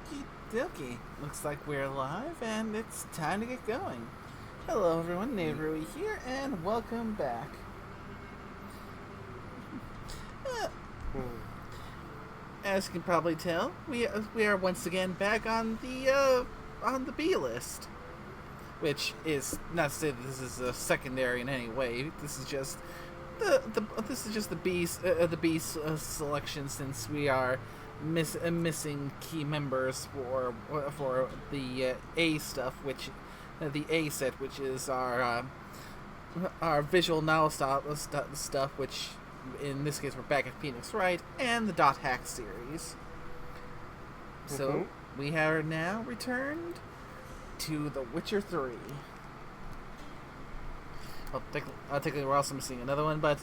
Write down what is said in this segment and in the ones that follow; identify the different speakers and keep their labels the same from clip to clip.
Speaker 1: Okie dokie. Looks like we're live and it's time to get going. Hello everyone, Nehru here and welcome back. Uh,
Speaker 2: Hmm.
Speaker 1: as you can probably tell, we are once again back on the B list, which is not to say that this is a secondary in any way. This is just the B selection, since we are missing key members for the A stuff, which the A set, which is our visual novel stuff, which in this case we're back at Phoenix Wright, and the Dot Hack series. So we have now returned to The Witcher 3. Well, technically we're also missing another one, but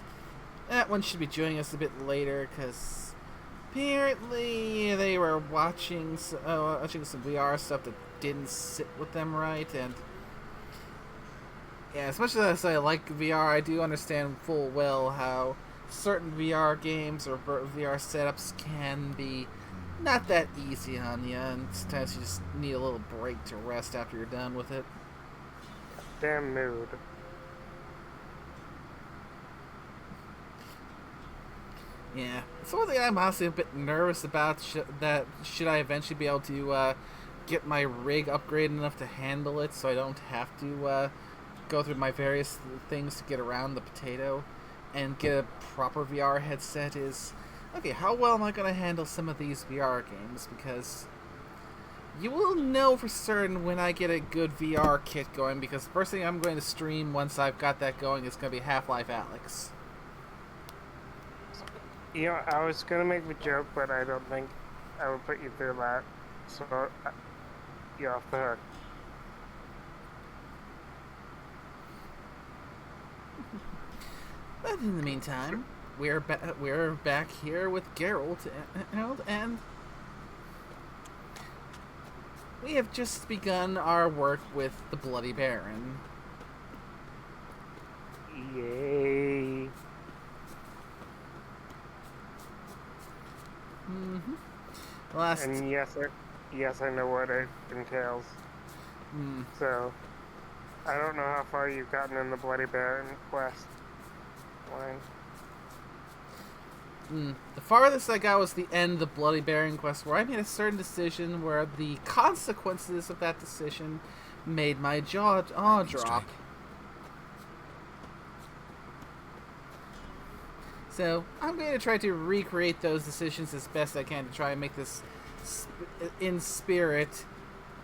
Speaker 1: that one should be joining us a bit later, because apparently they were watching some VR stuff that didn't sit with them right, and yeah, as much as I like VR, I do understand full well how certain VR games or VR setups can be not that easy on you, and sometimes you just need a little break to rest after you're done with it.
Speaker 2: Damn mood.
Speaker 1: Yeah, it's one thing I'm honestly a bit nervous about. Should I eventually be able to get my rig upgraded enough to handle it, so I don't have to go through my various things to get around the potato, and get a proper VR headset? Is okay. How well am I going to handle some of these VR games? Because you will know for certain when I get a good VR kit going. Because the first thing I'm going to stream once I've got that going is going to be Half-Life Alyx.
Speaker 2: You know, I was gonna make a joke, but I don't think I would put you through that. So, you're off the hook.
Speaker 1: But in the meantime, we're back here with Geralt, and we have just begun our work with the Bloody Baron.
Speaker 2: Yay.
Speaker 1: Mm-hmm.
Speaker 2: And yes, I know what it entails. So, I don't know how far you've gotten in the Bloody Baron quest line.
Speaker 1: The farthest I got was the end of the Bloody Baron quest, where I made a certain decision where the consequences of that decision made my jaw drop. So I'm going to try to recreate those decisions as best I can to try and make this, in spirit,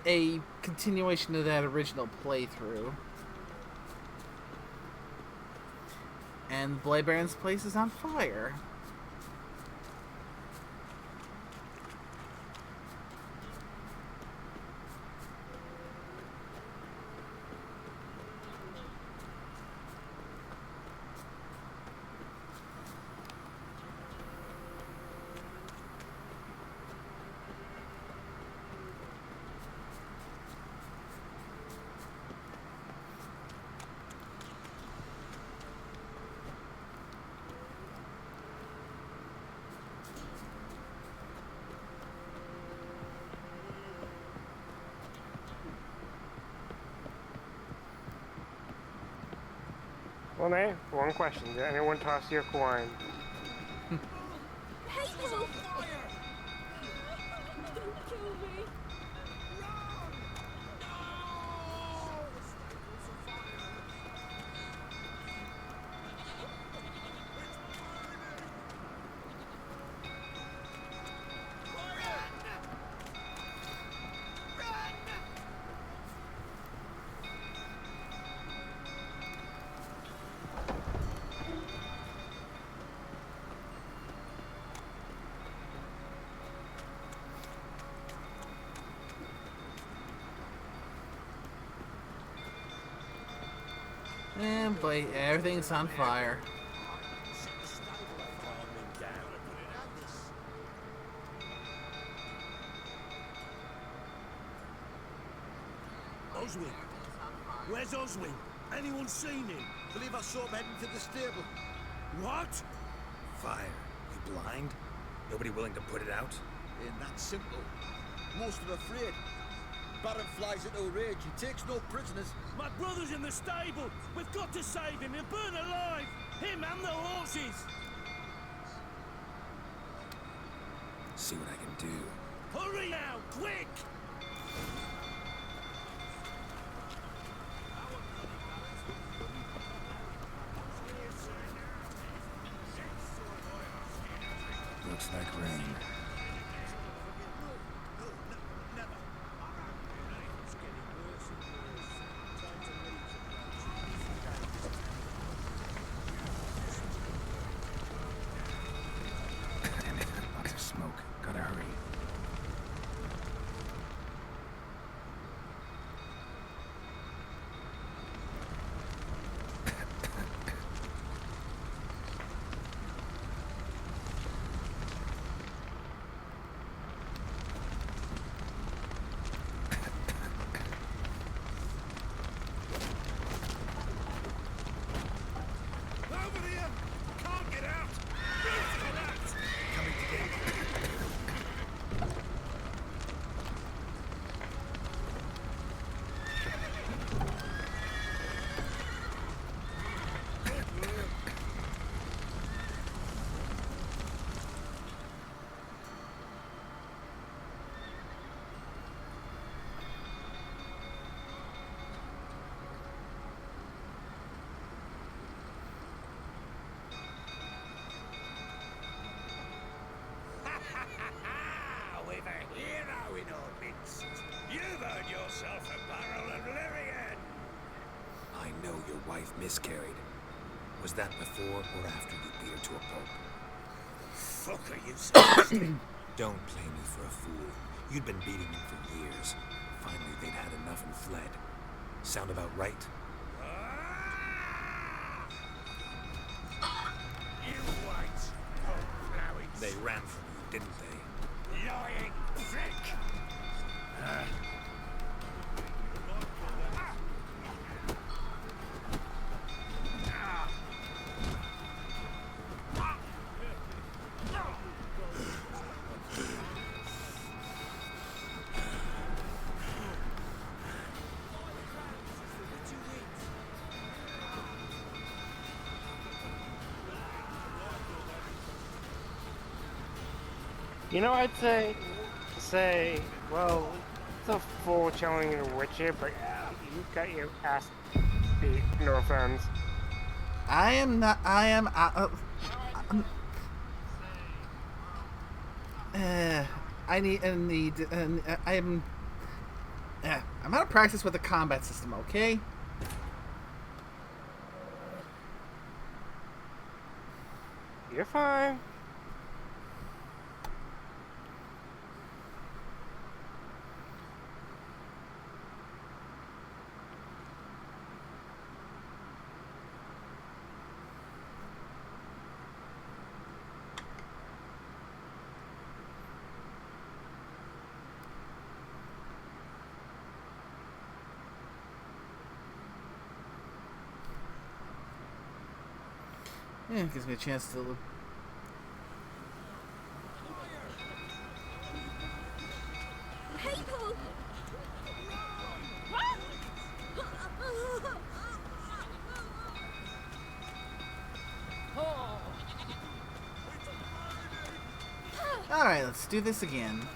Speaker 1: a continuation of that original playthrough. And Bloody Baron's place is on fire.
Speaker 2: Well, Nay, one question. Did anyone toss you a coin?
Speaker 3: Don't kill me.
Speaker 1: And boy, everything's on fire.
Speaker 4: Oswin? Where's Oswin? Anyone seen him? Believe I saw him heading to the stable. What?
Speaker 5: Fire. You blind? Nobody willing to put it out?
Speaker 4: Ain't that simple. Most are afraid. Baron flies into a rage. He takes no prisoners.
Speaker 3: My brother's in the stable. We've got to save him. He'll burn alive. Him and the horses.
Speaker 5: See what I can do.
Speaker 3: Hurry now, quick!
Speaker 5: Looks like rain. Damn it, lots of smoke. Gotta hurry.
Speaker 4: Over here! Can't get out! Roof's collapsed! Coming to get you. We've a hero in our midst. You've earned yourself a barrel of Lyrian.
Speaker 5: I know your wife miscarried. Was that before or after you beat her to a pulp?
Speaker 4: Fucker, you suggesting.
Speaker 5: Don't play me for a fool. You'd been beating him for years. Finally, they'd had enough and fled. Sound about right?
Speaker 4: You white flowers.
Speaker 5: They ran from you, didn't they?
Speaker 4: Lying prick.
Speaker 2: You know, I'd say, well, it's a fool challenging a witcher, but you got your ass beat. No offense.
Speaker 1: I am not. I am. I need. I'm. I'm out of practice with the combat system. Okay.
Speaker 2: You're fine.
Speaker 1: Yeah, it gives me a chance to look.
Speaker 6: People!
Speaker 1: Alright, let's do this again.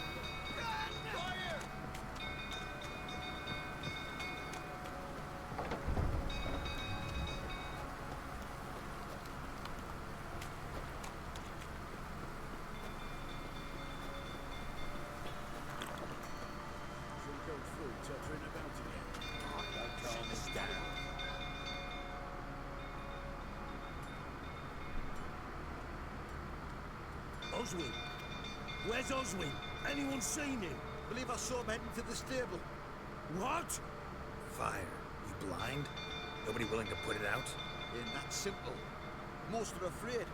Speaker 3: Oswin. Where's Oswin? Anyone seen him?
Speaker 4: Believe I saw him heading to the stable.
Speaker 3: What?
Speaker 5: Fire. You blind? Nobody willing to put it out?
Speaker 4: Ain't that simple. Most are afraid.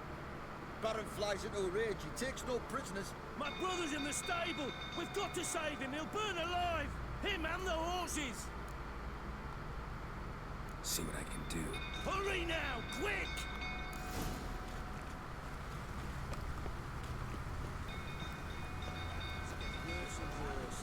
Speaker 4: Baron flies into a rage. He takes no prisoners.
Speaker 3: My brother's in the stable. We've got to save him. He'll burn alive. Him and the horses.
Speaker 5: See what I can do.
Speaker 3: Hurry now, quick! Worse and worse.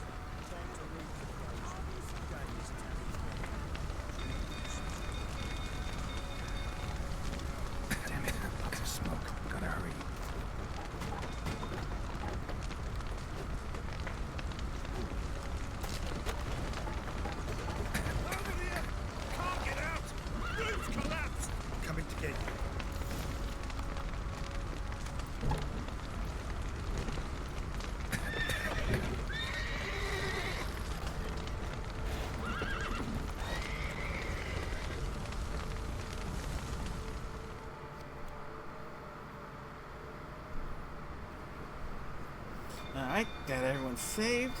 Speaker 1: Got everyone saved.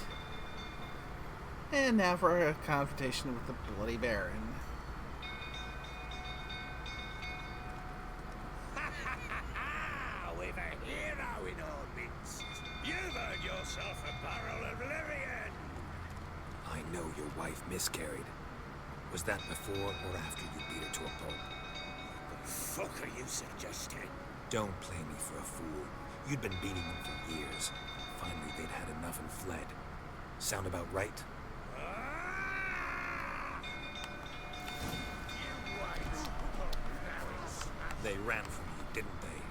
Speaker 1: And now for a confrontation with the Bloody Baron.
Speaker 4: We've a hero in our midst. You've earned yourself a barrel of Lyrian.
Speaker 5: I know your wife miscarried. Was that before or after you beat her to a pulp?
Speaker 4: What the fuck are you suggesting?
Speaker 5: Don't play me for a fool. You'd been beating them for years. Finally, they'd had enough and fled. Sound about right? They ran from you, didn't they?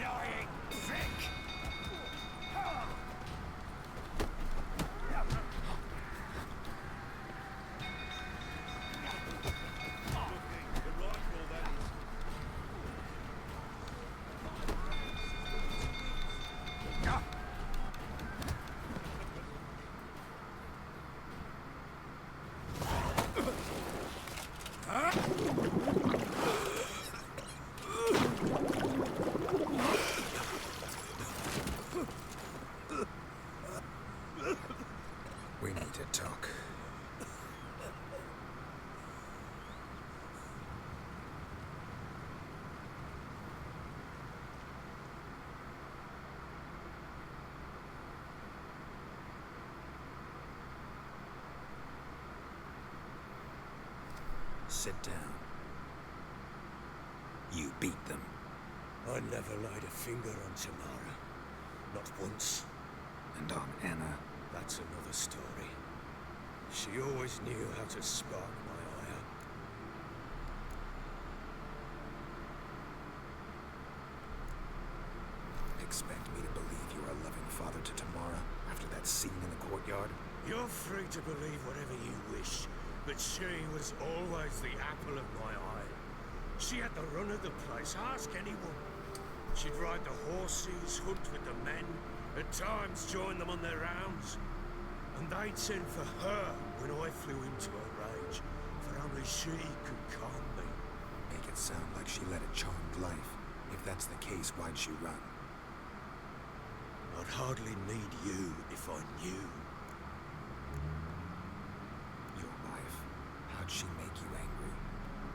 Speaker 4: Lying prick!
Speaker 5: We need to talk. Sit down. You beat them.
Speaker 4: I never laid a finger on Tamara. Not once.
Speaker 5: And on Anna.
Speaker 4: That's another story. She always knew how to spark my ire.
Speaker 5: Expect me to believe you're a loving father to Tamara after that scene in the courtyard?
Speaker 4: You're free to believe whatever you wish, but she was always the apple of my eye. She had the run of the place, ask anyone. She'd ride the horses, hunt with the men, at times join them on their rounds. And they'd send for her when I flew into a rage, for only she could calm me.
Speaker 5: Make it sound like she led a charmed life. If that's the case, why'd she run?
Speaker 4: I'd hardly need you if I knew.
Speaker 5: Your wife, how'd she make you angry?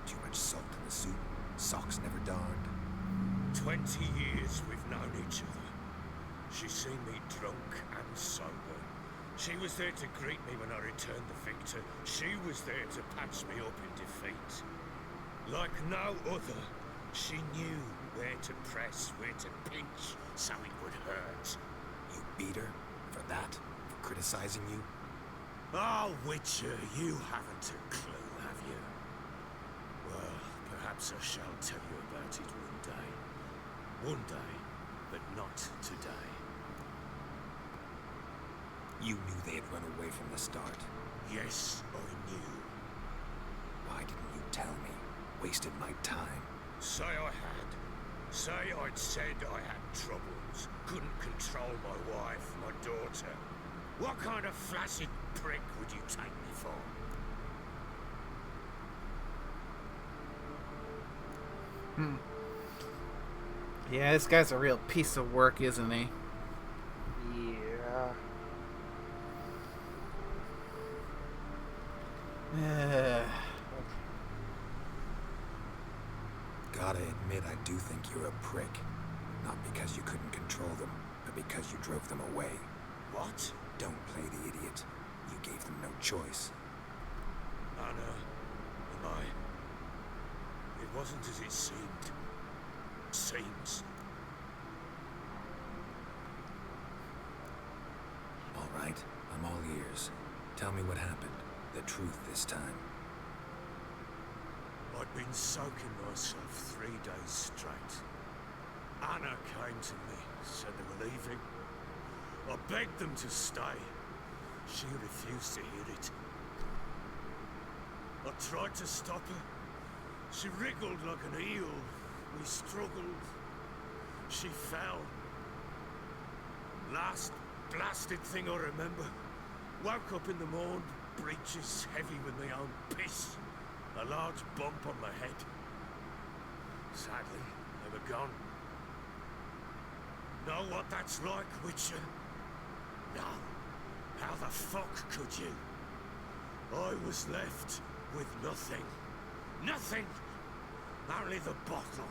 Speaker 5: Too much salt in the soup? Socks never darned?
Speaker 4: 20 years we've known each other. She's seen me drunk and sober. She was there to greet me when I returned the victor. She was there to patch me up in defeat. Like no other, she knew where to press, where to pinch, so it would hurt.
Speaker 5: You beat her? For that? For criticizing you?
Speaker 4: Oh, Witcher, you haven't a clue, have you? Well, perhaps I shall tell you about it one day. One day, but not today.
Speaker 5: You knew they had run away from the start.
Speaker 4: Yes, I knew.
Speaker 5: Why didn't you tell me? Wasted my time.
Speaker 4: Say I had. Say I'd said I had troubles. Couldn't control my wife, my daughter. What kind of flaccid prick would you take me for?
Speaker 1: Yeah, this guy's a real piece of work, isn't he?
Speaker 2: Yeah.
Speaker 5: Gotta admit, I do think you're a prick. Not because you couldn't control them, but because you drove them away.
Speaker 4: What?
Speaker 5: Don't play the idiot. You gave them no choice.
Speaker 4: Anna, am I? It wasn't as it seemed. Seems.
Speaker 5: All right, I'm all ears. Tell me what happened. The truth this time.
Speaker 4: I'd been soaking myself 3 days straight. Anna came to me, said they were leaving. I begged them to stay. She refused to hear it. I tried to stop her. She wriggled like an eel. We struggled. She fell. Last blasted thing I remember. Woke up in the morn, breeches heavy with my own piss. A large bump on my head. Sadly, they were gone. Know what that's like, Witcher? No. the fuck could you? I was left with nothing. Nothing! Only the bottle.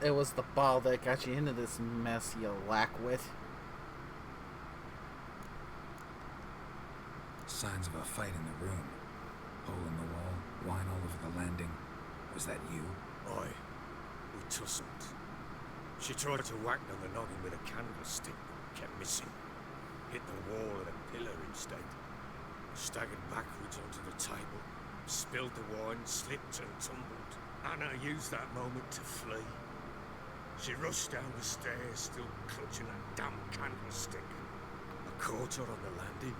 Speaker 1: It was the ball that got you into this mess, you lackwit.
Speaker 5: Signs of a fight in the room. Hole in the wall, wine all over the landing. Was that you?
Speaker 4: Aye. We tussled. She tried to whack on the noggin with a candlestick, but kept missing. Hit the wall and a pillar instead. Staggered backwards onto the table, spilled the wine, slipped and tumbled. Anna used that moment to flee. She rushed down the stairs, still clutching that damn candlestick. I caught her on the landing.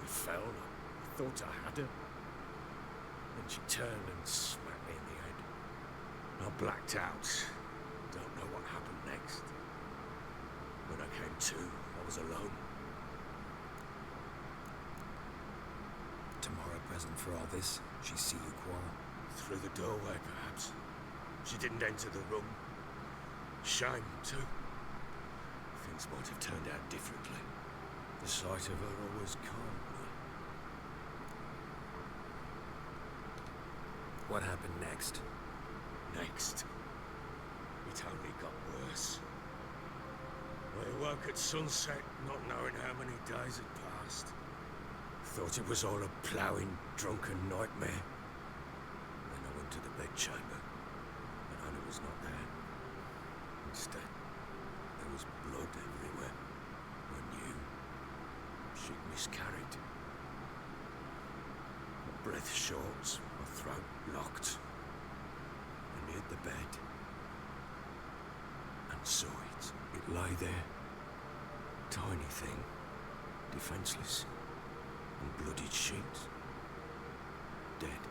Speaker 4: We fell. I thought I had her. Then she turned and smacked me in the head. I blacked out. Don't know what happened next. When I came to, I was alone.
Speaker 5: Tamara present for all this? She see you quarrel?
Speaker 4: Through the doorway, perhaps. She didn't enter the room. Shame, too. Things might have turned out differently. The sight of her always calmed me.
Speaker 5: What happened next?
Speaker 4: Next, it only got worse. I awoke at sunset, not knowing how many days had passed. Thought it was all a ploughing, drunken nightmare. Then I went to the bedchamber, and Anna was not there. Instead, there was blood everywhere. I knew she'd miscarried. My breath short, my throat locked. I neared the bed and saw it. It lay there, tiny thing, defenseless, on bloodied sheets, dead.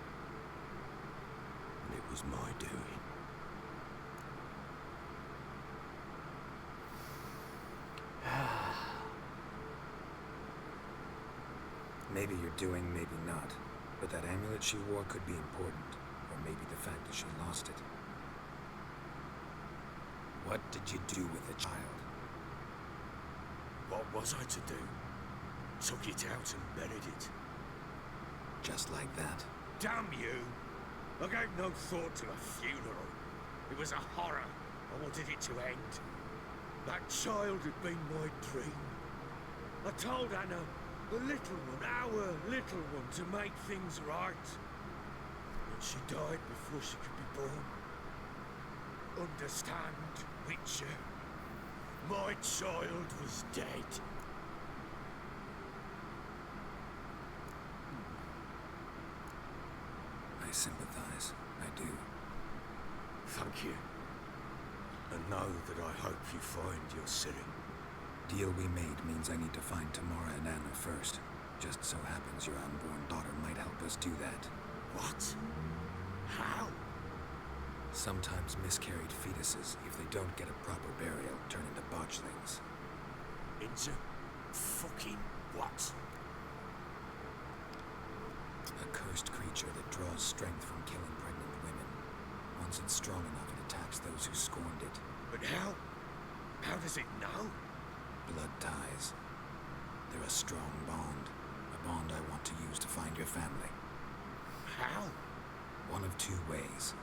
Speaker 4: And it was my doing.
Speaker 5: Maybe you're doing, maybe not. But that amulet she wore could be important. Or maybe the fact that she lost it. What did you do with the child?
Speaker 4: What was I to do? Took it out and buried it.
Speaker 5: Just like that?
Speaker 4: Damn you! I gave no thought to a funeral. It was a horror. I wanted it to end. That child had been my dream. I told Anna, the little one, our little one, to make things right. But she died before she could be born. Understand, Witcher? My child was dead.
Speaker 5: I sympathize. I do.
Speaker 4: Thank you. And know that I hope you find your Ciri.
Speaker 5: Deal we made means I need to find Tamara and Anna first. Just so happens your unborn daughter might help us do that.
Speaker 4: What? How?
Speaker 5: Sometimes miscarried fetuses, if they don't get a proper burial, turn into botchlings.
Speaker 4: Into fucking what?
Speaker 5: A cursed creature that draws strength from killing pregnant women. Once it's strong enough, it attacks those who scorned it.
Speaker 4: But how? How does it know?
Speaker 5: Blood ties. They're a strong bond. A bond I want to use to find your family.
Speaker 4: How?
Speaker 5: One of two ways.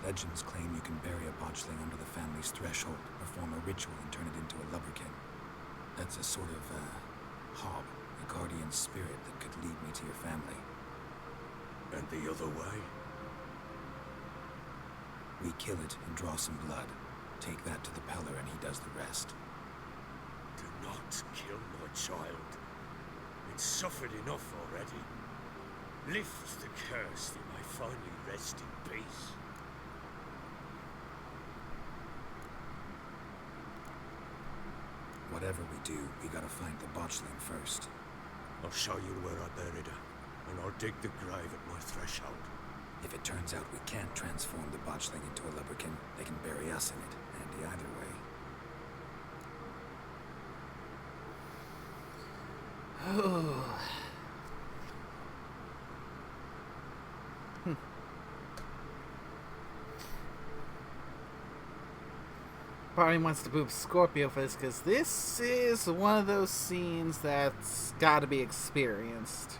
Speaker 5: Legends claim you can bury a botchling under the family's threshold, perform a ritual, and turn it into a lubberkin. That's a sort of, hob, a guardian spirit that could lead me to your family.
Speaker 4: And the other way?
Speaker 5: We kill it and draw some blood. Take that to the Peller and he does the rest.
Speaker 4: Do not kill my child. It's suffered enough already. Lift the curse that may finally rest in peace.
Speaker 5: Whatever we do, we gotta find the botchling first.
Speaker 4: I'll show you where I buried her, and I'll dig the grave at my threshold.
Speaker 5: If it turns out we can't transform the botchling into a lubberkin, they can bury us in it, handy either way.
Speaker 1: part of me wants to boob Scorpio for this, because this is one of those scenes that's got to be experienced.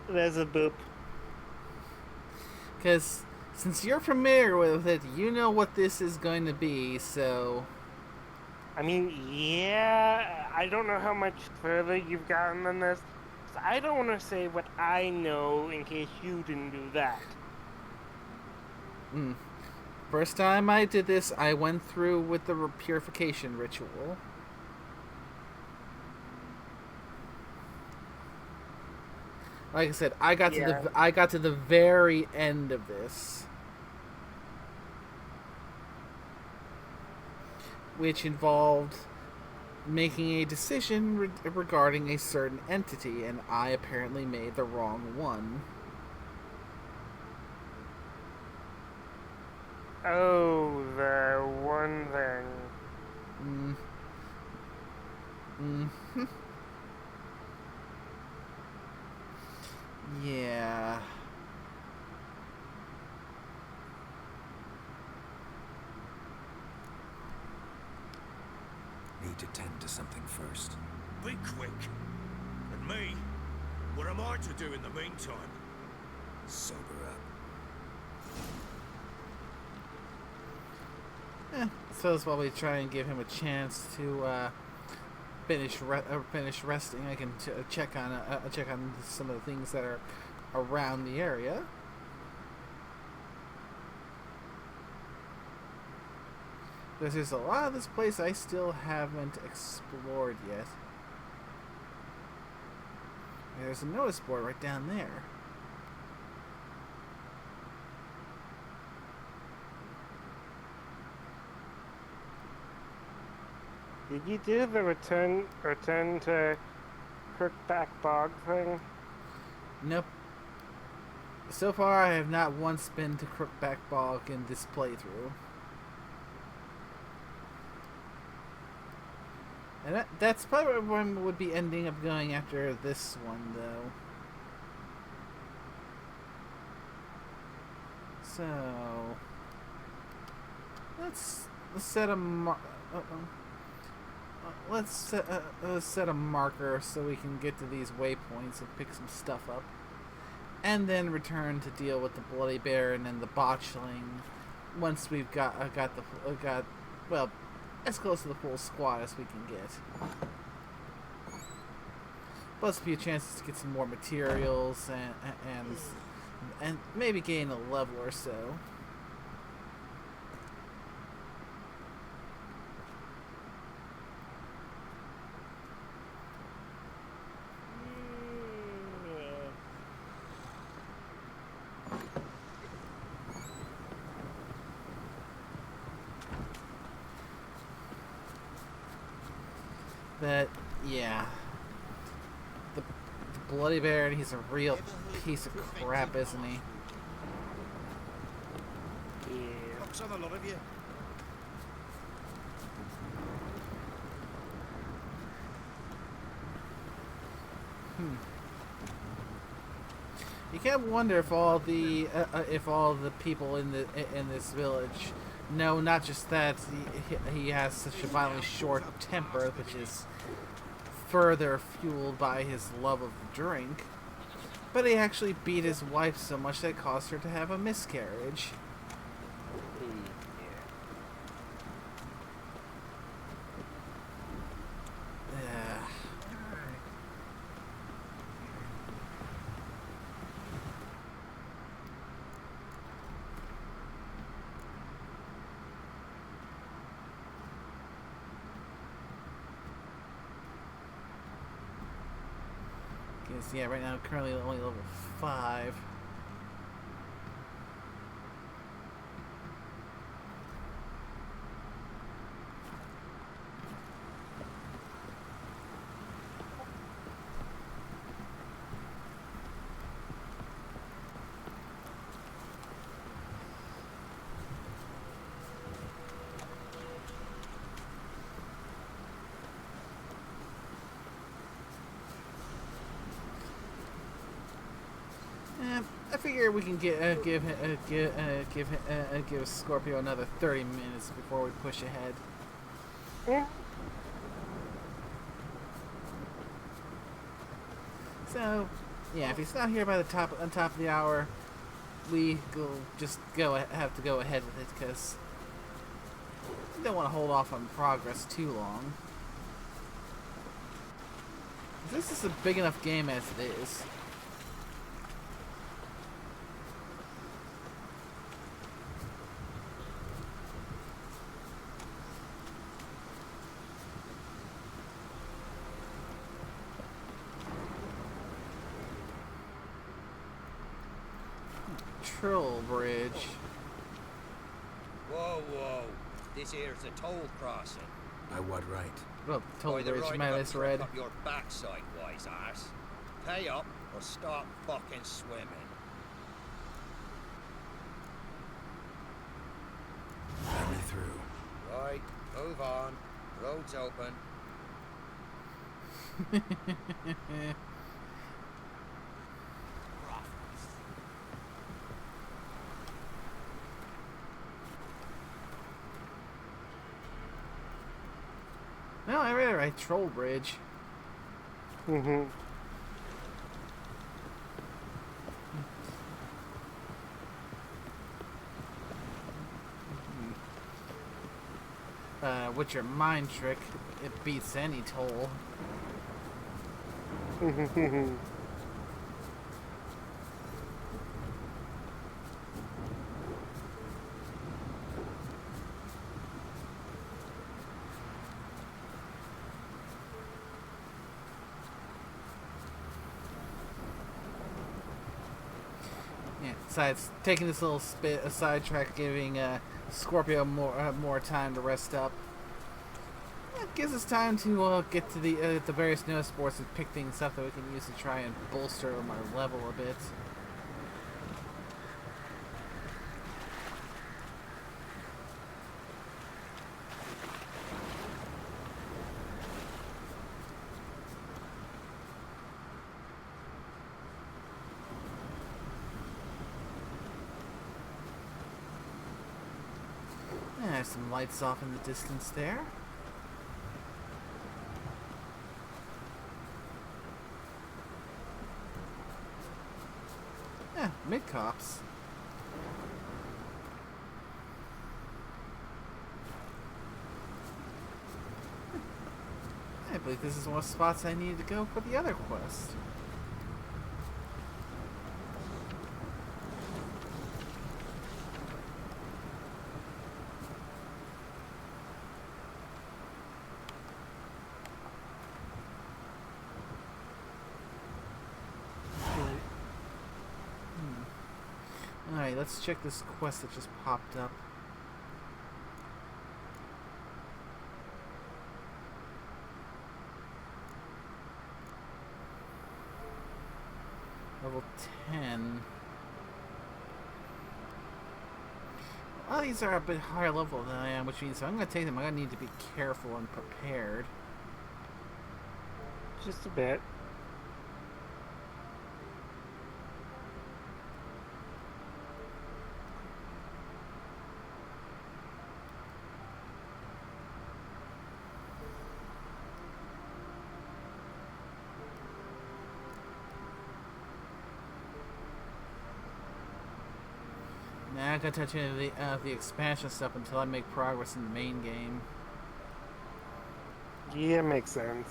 Speaker 2: There's a boop.
Speaker 1: Because since you're familiar with it, you know what this is going to be, so...
Speaker 2: I mean, yeah, I don't know how much further you've gotten than this. I don't want to say what I know in case you didn't do that.
Speaker 1: First time I did this, I went through with the purification ritual. Like I said, I got to the very end of this, which involved making a decision regarding a certain entity, and I apparently made the wrong one.
Speaker 2: Oh, the one thing.
Speaker 1: Mm-hmm. Yeah.
Speaker 5: Need to tend to something first.
Speaker 4: Be quick. And me? What am I to do in the meantime?
Speaker 5: Sober up.
Speaker 1: So as while we try and give him a chance to finish resting, I can check on some of the things that are around the area. Because there's a lot of this place I still haven't explored yet. There's a notice board right down there.
Speaker 2: Did you do the return to Crookback Bog thing?
Speaker 1: Nope. So far, I have not once been to Crookback Bog in this playthrough. And that's probably where I would be ending up going after this one, though. So... Let's set a let's set a marker so we can get to these waypoints and pick some stuff up, and then return to deal with the Bloody Baron and the Botchling once we've got well, as close to the full squad as we can get. Plus a few chances to get some more materials and maybe gain a level or so. But, yeah. The Bloody Baron, he's a real piece of crap, isn't he?
Speaker 2: Yeah.
Speaker 3: Looks on a lot of you.
Speaker 1: You can't wonder if all the people in this village know not just that he has such a violently short temper, which is further fueled by his love of drink, but he actually beat his wife so much that it caused her to have a miscarriage. Yeah, right now I'm currently only level 5. figure we can give Scorpio another 30 minutes before we push ahead.
Speaker 2: Yeah.
Speaker 1: So, yeah, if he's not here by the top of the hour, we have to go ahead with it because we don't want to hold off on progress too long. This is a big enough game as it is. Troll Bridge.
Speaker 7: Whoa, whoa. This here's a toll crossing.
Speaker 5: By what right?
Speaker 1: Well, Troll
Speaker 7: Either
Speaker 1: Bridge,
Speaker 7: ride
Speaker 1: man,
Speaker 7: up
Speaker 1: it's
Speaker 7: truck
Speaker 1: red.
Speaker 7: up your backside, wise ass. Pay up or stop fucking swimming.
Speaker 5: Let me through.
Speaker 7: Right, move on. Road's open.
Speaker 1: No, I read it right. Troll Bridge.
Speaker 2: Mm-hmm.
Speaker 1: With your mind trick, it beats any toll. Yeah, besides taking this little a sidetrack, giving Scorpio more time to rest up. It gives us time to get to the various notice boards and pick things up that we can use to try and bolster our level a bit. There's some lights off in the distance there. Yeah, mid-cops. I believe this is one of the spots I needed to go for the other quest. Alright, let's check this quest that just popped up. Level 10. Well, these are a bit higher level than I am, which means if I'm going to take them, I'm going to need to be careful and prepared.
Speaker 2: Just a bit.
Speaker 1: Nah, I gotta touch any of the expansion stuff until I make progress in the main game.
Speaker 2: Yeah, makes sense.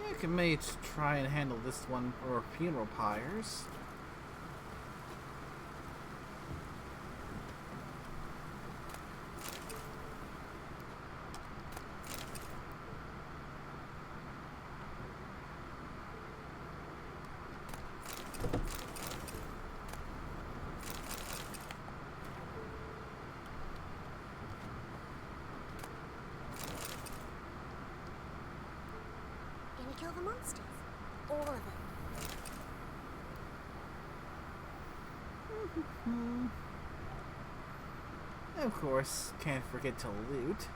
Speaker 1: Yeah, I can maybe try and handle this one for funeral pyres.
Speaker 6: Gonna kill the monsters. All of them.
Speaker 1: Of course, can't forget to loot.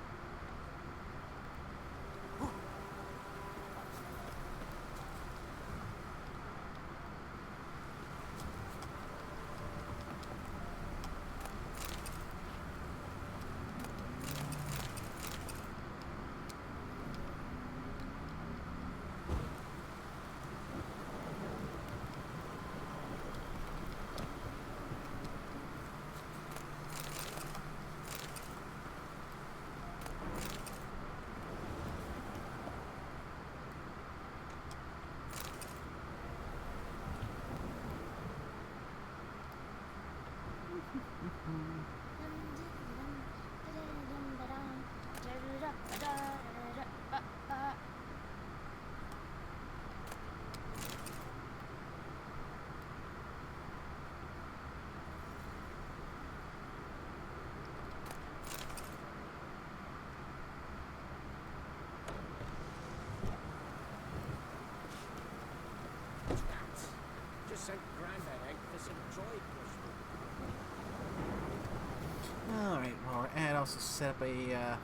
Speaker 1: also set up a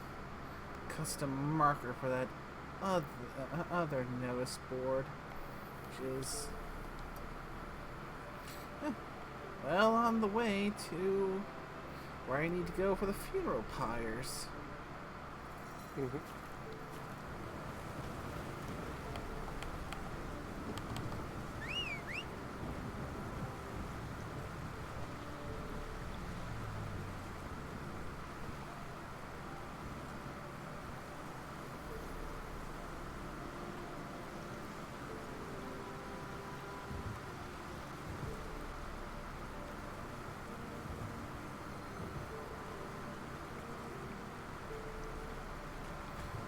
Speaker 1: custom marker for that other notice board, which is well on the way to where I need to go for the funeral pyres.
Speaker 2: Mm-hmm.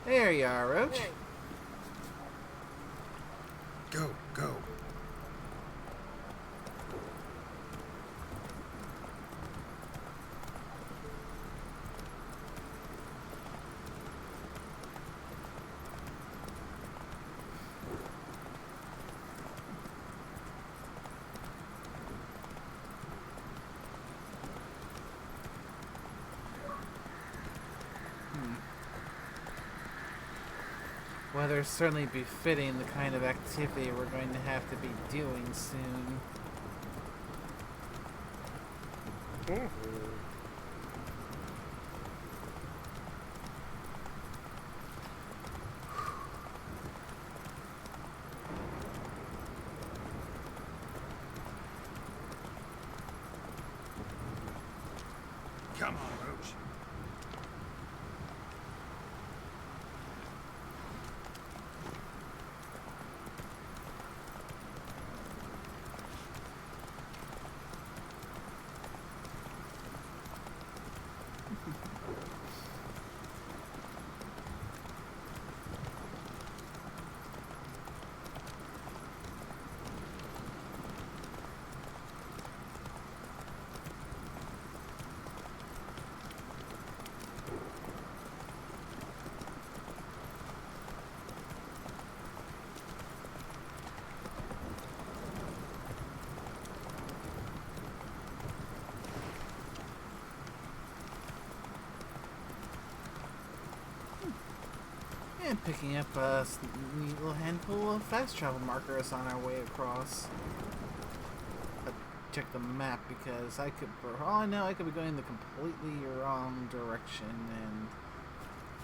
Speaker 1: There you are, Roach.
Speaker 5: Go, go.
Speaker 1: Weather's certainly befitting the kind of activity we're going to have to be doing soon.
Speaker 2: Mm-hmm.
Speaker 5: Come on, Roach.
Speaker 1: And picking up a neat little handful of fast travel markers on our way across. Check the map because I could, for all I know, I could be going the completely wrong direction and,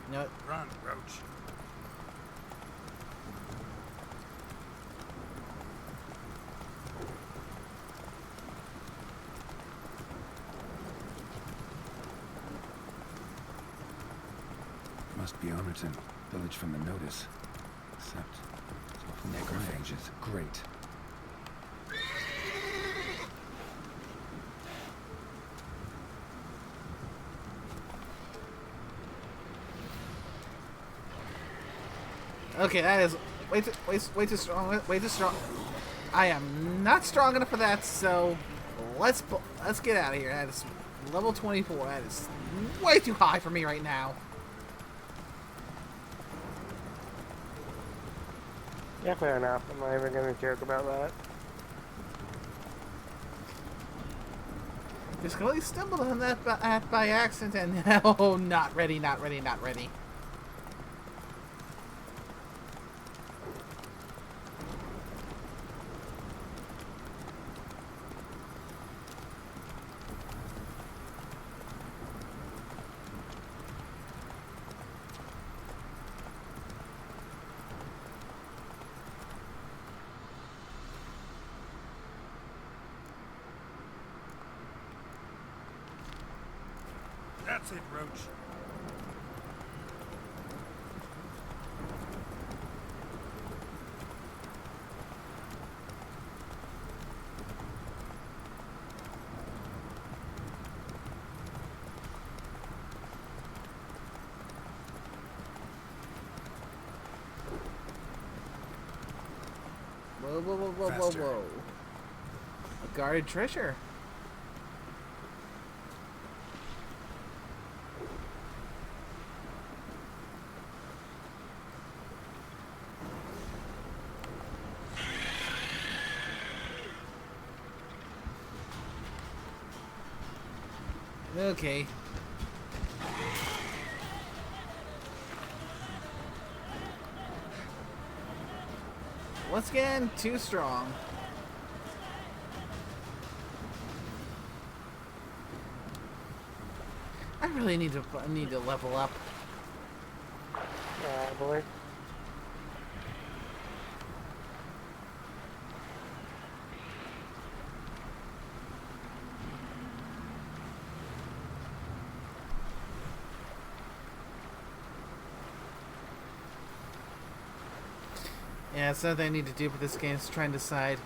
Speaker 1: you know what?
Speaker 5: Run, Roach. Must be Armerton, village from the notice. Except it's awful necrophages. Great.
Speaker 1: Okay, that is way too strong. Way too strong. I am not strong enough for that. So let's get out of here. That is level 24. That is way too high for me right now.
Speaker 2: Yeah, fair enough. I'm not even gonna joke about that.
Speaker 1: Just completely stumbled on that by accident and oh, not ready, not ready, not ready.
Speaker 5: That's it, Roach.
Speaker 1: Whoa, whoa, whoa, whoa,
Speaker 5: Faster.
Speaker 1: whoa, whoa. A guarded treasure. Okay. Once again, too strong. I really need to level up.
Speaker 2: Boy.
Speaker 1: Yeah, it's something I need to do for this game is try and decide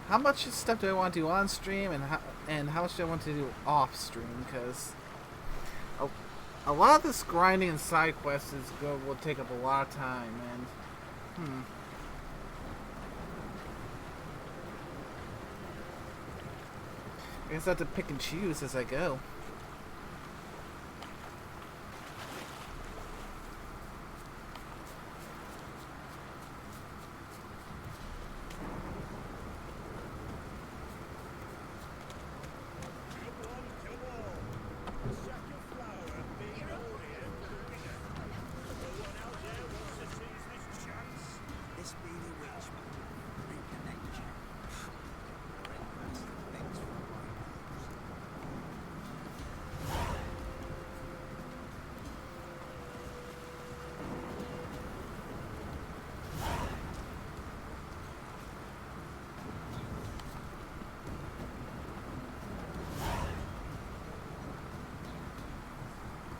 Speaker 1: how much stuff do I want to do on stream and how much do I want to do off stream, because a lot of this grinding and side quests will take up a lot of time, and I guess I have to pick and choose as I go.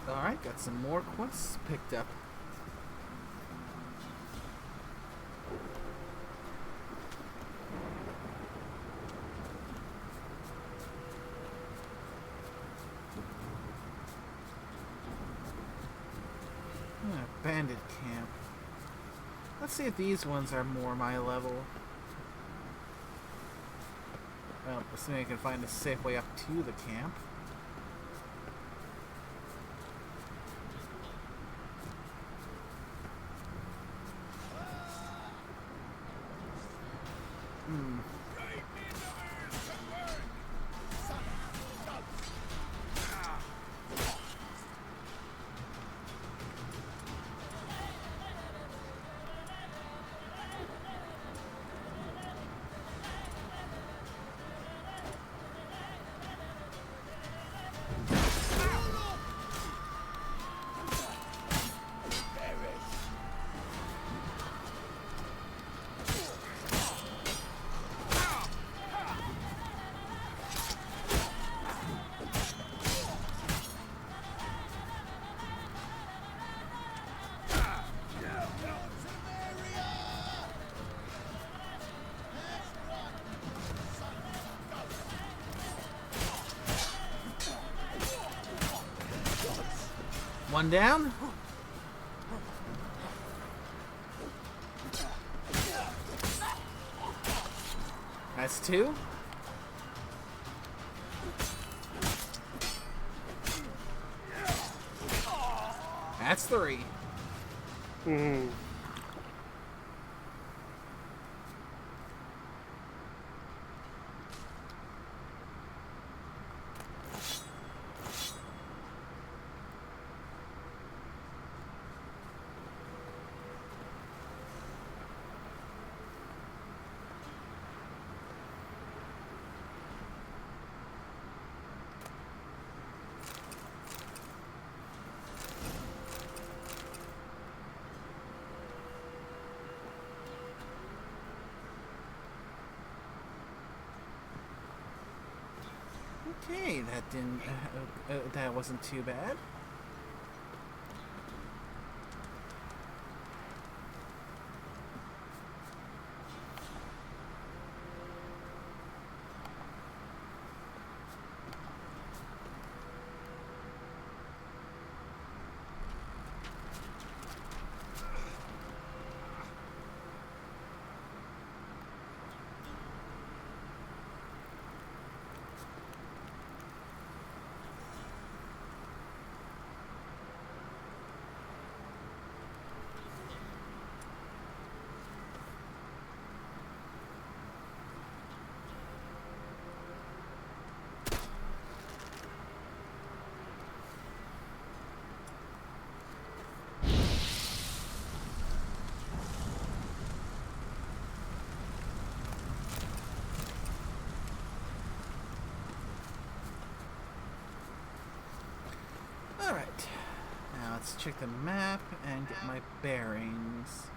Speaker 1: Alright, got some more quests picked up. Bandit camp. Let's see if these ones are more my level. Well, assuming I can find a safe way up to the camp. One down. That's two. That's three. Okay, that didn't. That wasn't too bad. Let's check the map and get my bearings.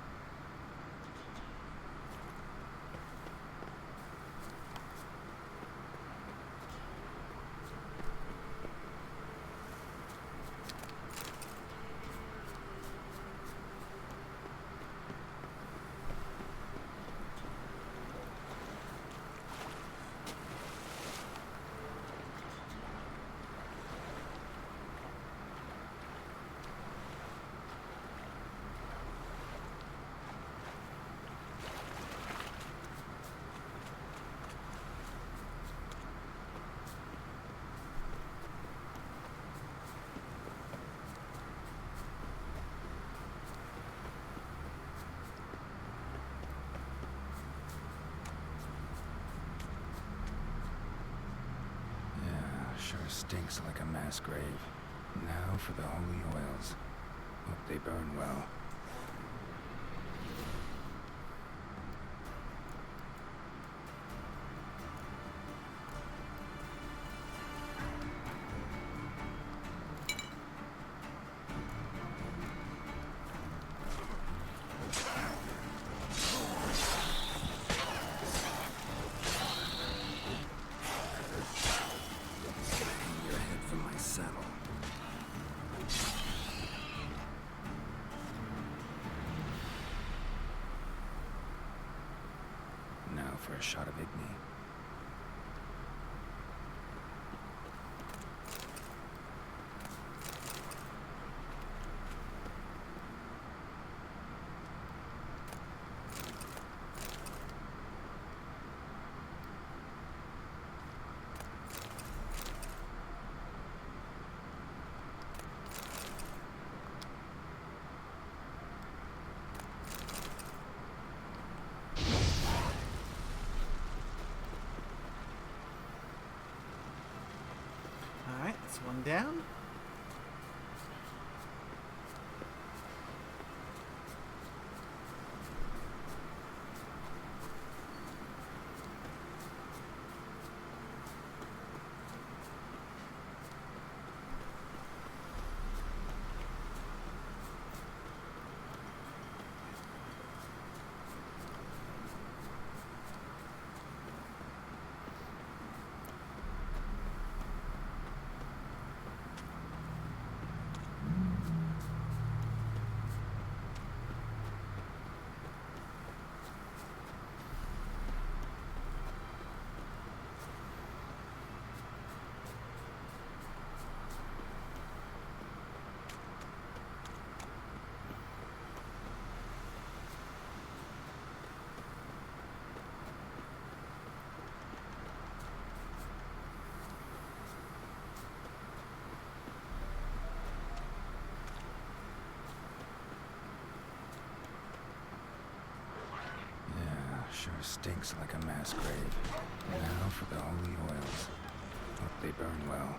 Speaker 5: Sure stinks like a mass grave. Now for the holy oils. Hope they burn well. Now for a shot of Igni.
Speaker 1: Alright, that's one down. Sure stinks like a mass grave. Now for the holy oils. Hope they burn well.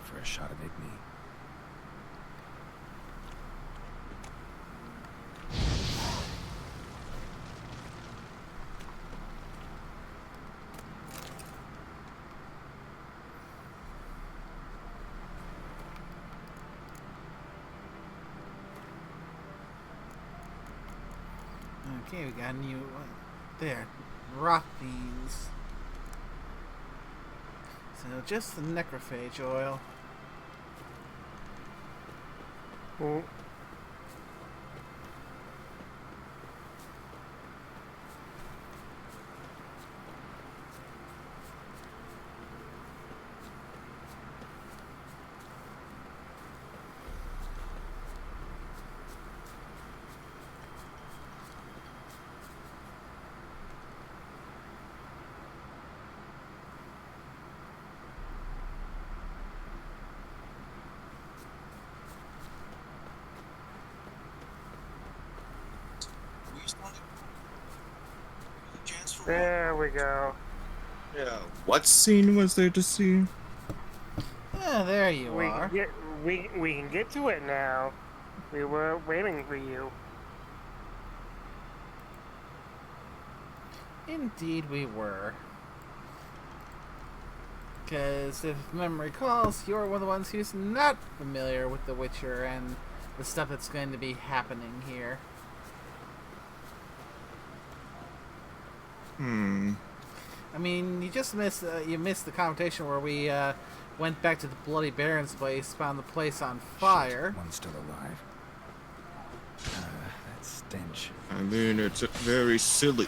Speaker 1: For a shot of Igni. Okay, we got a new one. There. Rot these. So just the necrophage oil.
Speaker 2: Mm. There we go.
Speaker 8: Yeah. What scene was there to see?
Speaker 1: Yeah, there you
Speaker 2: We
Speaker 1: are.
Speaker 2: can get we can get to it now. We were waiting for you.
Speaker 1: Indeed we were. Because if memory calls, you're one of the ones who's not familiar with The Witcher and the stuff that's going to be happening here. I mean, you just missed the conversation where we went back to the Bloody Baron's place, found the place on fire.
Speaker 5: Shit, one's still alive. That stench.
Speaker 8: I mean, it's very silly,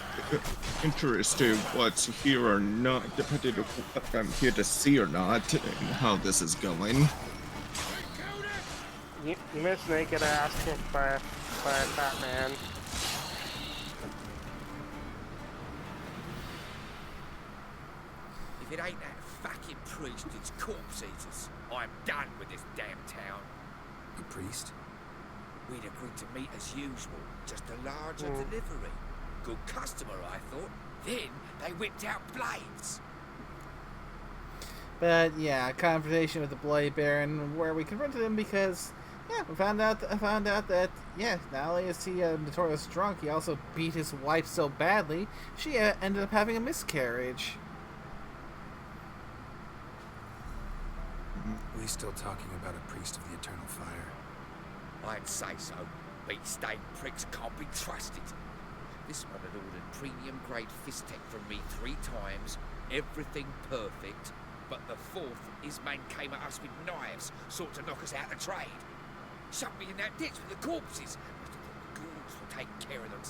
Speaker 8: interesting what's here or not, depending on what I'm here to see or not, and how this is going.
Speaker 2: You missed naked ass kicked by a fat man.
Speaker 9: If it ain't that fucking priest, it's corpse eaters. I'm done with this damn town.
Speaker 5: A priest?
Speaker 9: We'd agreed to meet as usual, just a larger delivery. Good customer, I thought. Then they whipped out blades.
Speaker 1: But yeah, a conversation with the Bloody Baron where we confronted him because I found out that not only is he a notorious drunk, he also beat his wife so badly she ended up having a miscarriage.
Speaker 5: We still talking about a priest of the eternal fire?
Speaker 9: I'd say so. Beat-stained pricks can't be trusted. This one had ordered premium-grade fist tech from me 3 times, everything perfect, but the 4th, his man came at us with knives, sought to knock us out of trade. Shoved me in that ditch with the corpses. Must have thought the ghouls were taking care of them.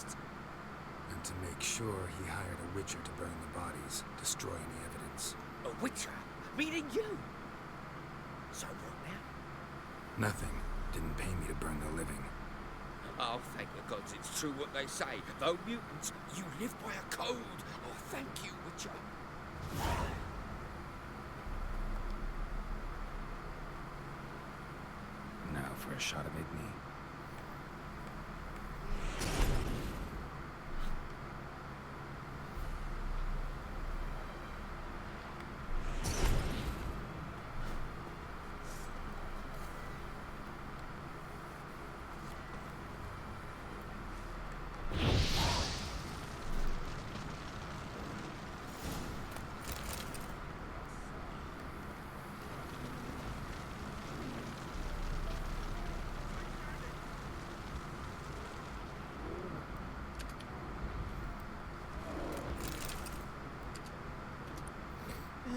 Speaker 5: And to make sure, he hired a witcher to burn the bodies, destroy any evidence.
Speaker 9: A witcher? Meaning you? So what now?
Speaker 5: Nothing. Didn't pay me to burn the living.
Speaker 9: Oh, thank the gods it's true what they say. Though mutants, you live by a code. Oh, thank you, Witcher.
Speaker 5: Now for a shot of Igni.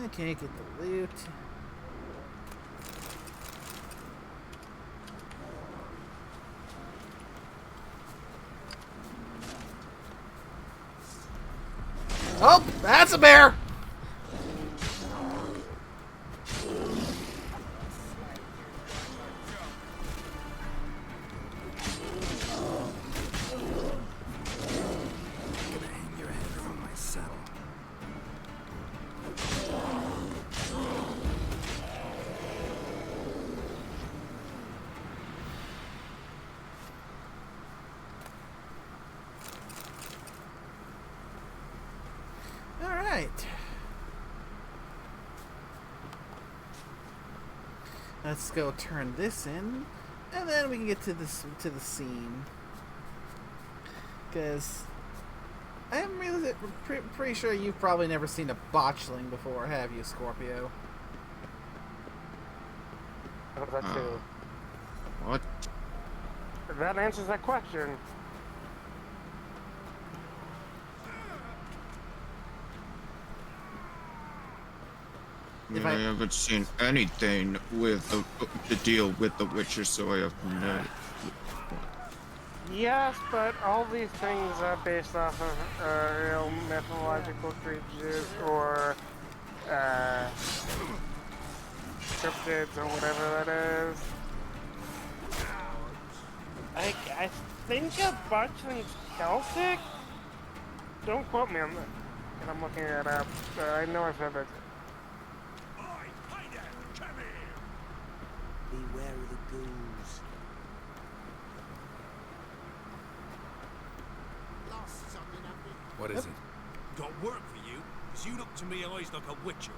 Speaker 1: Okay, get the loot. Oh, that's a bear!
Speaker 5: Gonna hang your head from my saddle.
Speaker 1: Alright. Let's go turn this in, and then we can get to the scene. Because I'm really pretty sure you've probably never seen a botchling before, have you, Scorpio?
Speaker 2: Oh, that too.
Speaker 8: What?
Speaker 2: That answers that question.
Speaker 8: I haven't seen anything with the deal with the Witcher, so I have no.
Speaker 2: Yes, but all these things are based off of real mythological creatures or cryptids or whatever that is. I think a botchling's Celtic? Don't quote me on that. And I'm looking it up. I know I've heard that.
Speaker 7: Beware of the ghouls.
Speaker 5: What is it?
Speaker 4: Got work for you, because you look to me eyes like a witcher.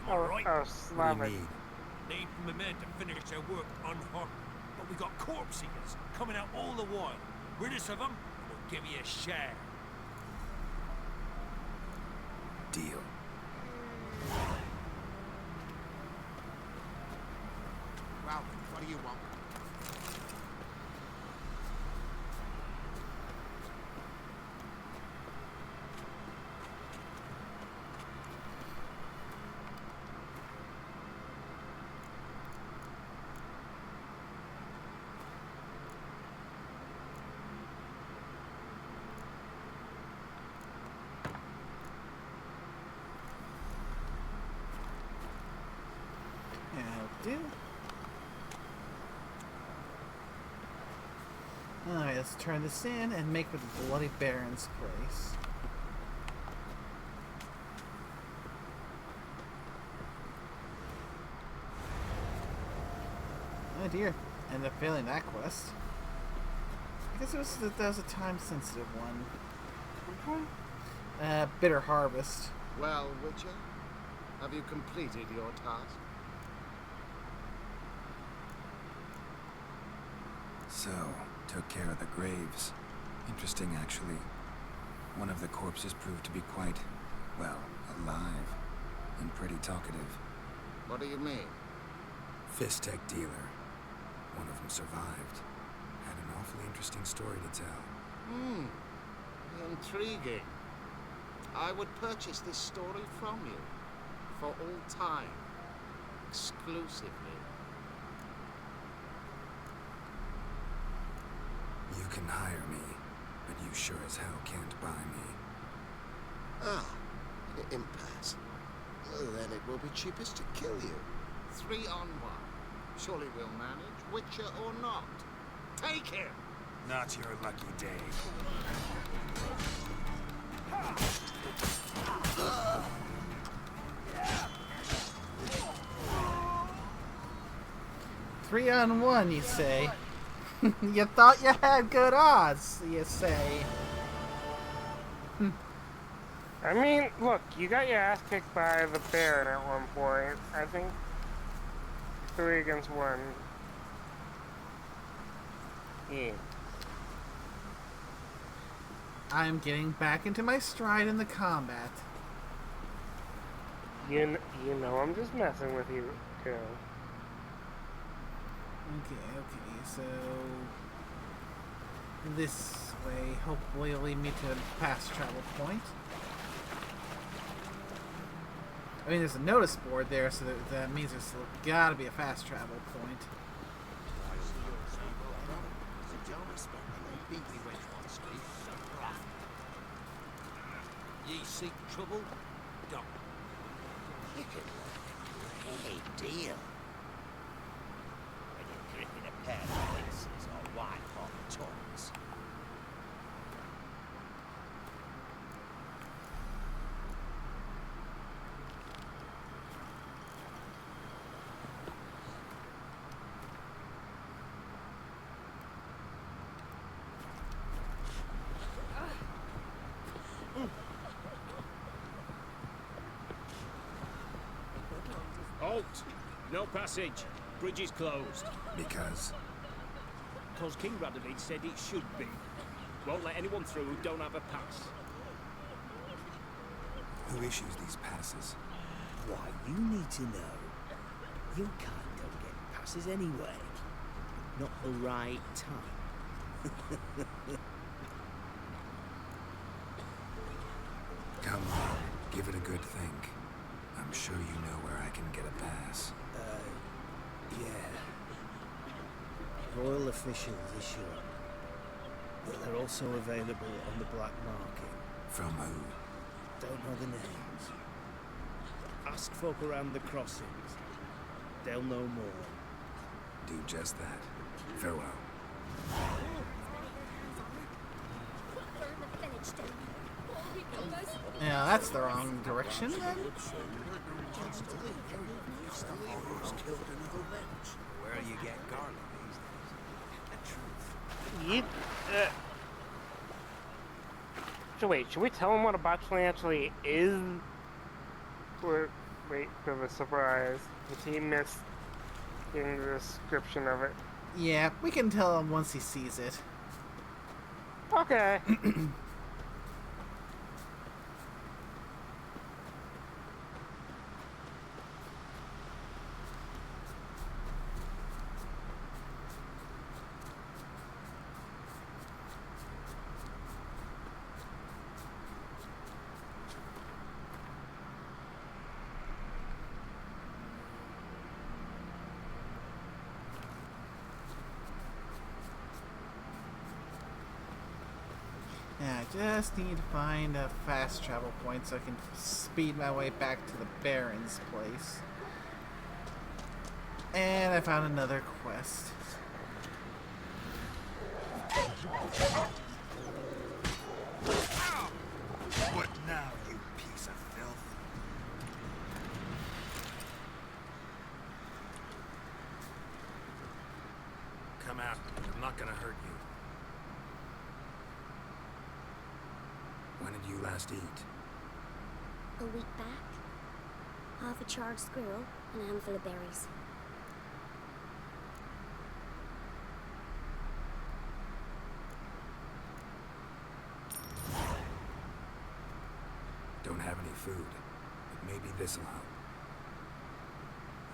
Speaker 4: Am I
Speaker 2: Oh,
Speaker 4: right?
Speaker 2: oh,
Speaker 5: What do
Speaker 2: Slavic.
Speaker 5: you need?
Speaker 4: Need my men to finish their work unharmed. But we got corpse eaters coming out all the while. Rid us of them, and we'll give you a share.
Speaker 5: Deal.
Speaker 9: Well, what do you want?
Speaker 1: Do. Alright, let's turn this in and make with the Bloody Baron's grace. Oh dear, ended up failing that quest. I guess that was a time-sensitive one.
Speaker 9: Which one?
Speaker 1: Bitter Harvest.
Speaker 9: Well, Witcher, have you completed your task?
Speaker 5: So, took care of the graves. Interesting, actually. One of the corpses proved to be quite, well, alive. And pretty talkative.
Speaker 9: What do you mean?
Speaker 5: Fistech dealer. One of them survived. Had an awfully interesting story to tell.
Speaker 9: Intriguing. I would purchase this story from you. For all time. Exclusively.
Speaker 5: You can hire me, but you sure as hell can't buy me.
Speaker 9: Ah, impasse. Well, then it will be cheapest to kill you. 3 on 1. Surely we'll manage, Witcher or not. Take him!
Speaker 4: Not your lucky day.
Speaker 1: Three on one, you say? You thought you had good odds, you say?
Speaker 2: I mean, look, you got your ass kicked by the Baron at one point. I think 3 against 1. Yeah.
Speaker 1: I'm getting back into my stride in the combat.
Speaker 2: You know I'm just messing with you, too.
Speaker 1: Okay, so... This way, hopefully it'll lead me to a fast travel point. I mean, there's a notice board there, so that means there's gotta be a fast travel point.
Speaker 4: Ye seek trouble? Don't.
Speaker 7: Hey, deal. When you're gripping a pair of laces or white-hot tongues.
Speaker 3: Halt! No passage. Bridge is closed.
Speaker 5: Because?
Speaker 3: Because King Radovich said it should be. Won't let anyone through who don't have a pass.
Speaker 5: Who issues these passes?
Speaker 3: Why, you need to know. You can't go get passes anyway. Not the right time.
Speaker 5: Come on, give it a good think. I'm sure you know where I can get a pass.
Speaker 3: Yeah. Royal officials issue them. But they're also available on the black market.
Speaker 5: From who?
Speaker 3: Don't know the names. Ask folk around the crossings. They'll know more.
Speaker 5: Do just that. Farewell.
Speaker 1: Yeah, that's the wrong direction then.
Speaker 4: Where you get garlic these days.
Speaker 2: Yeet. So wait, should we tell him what a botchling actually is? Or, wait for the surprise. The team missed getting the description of it.
Speaker 1: Yeah, we can tell him once he sees it.
Speaker 2: Okay.
Speaker 1: Yeah, I just need to find a fast travel point so I can speed my way back to the Baron's place. And I found another quest.
Speaker 4: What now, you piece of filth? Come out. I'm not gonna hurt you.
Speaker 5: When did you last eat?
Speaker 6: A week back, half a charred squirrel and a handful of berries.
Speaker 5: Don't have any food, but maybe this'll help.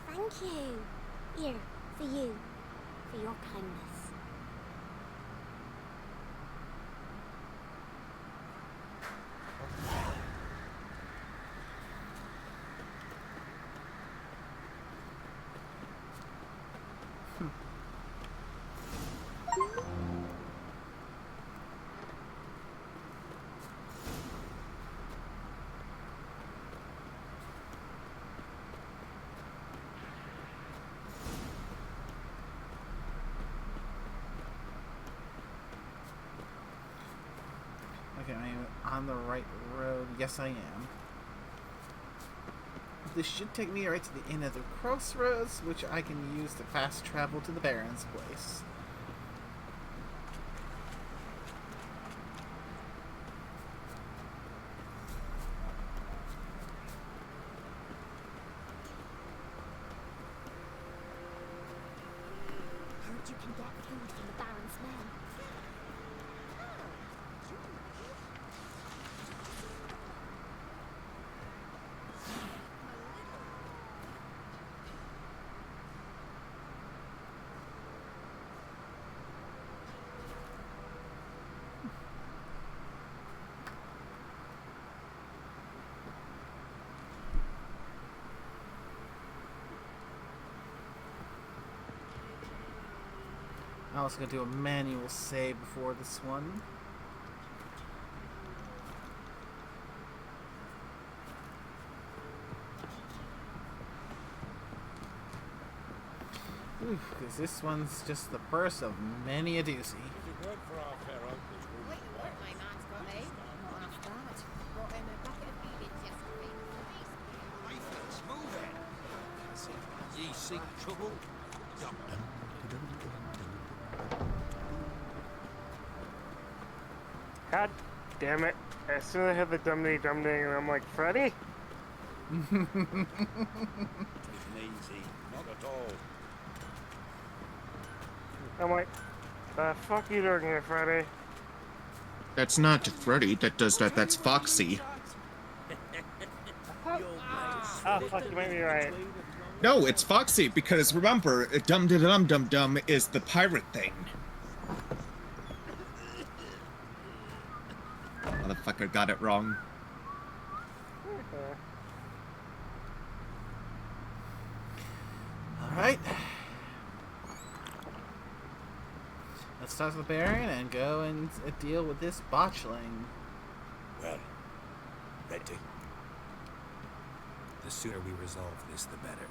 Speaker 6: Thank you. Here, for you. For your kindness.
Speaker 1: Okay, am I on the right road? Yes, I am. This should take me right to the end of the crossroads, which I can use to fast travel to the Baron's place.
Speaker 6: Heard you can get food from the Baron's men.
Speaker 1: I was going to do a manual save before this one. Because this one's just the first of many a doozy.
Speaker 7: Ye seek trouble?
Speaker 2: God damn it. As soon as I heard the dum-ding, I'm like, Freddy?
Speaker 7: Taken easy. Not at all.
Speaker 2: I'm like, the fuck you doing here, Freddy?
Speaker 8: That's not Freddy that does that, that's Foxy.
Speaker 2: Oh, fuck, you might be right.
Speaker 8: No, it's Foxy, because remember, Dum-de-dum-dum-dum is the pirate thing. Motherfucker got it wrong.
Speaker 1: Alright. Let's talk to the Baron and go and deal with this botchling.
Speaker 4: Well, ready?
Speaker 5: The sooner we resolve this, the better.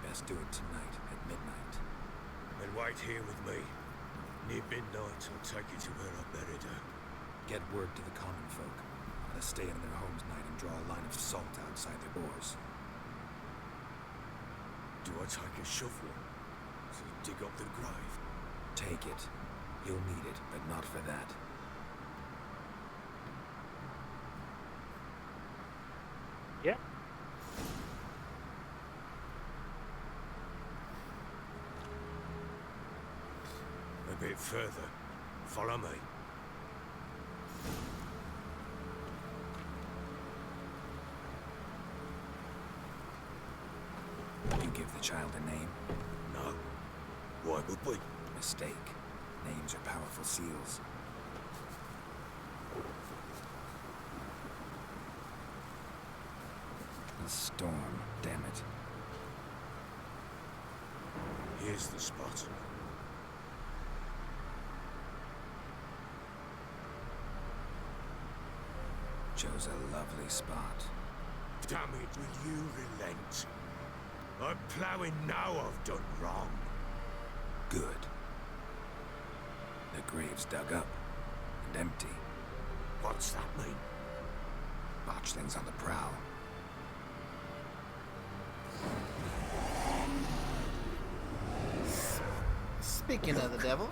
Speaker 5: Best do it tonight at midnight.
Speaker 4: Then wait here with me. Near midnight, I'll take you to where I buried her.
Speaker 5: Get word to the common folk. Let us stay in their homes tonight and draw a line of salt outside their doors.
Speaker 4: Do I take a shovel to dig up the grave?
Speaker 5: Take it. You'll need it, but not for that.
Speaker 4: bit further. Follow me.
Speaker 5: You give the child a name?
Speaker 4: No. Why would we?
Speaker 5: Mistake. Names are powerful seals. A storm, damn it.
Speaker 4: Here's the spot.
Speaker 5: Chose a lovely spot.
Speaker 4: Damn it, will you relent? I'm ploughing now I've done wrong.
Speaker 5: Good. The grave's dug up and empty.
Speaker 4: What's that mean?
Speaker 5: Botchlings on the prowl.
Speaker 1: Speaking of the devil.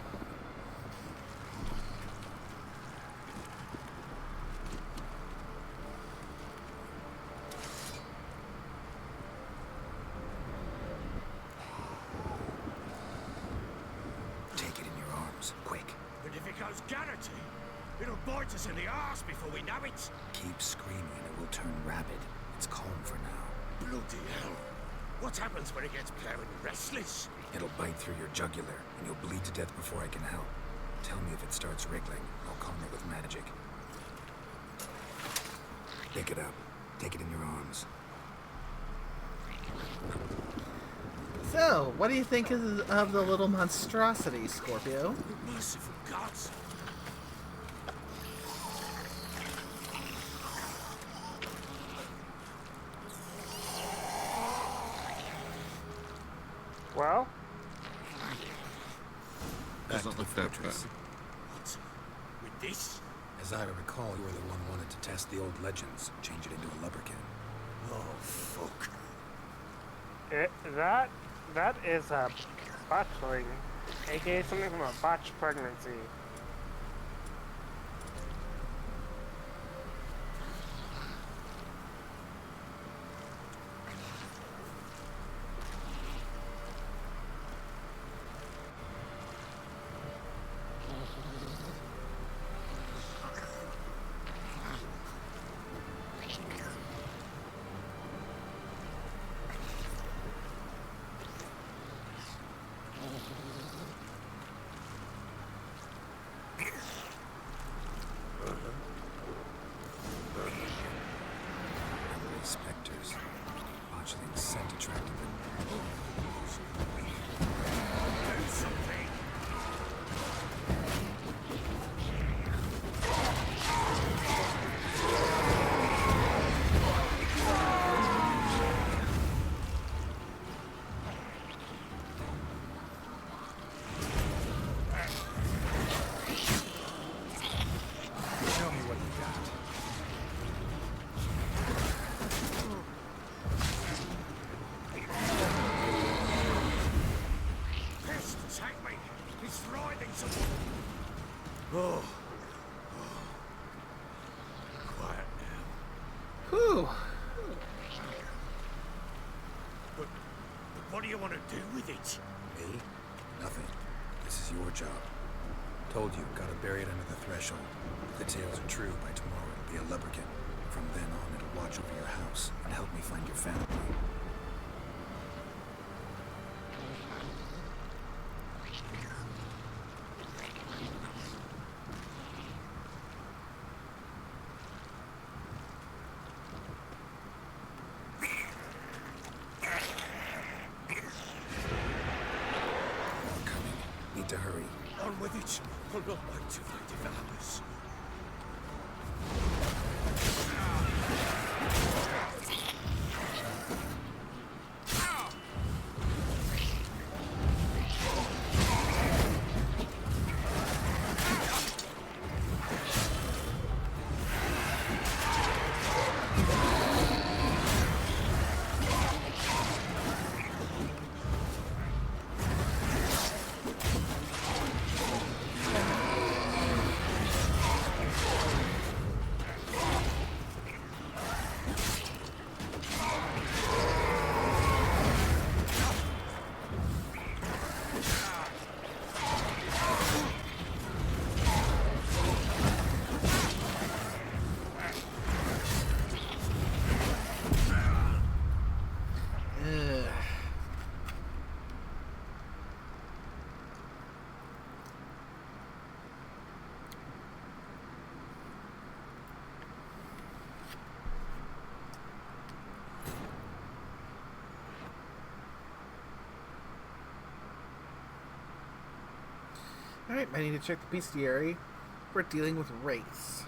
Speaker 5: Take it in your arms, quick.
Speaker 4: But if it goes Garrity, it'll bite us in the arse before we know it.
Speaker 5: Keep screaming and it will turn rabid. It's calm for now.
Speaker 4: Bloody hell. What happens when it gets ploughing restless?
Speaker 5: It'll bite through your jugular, and you'll bleed to death before I can help. Tell me if it starts wriggling. I'll calm it with magic. Pick it up. Take it in your arms.
Speaker 1: So, what do you think of the little monstrosity, Scorpio?
Speaker 4: Merciful gods.
Speaker 2: Well,
Speaker 8: Doesn't look that bad.
Speaker 4: What? With this?
Speaker 5: As I recall, you were the one who wanted to test the old legends, change it into a lubberkin.
Speaker 4: Oh, fuck.
Speaker 2: that is a botchling, aka something from a botched pregnancy.
Speaker 5: Hungry specters. Botchling's scent attracted them.
Speaker 4: Do something.
Speaker 5: Show me what you got.
Speaker 4: Pest, take me. He's writhing some. Oh. Quiet now.
Speaker 1: Whew.
Speaker 4: But what do you want to do with it?
Speaker 5: Me? Nothing. This is your job. Told you, gotta bury it under the threshold. If the tales are true, by tomorrow it'll be a lubberkin. From then on, it'll watch over your house and help me find your family. More coming. Need to hurry.
Speaker 4: On with it. I'll not wait till they devour us.
Speaker 1: Alright, I need to check the bestiary for dealing with wraiths.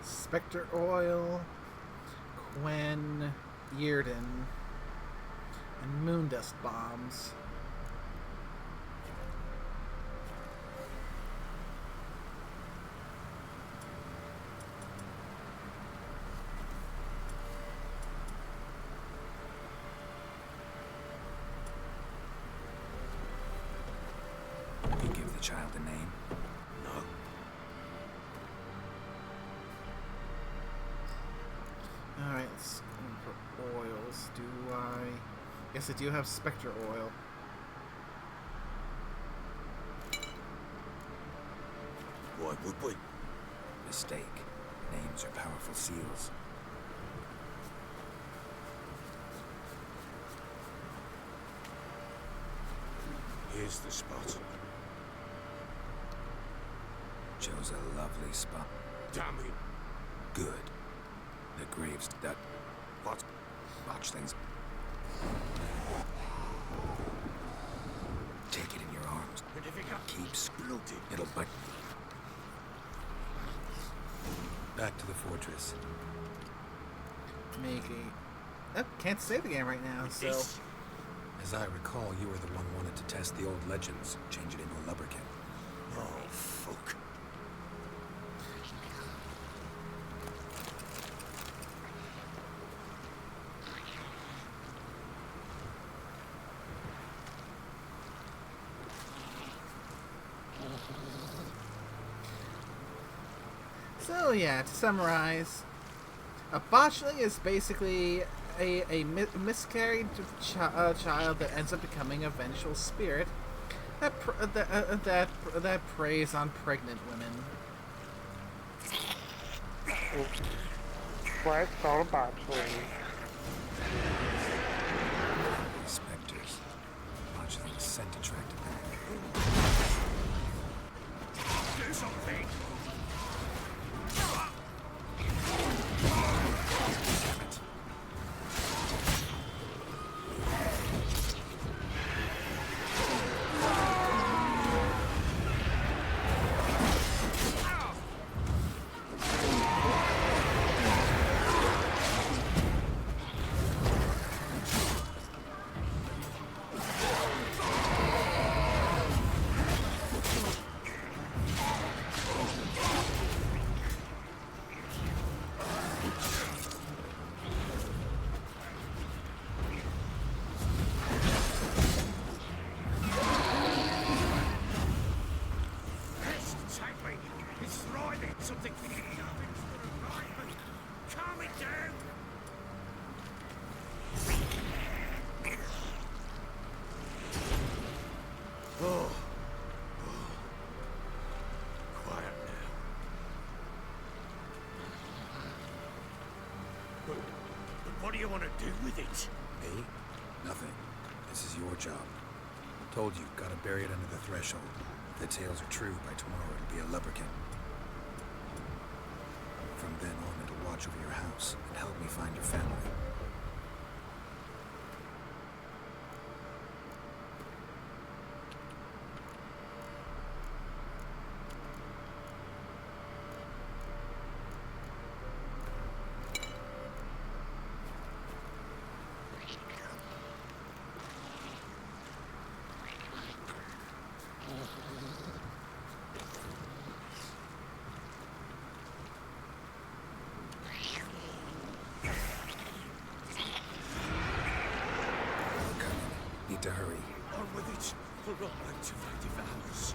Speaker 1: Spectre Oil, Quen, Yearden, and Moondust Bombs.
Speaker 5: You give the child a name?
Speaker 4: No.
Speaker 1: Alright, let's go for oils. Do I... Yes, I do have Spectre Oil.
Speaker 4: Why would we?
Speaker 5: Mistake. Names are powerful seals.
Speaker 4: Here's the spot.
Speaker 5: Chose a lovely spot.
Speaker 4: Damn it.
Speaker 5: Good. The graves that...
Speaker 4: What?
Speaker 5: Botchlings. Take it in your arms.
Speaker 4: And if it got
Speaker 5: Keeps.
Speaker 4: bloated,
Speaker 5: It'll bite. Back to the fortress.
Speaker 1: Make a... Oh, can't save the game right now, so...
Speaker 4: this.
Speaker 5: As I recall, you were the one wanted to test the old legends, change it into a lubberkin.
Speaker 4: Oh, fuck.
Speaker 1: So yeah, to summarize, a botchling is basically a miscarried child that ends up becoming a vengeful spirit that preys on pregnant women.
Speaker 2: Why it's called a botchling.
Speaker 5: Spectres. Botchling's scent attracted them.
Speaker 4: Do something.
Speaker 5: Damn it.
Speaker 4: What do you want to do with it?
Speaker 5: Me? Nothing. This is your job. Told you, gotta bury it under the threshold. If the tales are true, by tomorrow it'll be a lubberkin. From then on, it'll watch over your house and help me find your family. need to hurry.
Speaker 4: On with it, or I'll activate devours.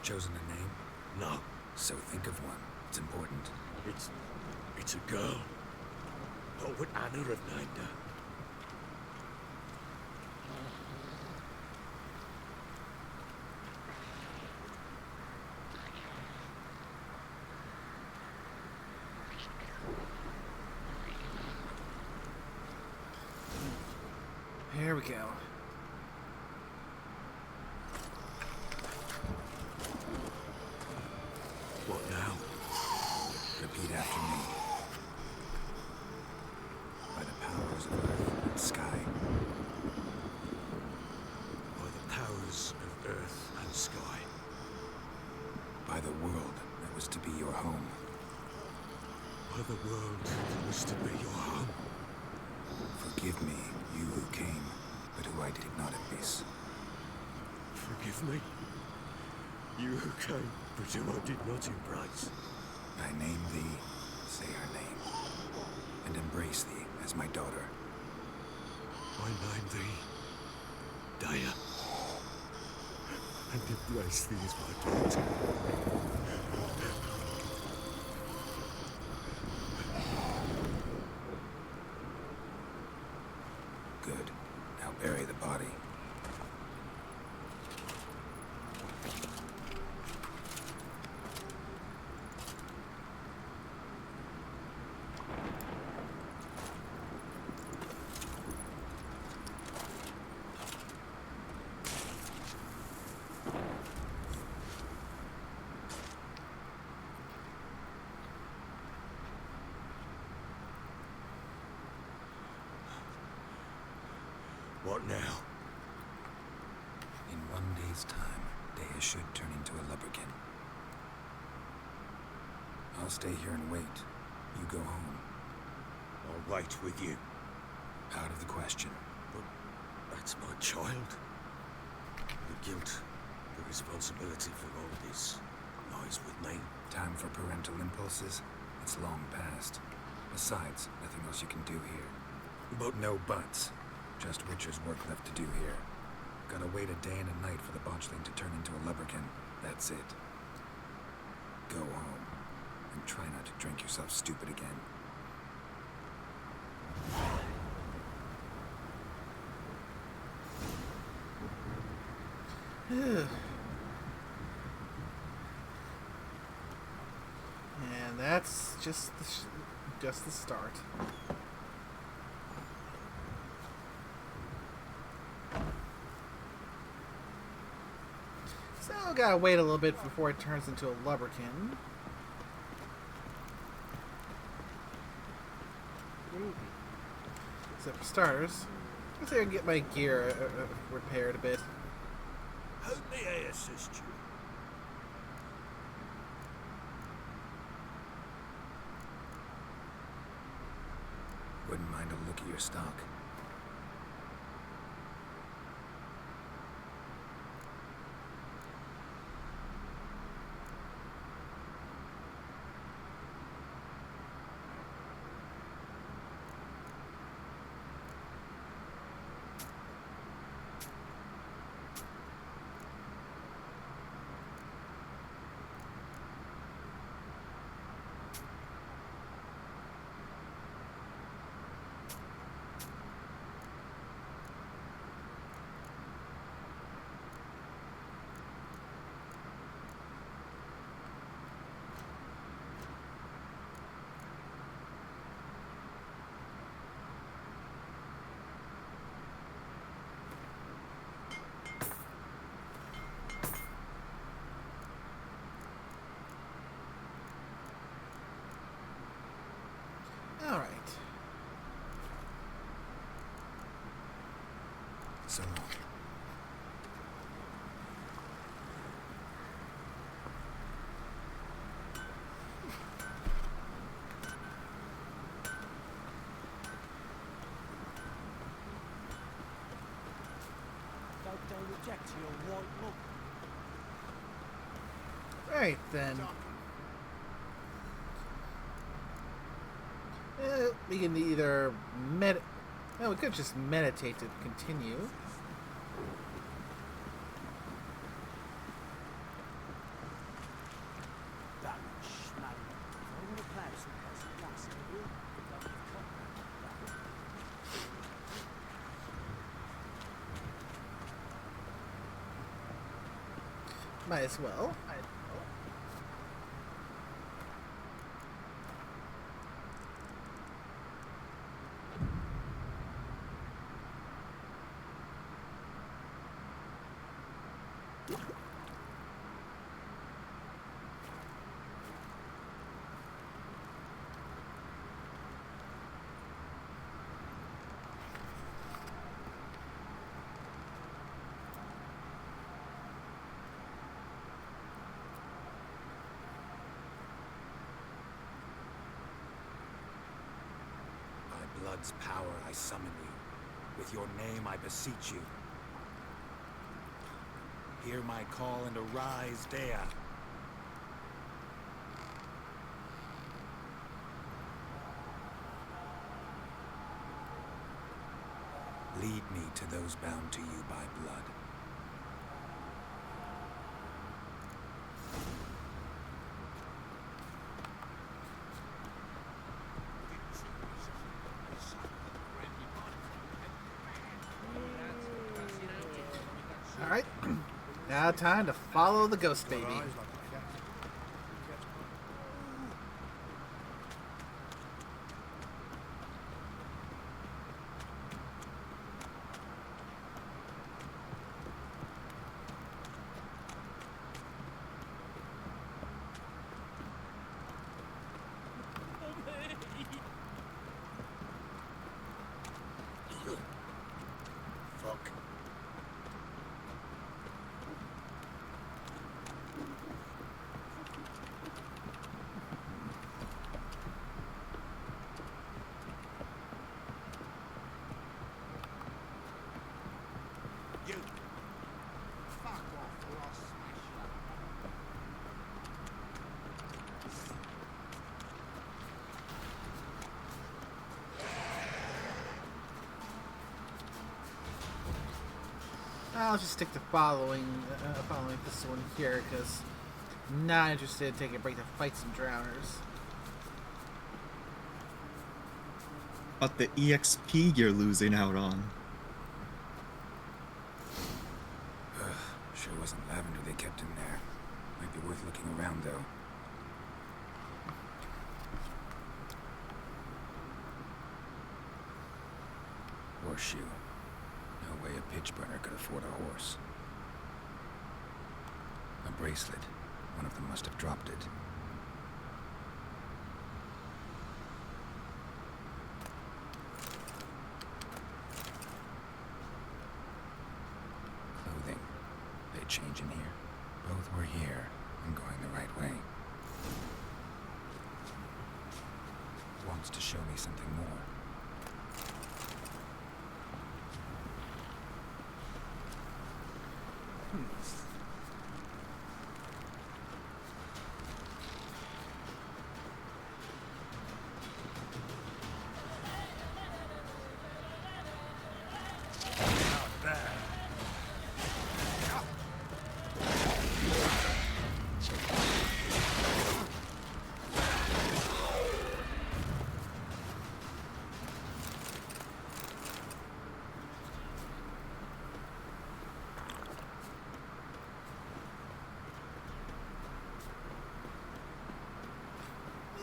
Speaker 5: Chosen a name?
Speaker 4: No.
Speaker 5: So think of one. It's important.
Speaker 4: It's a girl. What would Anna have named her?
Speaker 1: Here we go.
Speaker 4: What now?
Speaker 5: Repeat after me. By the powers of earth and sky.
Speaker 4: By the powers of earth and sky.
Speaker 5: By the world that was to be your home.
Speaker 4: By the world that was to be your home.
Speaker 5: Forgive me, you who came, but who I did not embrace.
Speaker 4: Forgive me. You who came, but who I did not embrace.
Speaker 5: I name thee, say her name, and embrace thee as my daughter.
Speaker 4: I name thee Daya, and embrace thee as my daughter.
Speaker 5: Good. Now bury the body.
Speaker 4: What now?
Speaker 5: In 1 day's time, Daya should turn into a lubberkin. I'll stay here and wait. You go home.
Speaker 4: I'll wait with you.
Speaker 5: Out of the question.
Speaker 4: But that's my child. The guilt, the responsibility for all this lies with me.
Speaker 5: Time for parental impulses? It's long past. Besides, nothing else you can do here.
Speaker 4: But
Speaker 5: no buts. Just Witcher's work left to do here. Gotta wait a day and a night for the botchling to turn into a lubberkin. That's it. Go home. And try not to drink yourself stupid again.
Speaker 1: And that's just the start. So gotta wait a little bit before it turns into a lubberkin. So for starters, let's see if I can get my gear repaired a bit.
Speaker 4: how may I assist you?
Speaker 5: Wouldn't mind a look at your stock.
Speaker 1: All right.
Speaker 5: So long.
Speaker 3: Don't reject your white look.
Speaker 1: Right then. We can either no, we could just meditate to continue. Might as well.
Speaker 5: By blood's power I summon you. With your name I beseech you. Hear my call and arise, Dea. Lead me to those bound to you by blood.
Speaker 1: All right. Now time to follow the ghost baby.
Speaker 9: Fuck.
Speaker 4: You. Fuck off or I'll smash you.
Speaker 1: I'll just stick to following this one here because I'm not interested in taking a break to fight some drowners.
Speaker 8: But the EXP you're losing out on.
Speaker 5: Sure wasn't lavender they kept in there. Might be worth looking around, though. Horseshoe. No way a pitch burner could afford a horse. A bracelet. One of them must have dropped it. Clothing. They change in here. Both were here. I'm going the right way. Wants to show me something more.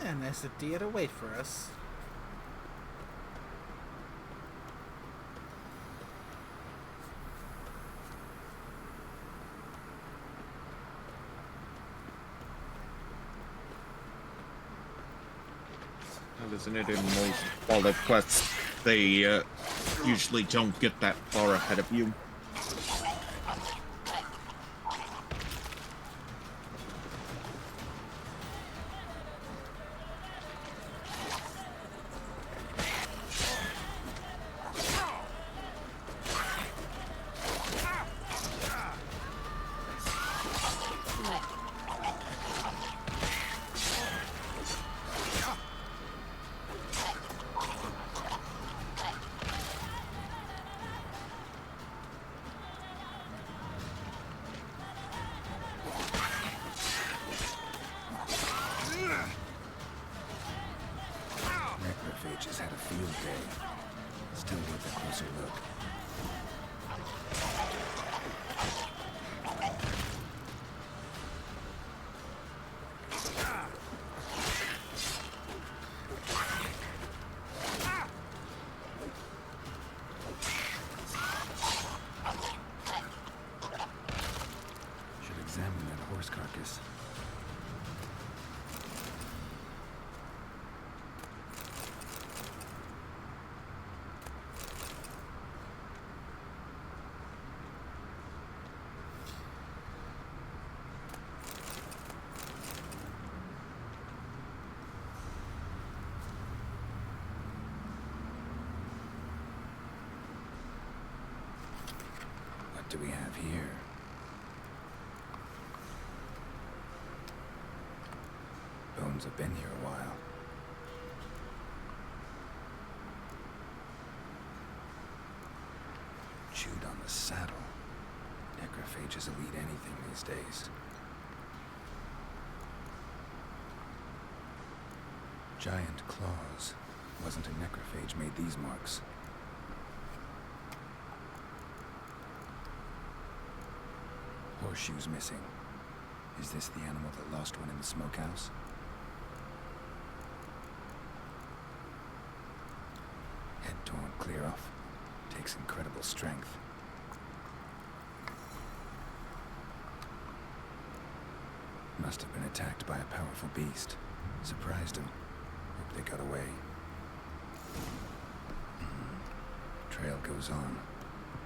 Speaker 1: Yeah, nice idea to wait for us.
Speaker 8: Well, isn't it in most Fallout quests, they usually don't get that far ahead of you?
Speaker 5: Necrophages had a field day. Still worth a closer look. Should examine that horse carcass. What do we have here? Bones have been here a while. Chewed on the saddle. Necrophages will eat anything these days. Giant claws. Wasn't a necrophage made these marks. Horseshoes missing. Is this the animal that lost one in the smokehouse? Head torn clear off. Takes incredible strength. Must have been attacked by a powerful beast. Surprised him. Hope they got away. Trail goes on.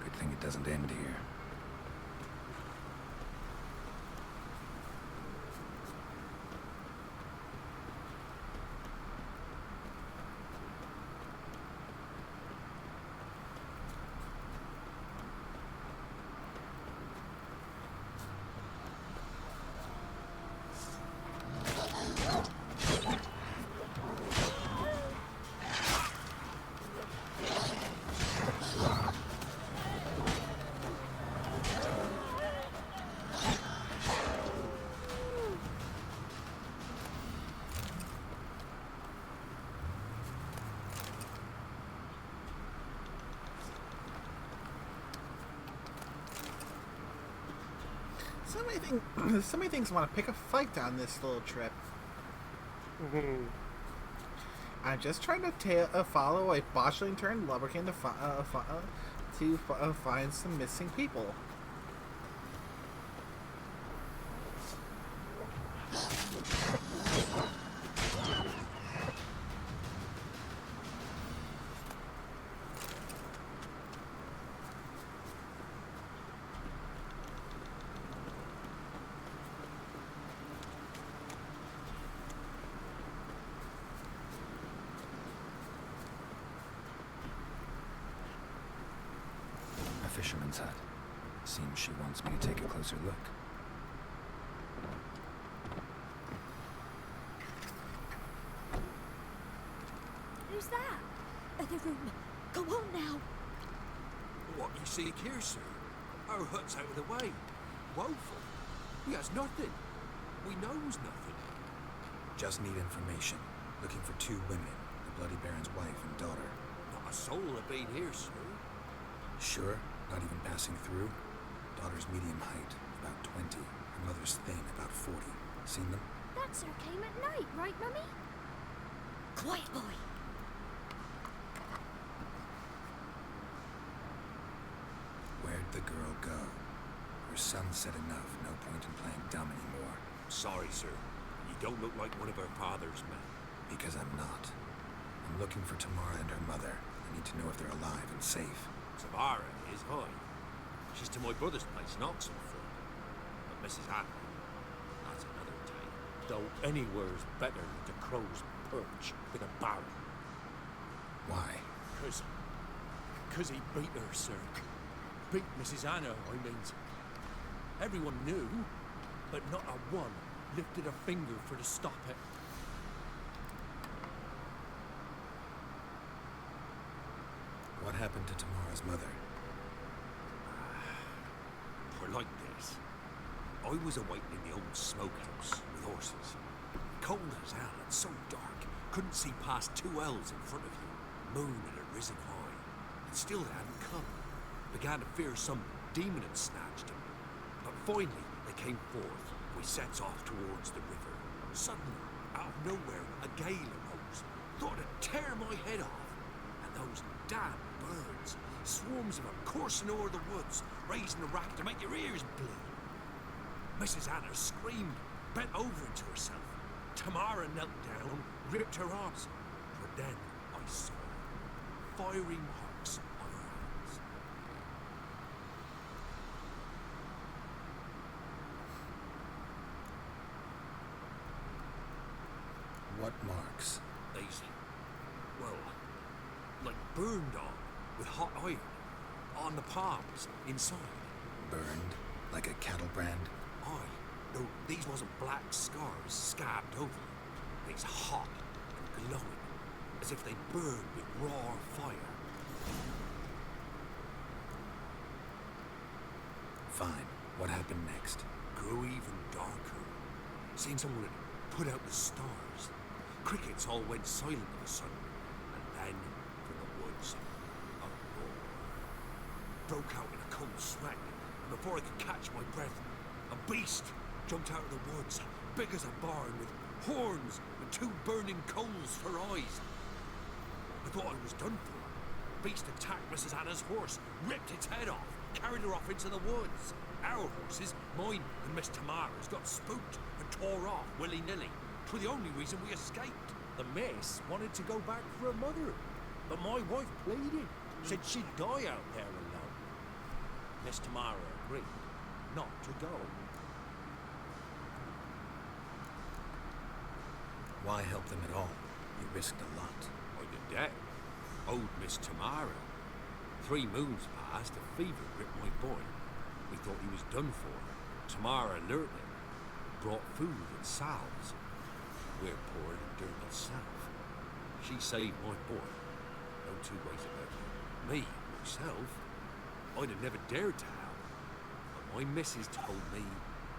Speaker 5: Good thing it doesn't end here.
Speaker 1: So many things I want to pick a fight on this little trip. I'm just trying to follow a botchling turned lubberkin to find some missing people.
Speaker 5: Fisherman's hut. Seems she wants me to take a closer look.
Speaker 6: Who's that? Other room. Go on now.
Speaker 10: What you seek here, sir? Our hut's out of the way. Woeful. He has nothing. We knows nothing.
Speaker 5: Just need information. Looking for two women. The Bloody Baron's wife and daughter.
Speaker 10: Not a soul have been here, sir.
Speaker 5: Sure? Not even passing through? Daughter's medium height, about 20. Her mother's thin, about 40. Seen them?
Speaker 6: That sir came at night, right, Mummy? Quiet, boy.
Speaker 5: Where'd the girl go? Her son said enough. No point in playing dumb anymore.
Speaker 10: Sorry, sir. You don't look like one of our father's men.
Speaker 5: Because I'm not. I'm looking for Tamara and her mother. I need to know if they're alive and safe.
Speaker 10: Tamara is high. She's to my brother's place in Oxenford. But Mrs. Anna, that's another tale. Though anywhere's better than the Crow's Perch with a barrel.
Speaker 5: Why?
Speaker 10: Cause he beat her, sir. Beat Mrs. Anna, I means. Everyone knew, but not a one lifted a finger for to stop it.
Speaker 5: What happened to Tamara's mother?
Speaker 10: For like this. I was awaiting in the old smokehouse with horses. Cold as hell and so dark, couldn't see past 2 ells in front of you. Moon had risen high, and still they hadn't come. Began to fear some demon had snatched them. But finally they came forth. We sets off towards the river. Suddenly, out of nowhere, a gale arose. Thought it'd tear my head off. And those damn birds, swarms of them coursing over the woods, raising a racket to make your ears bleed. Mrs. Anna screamed, bent over into herself. Tamara knelt down, ripped her arms. For then I saw fiery marks on her hands.
Speaker 5: What marks?
Speaker 10: These, well, like burned on with hot iron. On the palms, inside.
Speaker 5: Burned? Like a cattle brand?
Speaker 10: Aye. No, these wasn't black scars scabbed over. These hot and glowing, as if they burned with raw fire.
Speaker 5: Fine. What happened next?
Speaker 10: Grew even darker. Seemed someone had put out the stars. Crickets all went silent of a sudden. And then, from the woods, a roar. Broke out in a cold sweat, and before I could catch my breath, a beast jumped out of the woods, big as a barn, with horns and 2 burning coals for eyes. I thought I was done for. Beast attacked Mrs. Anna's horse, ripped its head off, carried her off into the woods. Our horses, mine and Miss Tamara's, got spooked and tore off willy-nilly. 'Twas the only reason we escaped. The miss wanted to go back for her mother, but my wife pleaded, said she'd die out there alone. Miss Tamara agreed not to go.
Speaker 5: Why help them at all? You risked a lot.
Speaker 10: I did that. Owed Miss Tamara. 3 moons passed, a fever gripped my boy. We thought he was done for. Tamara alerted him, brought food and salves. We're poorer than dirt itself. She saved my boy. No 2 ways about it. Me, myself, I'd have never dared to help. But my missus told me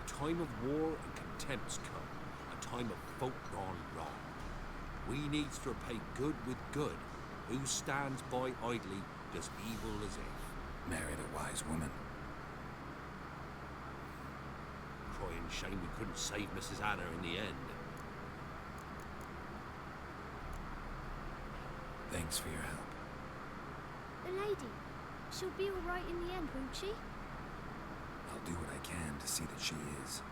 Speaker 10: a time of war and contempt's come. A time of folk gone wrong. We needs to repay good with good. Who stands by idly does evil as if.
Speaker 5: Married a wise woman.
Speaker 10: Crying shame we couldn't save Mrs. Anna in the end.
Speaker 5: Thanks for your help.
Speaker 6: The lady, she'll be all right in the end, won't she?
Speaker 5: I'll do what I can to see that she is.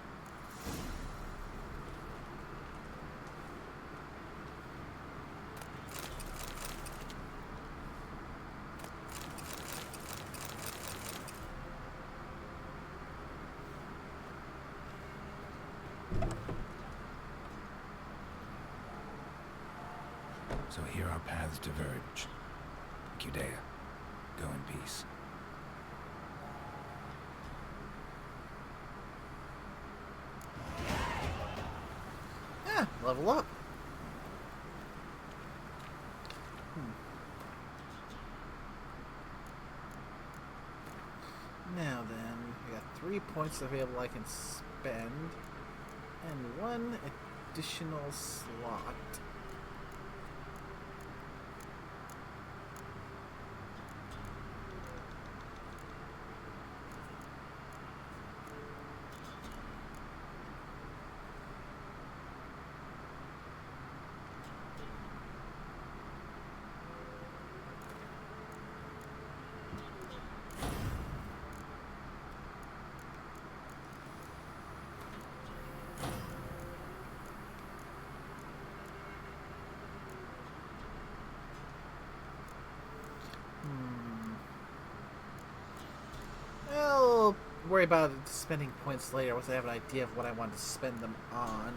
Speaker 5: So here our paths diverge. Kudea, go in peace.
Speaker 1: Yeah, level up. Now then, we got 3 points available I can spend, and 1 additional slot. worry about spending points later once I have an idea of what I want to spend them on.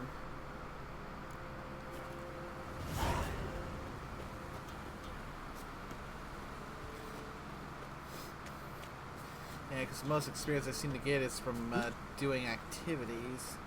Speaker 1: Yeah, because most experience I seem to get is from doing activities.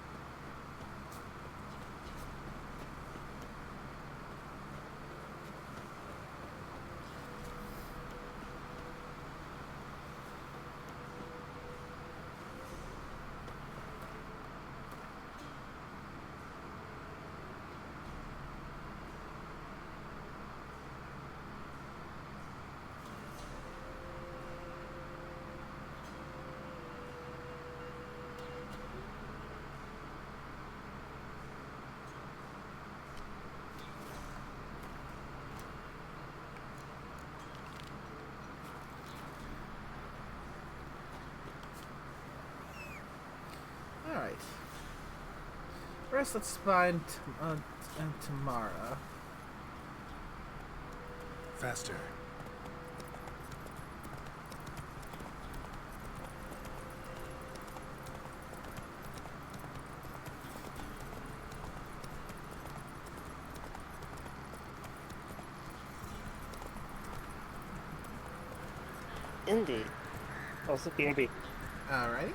Speaker 1: Alright. First, let's find Tamara.
Speaker 10: Faster.
Speaker 2: Indeed. Also B&B.
Speaker 1: Alrighty.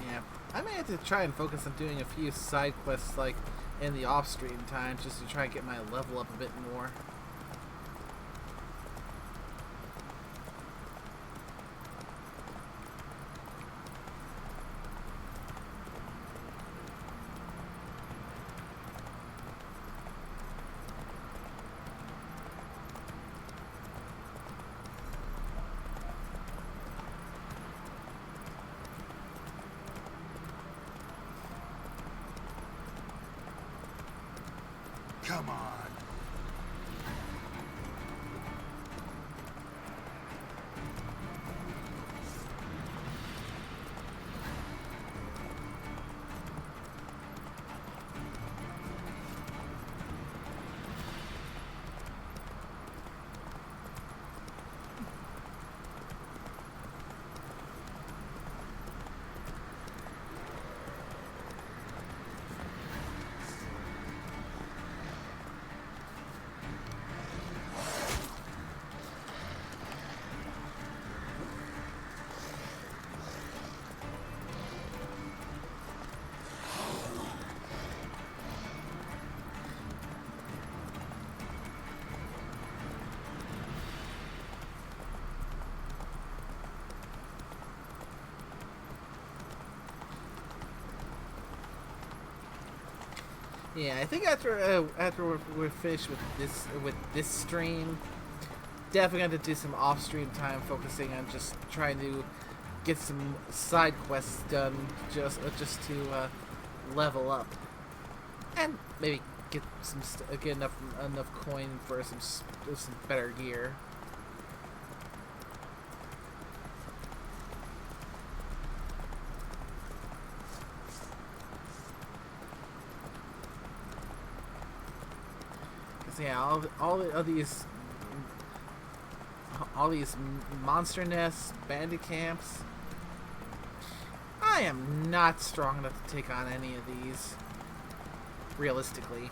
Speaker 1: Yeah, I may have to try and focus on doing a few side quests, like, in the off-stream time, just to try and get my level up a bit more.
Speaker 10: Come on.
Speaker 1: Yeah, I think after we're finished with this stream, definitely going to do some off-stream time focusing on just trying to get some side quests done, just to level up, and maybe get get enough coin for some better gear. Yeah, all these monster nests, bandit camps. I am not strong enough to take on any of these, realistically.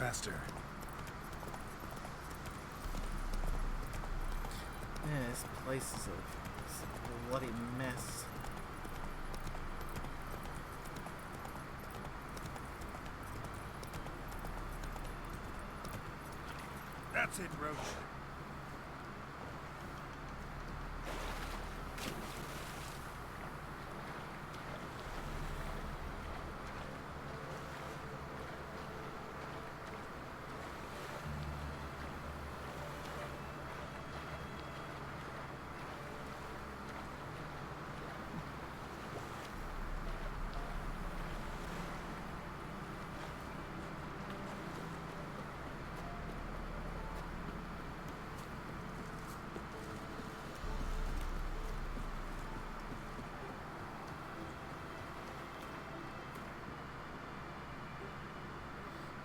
Speaker 10: Faster.
Speaker 1: Yeah, this place is a bloody mess.
Speaker 10: That's it, Roach.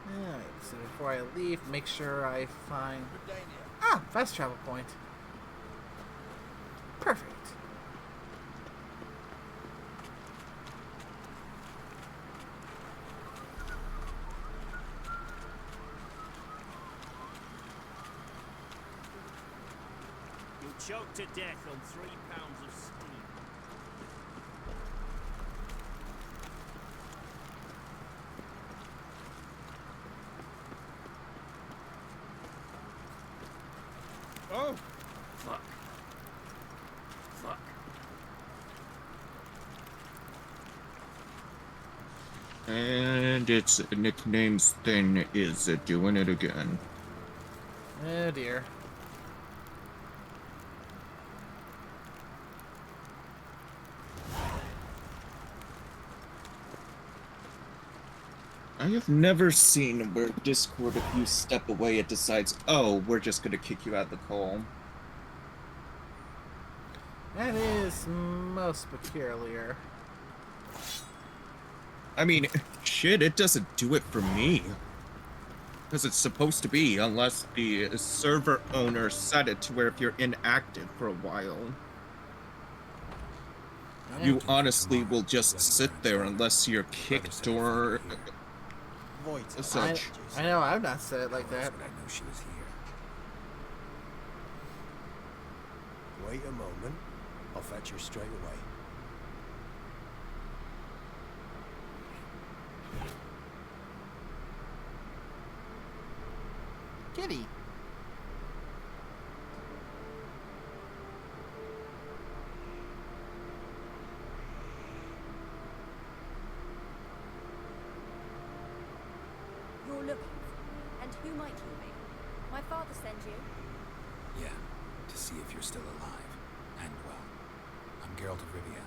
Speaker 1: Alright, so before I leave, make sure I find... Ah! Fast travel point. Perfect.
Speaker 3: You'll choke to death on 3 pounds of steam.
Speaker 10: Oh!
Speaker 3: Fuck. Fuck.
Speaker 8: And its nicknames thing is doing it again.
Speaker 1: Oh dear.
Speaker 8: I have never seen where Discord, if you step away, it decides, oh, we're just gonna kick you out of the call.
Speaker 1: That is most peculiar.
Speaker 8: I mean, shit, it doesn't do it for me. Because it's supposed to be, unless the server owner set it to where if you're inactive for a while, you honestly will just sit there unless you're kicked or such.
Speaker 1: I know, I've not said it like that.
Speaker 5: I know she was here.
Speaker 11: Wait a moment. I'll fetch her straight away.
Speaker 1: Kitty.
Speaker 12: You're looking for me, and who might you be? My father sent you?
Speaker 5: Yeah, to see if you're still alive. And well. I'm Geralt of Rivia.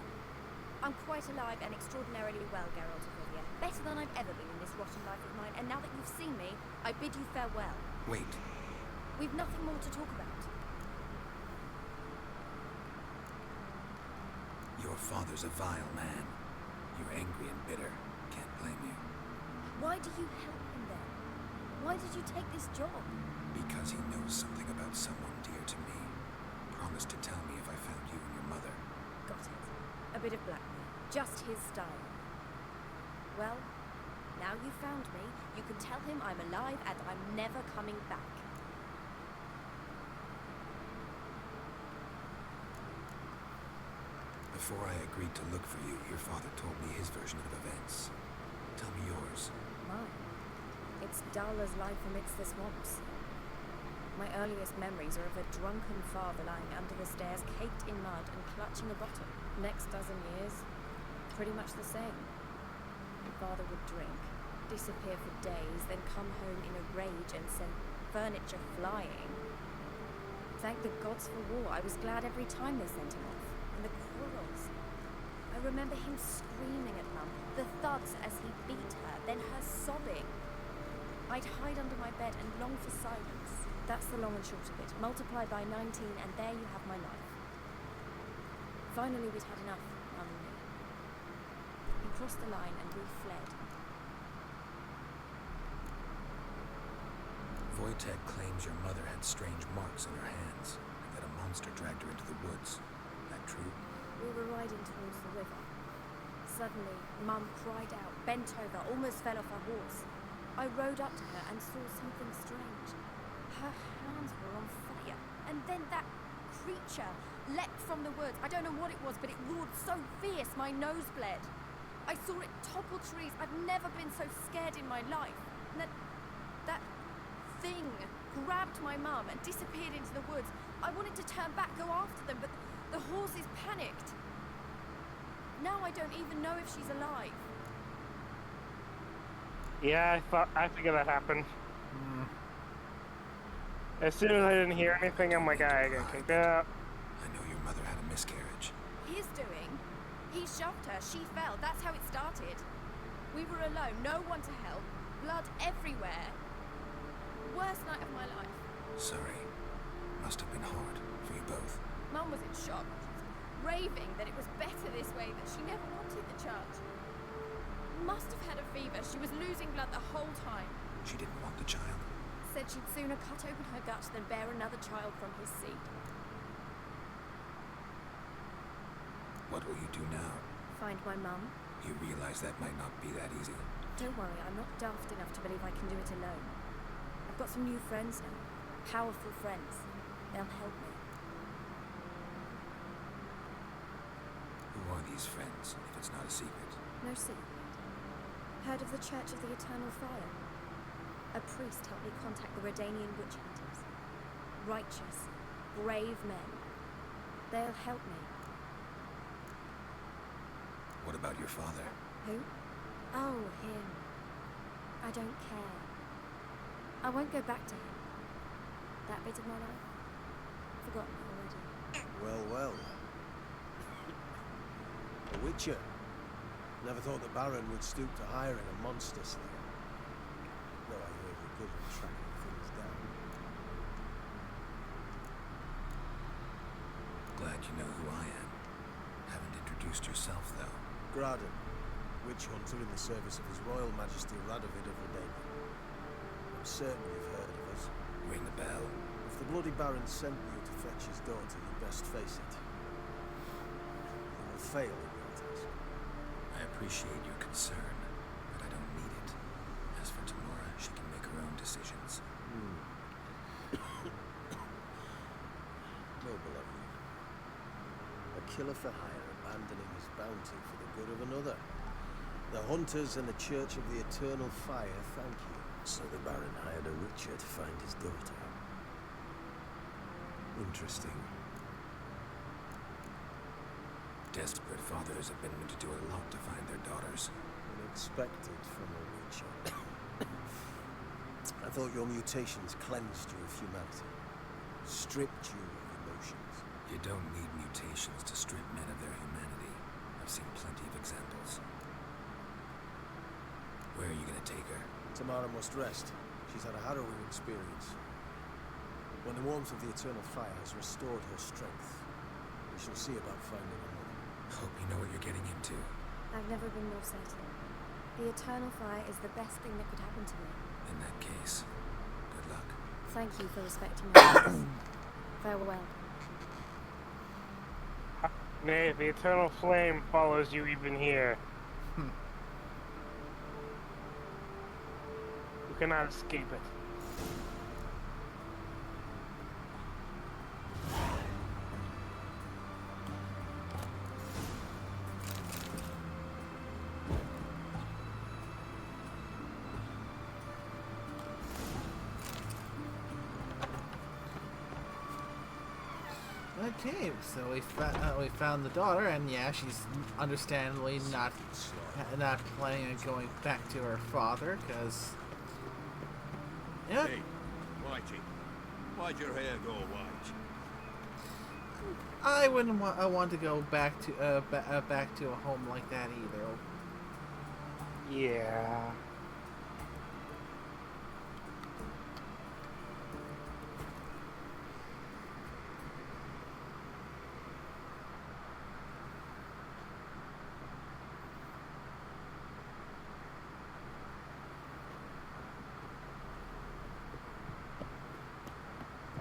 Speaker 12: I'm quite alive and extraordinarily well, Geralt of Rivia. Better than I've ever been in this rotten life of mine, and now that you've seen me, I bid you farewell.
Speaker 5: Wait.
Speaker 12: We've nothing more to talk about.
Speaker 5: Your father's a vile man. You're angry and bitter. Can't blame you.
Speaker 12: Why do you help him then? Why did you take this job?
Speaker 5: Because he knows something about someone dear to me. Promised to tell me if I found you and your mother.
Speaker 12: Got it. A bit of blackmail. Just his style. Well, now you've found me, you can tell him I'm alive and I'm never coming back.
Speaker 5: Before I agreed to look for you, your father told me his version of events. Tell me yours.
Speaker 12: Mine? It's dull as life amidst the swamps. My earliest memories are of a drunken father lying under the stairs, caked in mud and clutching a bottle. Next dozen years, pretty much the same. Father would drink, disappear for days, then come home in a rage and send furniture flying. Thank the gods for war. I was glad every time they sent him off. And the quarrels. I remember him screaming at Mum, the thuds as he beat her, then her sobbing. I'd hide under my bed and long for silence. That's the long and short of it. Multiply by 19 and there you have my life. Finally we'd had enough, Mum and me. He crossed the line and we fled.
Speaker 5: Wojtek claims your mother had strange marks on her hands, and that a monster dragged her into the woods. That true?
Speaker 12: We were riding towards the river. Suddenly, Mum cried out, bent over, almost fell off her horse. I rode up to her and saw something strange. Her hands were on fire, and then that creature leapt from the woods. I don't know what it was, but it roared so fierce my nose bled. I saw it topple trees. I've never been so scared in my life. And that thing grabbed my mum and disappeared into the woods. I wanted to turn back, go after them, but the horses panicked. Now I don't even know if she's alive.
Speaker 2: Yeah, I figured that happened. As soon as I didn't hear anything, I'm like, I got kicked out.
Speaker 5: I know your mother had a miscarriage.
Speaker 12: His doing. He shoved her. She fell. That's how it started. We were alone. No one to help. Blood everywhere. Worst night of my life.
Speaker 5: Sorry. Must have been hard for you both.
Speaker 12: Mum was in shock. She was raving that it was better this way, that she never wanted the child. Must have had a fever. She was losing blood the whole time.
Speaker 5: She didn't want the child.
Speaker 12: Said she'd sooner cut open her gut than bear another child from his seed.
Speaker 5: What will you do now?
Speaker 12: Find my mum.
Speaker 5: You realize that might not be that easy.
Speaker 12: Don't worry, I'm not daft enough to believe I can do it alone. I've got some new friends now. Powerful friends. They'll help me.
Speaker 5: Who are these friends, if it's not a secret?
Speaker 12: No secret. Heard of the Church of the Eternal Fire? A priest helped me contact the Redanian witch hunters. Righteous, brave men. They'll help me.
Speaker 5: What about your father?
Speaker 12: Who? Oh, him. I don't care. I won't go back to him. That bit of my life? Forgotten already.
Speaker 11: Well, well. A witcher. Never thought the Baron would stoop to hiring a monster slayer. Though I hear you're good at tracking things down.
Speaker 5: Glad you know who I am. Haven't introduced yourself, though.
Speaker 11: Graden, witch hunter in the service of His Royal Majesty Radovid of Redania. I'm certain you've heard of us.
Speaker 5: Ring the bell.
Speaker 11: If the Bloody Baron sent you to fetch his daughter, you'd best face it. You will fail in your task.
Speaker 5: I appreciate your concern, but I don't need it. As for Tamora, she can make her own decisions.
Speaker 11: Noble of you. A killer for hire abandoning his bounty for the good of another. The hunters and the Church of the Eternal Fire thank you. So the Baron hired a witcher to find his daughter. Interesting.
Speaker 5: Desperate fathers have been known to do a lot to find their daughters.
Speaker 11: Unexpected from a witcher. I thought your mutations cleansed you of humanity. Stripped you of emotions.
Speaker 5: You don't need mutations to strip men of their humanity. I've seen plenty of examples. Where are you gonna take her?
Speaker 11: Tamara must rest. She's had a harrowing experience. When the warmth of the Eternal Fire has restored her strength, we shall see about finding another.
Speaker 5: Hope you know what you're getting into.
Speaker 12: I've never been more certain. The Eternal Fire is the best thing that could happen to me.
Speaker 5: In that case, good luck.
Speaker 12: Thank you for respecting my wishes. Farewell.
Speaker 2: Nay, the eternal flame follows you even here. You cannot escape it.
Speaker 1: Okay, so we found the daughter, and yeah, she's understandably not planning on going back to her father, because yeah.
Speaker 4: Hey, Whitey, why'd your hair go white?
Speaker 1: I wouldn't want to go back to back to a home like that either.
Speaker 2: Yeah.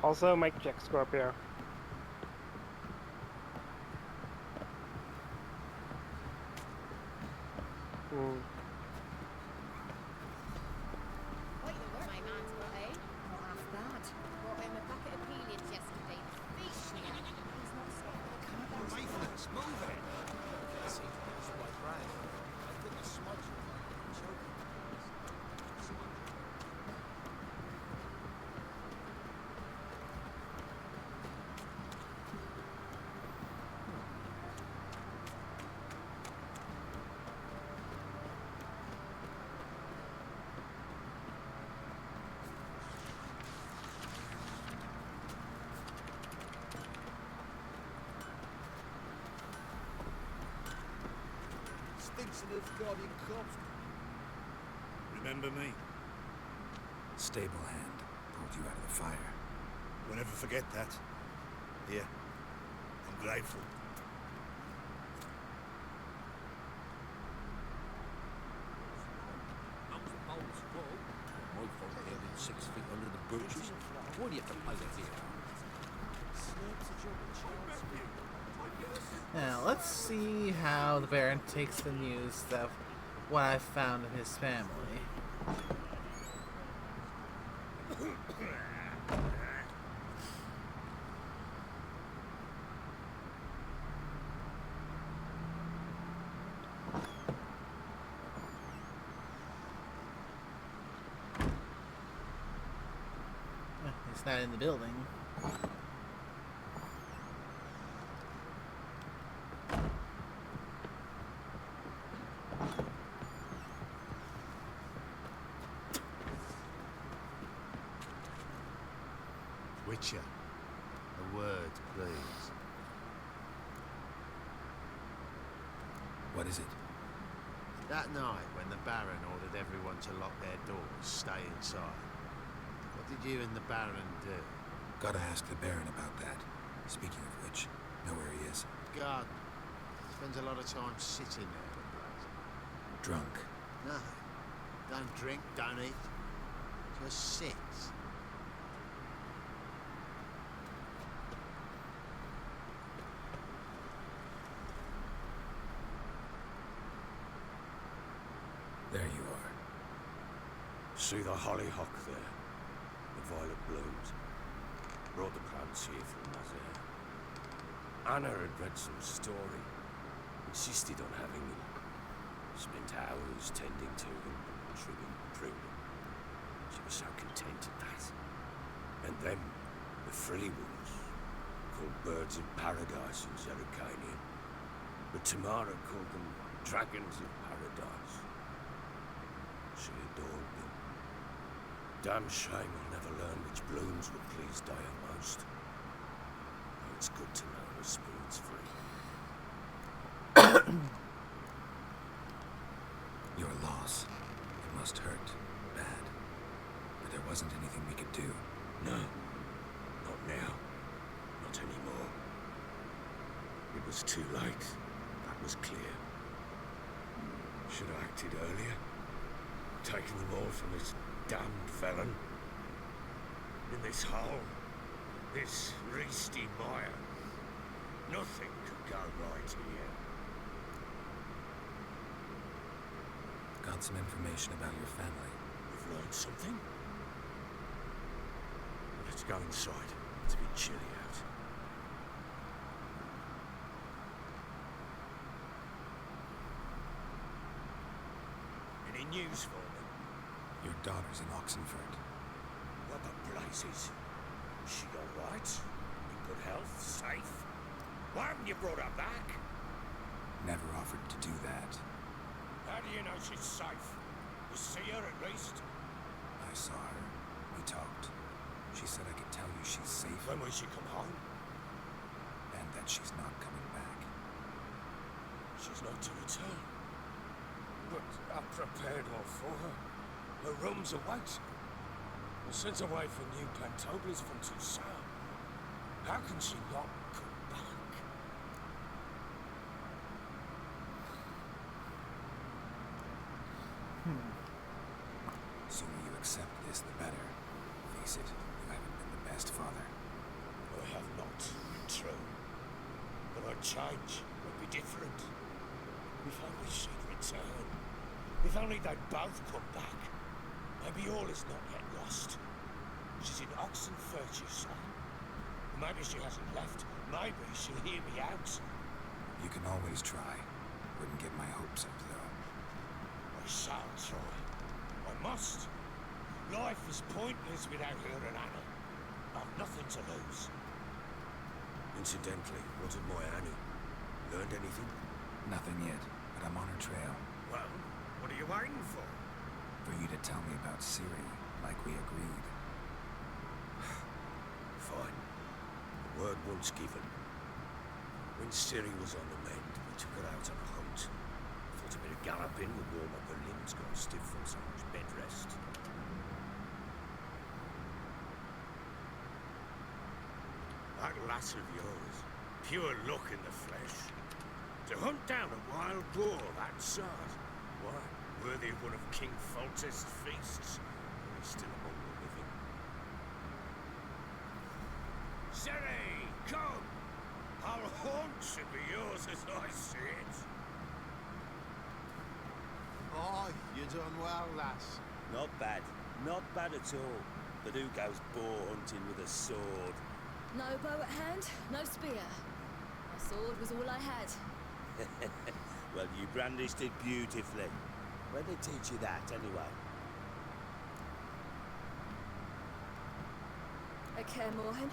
Speaker 2: Also, mic check, Scorpio.
Speaker 10: Vincent of Guardian Corps. Remember me?
Speaker 5: Stable hand pulled you out of the fire.
Speaker 10: We'll never forget that. Here, I'm grateful.
Speaker 9: My fault landed 6 feet under the birches. Why do you have to play that here?
Speaker 1: Now, let's see how the Baron takes the news of what I found in his family. He's not in the building.
Speaker 11: Witcher, a word, please.
Speaker 5: What is it?
Speaker 11: That night when the Baron ordered everyone to lock their doors, stay inside, what did you and the Baron do?
Speaker 5: Gotta ask the Baron about that. Speaking of which, know where he is.
Speaker 11: Garden. Spends a lot of time sitting there, the blazer.
Speaker 5: Drunk.
Speaker 11: No. Don't drink, don't eat. Just sits.
Speaker 5: There you are.
Speaker 4: See the hollyhock there? The violet blooms. Brought the plants here from Nazaire. Anna had read some story. Insisted on having them. Spent hours tending to them, trimming, pruning. She was so content at that. And them, the frilly ones, called birds of paradise in Zerrikanian. But Tamara called them dragons of paradise. She adored them. Damn shame I'll never learn which blooms would please Daya most. Though it's good to know her spirit's free.
Speaker 5: Your loss. It must hurt. Bad. But there wasn't anything we could do.
Speaker 4: No. Not now. Not anymore. It was too late. That was clear. Should have acted earlier. Taken them all from this damned felon. In this hole. This Reesty mire. Nothing could go right here.
Speaker 5: Got some information about your family.
Speaker 4: You've learned something? Let's go inside. It's a bit chilly out. Any news for me?
Speaker 5: Your daughter's in Oxenford.
Speaker 4: What the blazes? Is she alright? In good health? Safe? Why haven't you brought her back?
Speaker 5: Never offered to do that.
Speaker 4: How do you know she's safe? You see her at least?
Speaker 5: I saw her. We talked. She said I could tell you she's safe.
Speaker 4: When will she come home?
Speaker 5: And that she's not coming back.
Speaker 4: She's not to return. But I've prepared all for her. Her room's await. Was sent away for new Pantoblas from Toussaint. How can she not come back?
Speaker 5: Sooner you accept this, the better. Face it, you haven't been the best father.
Speaker 4: I have not, true. But our change would be different. If only she'd return. If only they'd both come back. Maybe all is not yet lost. She's in Oxenford, you say. Maybe she hasn't left. Maybe she'll hear me out.
Speaker 5: You can always try. Wouldn't get my hopes up, though.
Speaker 4: I shall try. I must. Life is pointless without her and Anna. I've nothing to lose. Incidentally, what of my Annie? Learned anything?
Speaker 5: Nothing yet, but I'm on her trail.
Speaker 4: Well, what are you waiting for?
Speaker 5: For you to tell me about Ciri, like we agreed.
Speaker 4: Fine. The word once given. When Ciri was on the mend, we took her out on a hunt.
Speaker 10: But a bit of galloping will warm up her limbs gone stiff from so much bed rest.
Speaker 4: That lass of yours, pure luck in the flesh. To hunt down a wild boar that size, why, worthy of one of King Foltest's feasts, when he's still among the living. Sere, come! Our haunt should be yours as I see it.
Speaker 11: Oh, you done well, lass.
Speaker 3: Not bad. Not bad at all. But who goes boar hunting with a sword?
Speaker 12: No bow at hand, no spear. My sword was all I had.
Speaker 3: Well, you brandished it beautifully. Where'd they teach you that, anyway?
Speaker 12: At Kaer Morhen.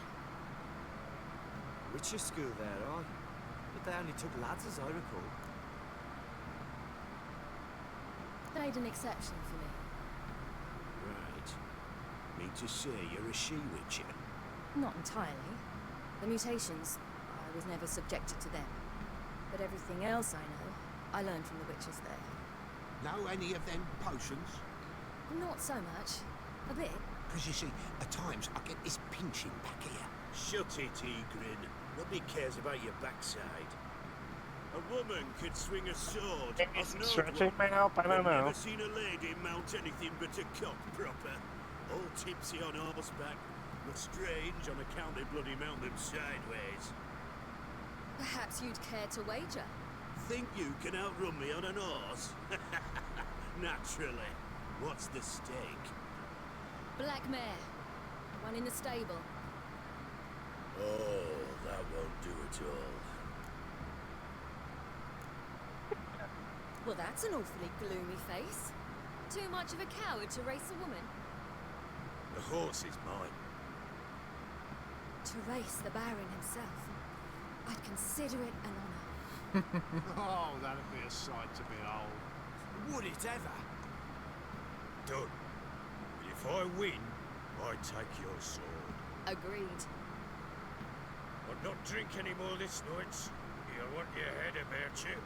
Speaker 13: Witcher school there, aye? But they only took lads, as I recall.
Speaker 12: Made an exception for me.
Speaker 3: Right. Mean to say you're a she-witcher?
Speaker 12: Not entirely. The mutations, I was never subjected to them. But everything else I know, I learned from the witches there.
Speaker 10: Know any of them potions?
Speaker 12: Not so much. A bit.
Speaker 10: Because you see, at times I get this pinching back here.
Speaker 3: Shut it, Egrin. Nobody cares about your backside. A woman could swing a sword.
Speaker 2: Is it stretching my help? I don't know.
Speaker 3: I've never seen a lady mount anything but a cock proper. All tipsy on horseback, but strange on account they bloody mount them sideways.
Speaker 12: Perhaps you'd care to wager?
Speaker 3: Think you can outrun me on an horse? Naturally. What's the stake?
Speaker 12: Black mare. One in the stable.
Speaker 3: Oh, that won't do at all.
Speaker 12: Well, that's an awfully gloomy face. Too much of a coward to race a woman.
Speaker 3: The horse is mine.
Speaker 12: To race the Baron himself, I'd consider it an honour.
Speaker 10: Oh, that'd be a sight to behold.
Speaker 13: Would it ever?
Speaker 4: Done. If I win, I take your sword.
Speaker 12: Agreed.
Speaker 4: I'll not drink any more this night. You'll want your head about you.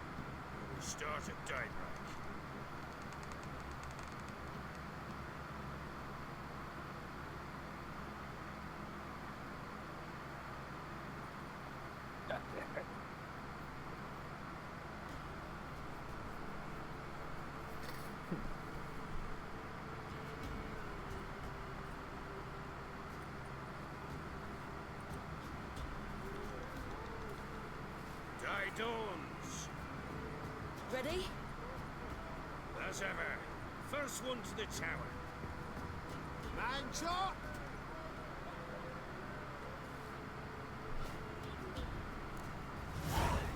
Speaker 4: We start at daybreak. Day dawns.
Speaker 12: Ready?
Speaker 4: As ever. First one to the tower.
Speaker 10: Man chop!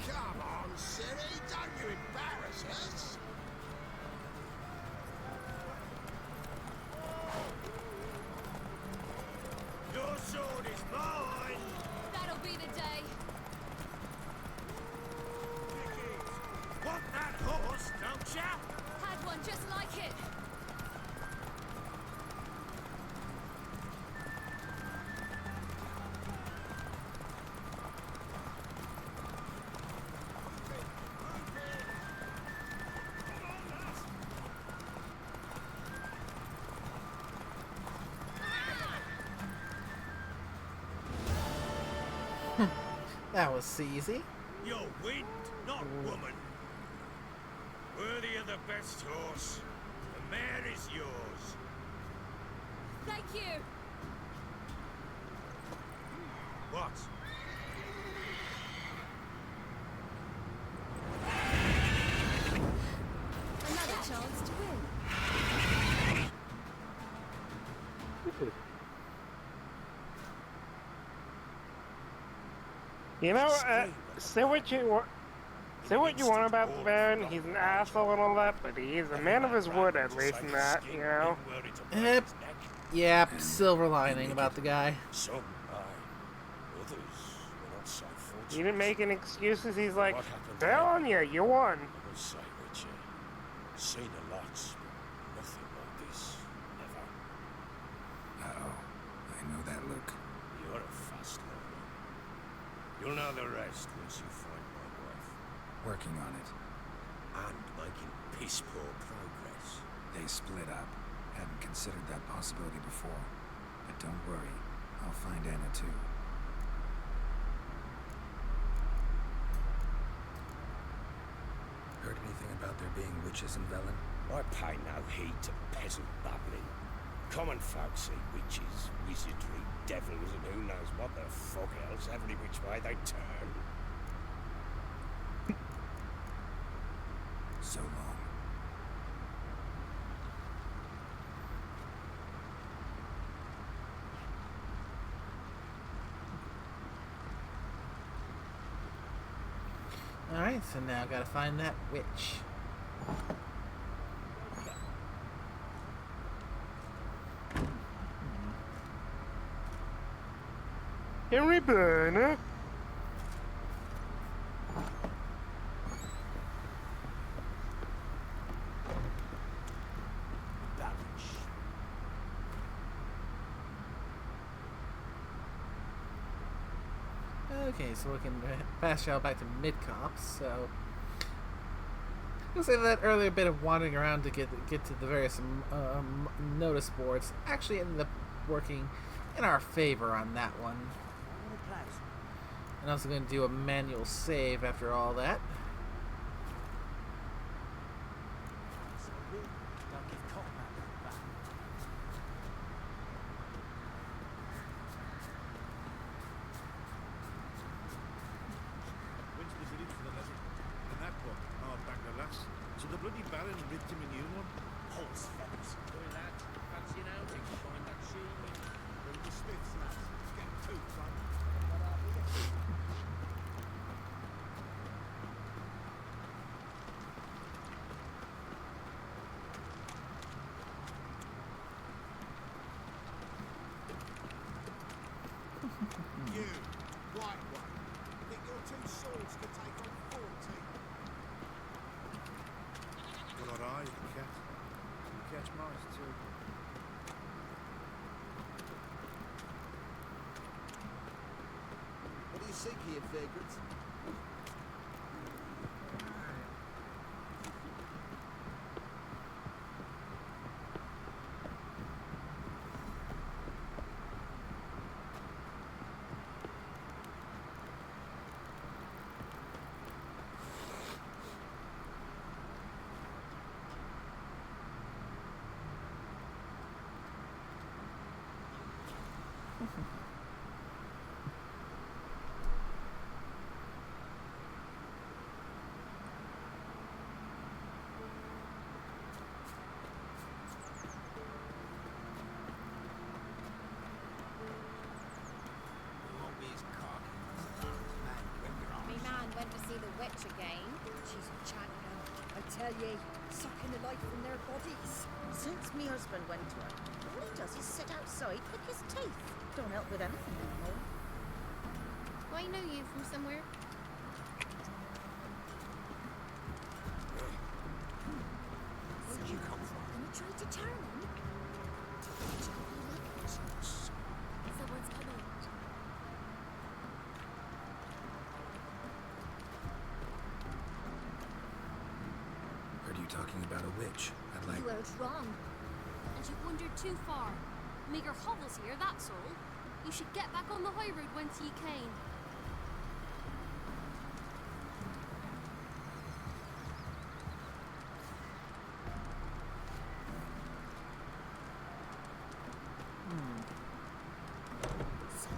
Speaker 10: Come on, Siri, don't you embarrass us!
Speaker 4: Your sword is mine!
Speaker 12: That'll be the day.
Speaker 4: Want that horse, don't ya?
Speaker 12: Had one just like it.
Speaker 1: That was easy.
Speaker 4: You're wind, not woman. Worthy of the best horse. The mare is yours.
Speaker 12: Thank you.
Speaker 4: What?
Speaker 12: Another chance to win.
Speaker 2: You know, say what you want about the Baron. He's an asshole and all that, but he is a man of his word, at least in that, you know.
Speaker 1: Yep, silver lining about the guy.
Speaker 4: Some aye. Others were not so fortunate.
Speaker 2: He didn't make any excuses. He's like, telling you, you won.
Speaker 4: I must say, Richard, seen a lot, but nothing like this. Never.
Speaker 5: Uh-oh. I know that look.
Speaker 4: You're a fast learner. You'll know the rest once you find my wife.
Speaker 5: Working on it.
Speaker 10: and making piss poor progress.
Speaker 5: They split up. Hadn't considered that possibility before. But don't worry, I'll find Anna too. Heard anything about there being witches in Velen?
Speaker 10: I pay no heed to peasant babbling. Common folk see witches, wizardry, devils, and who knows what the fuck else every which way they turn.
Speaker 5: So long.
Speaker 1: Alright, so now I gotta find that witch.
Speaker 2: Henry Burner?
Speaker 1: Okay, so we can fast travel back to Midcop. So I'll say that earlier bit of wandering around to get to the various notice boards actually ended up working in our favor on that one. And I was going to do a manual save after all that.
Speaker 4: So the bloody Baron ripped him a new one? Horse feathers. Boy, lad, fancy an outing to find that shoe. Bring the Smiths, lads. It's getting too fun.
Speaker 10: You, white one, think your two swords could take on 40?
Speaker 4: Got our eye, cat. Catch mice too.
Speaker 11: What do you seek here, vagrants?
Speaker 12: Me man went to see the witch again.
Speaker 14: She's a champion, I tell ye, sucking the life from their bodies. Since me husband went to her, all he does is sit outside, pick his teeth. Don't help with anything anymore.
Speaker 12: I know you from somewhere.
Speaker 14: Where'd you come from?
Speaker 6: You tried to turn him? Someone's coming.
Speaker 5: Heard you talking about a witch. I'd like...
Speaker 6: You heard wrong.
Speaker 15: And you've wandered too far. Meagre hovels here, that's all. You should get back on the high road whence ye came.
Speaker 6: So,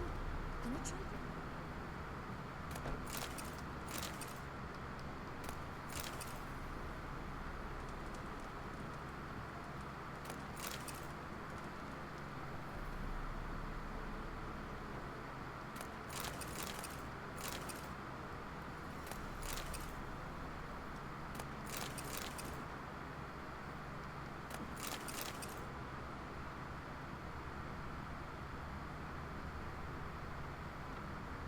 Speaker 6: gonna try.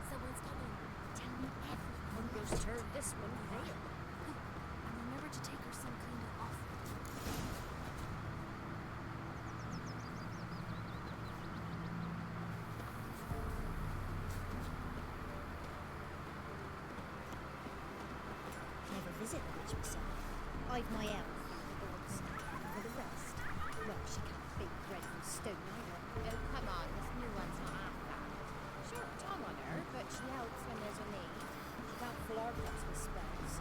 Speaker 6: Someone's coming. Tell me everything.
Speaker 14: Hunger's turned this one pale.
Speaker 15: And remember to take her some kind of offering.
Speaker 6: Never visit the witch myself.
Speaker 14: I've my elf, the gods. For the rest, well, she can't bake bread from stone either.
Speaker 16: Oh, come on, this new one's not half bad. Short tongue on her, but she helps when there's a need.
Speaker 14: She can't fill our cups with spells.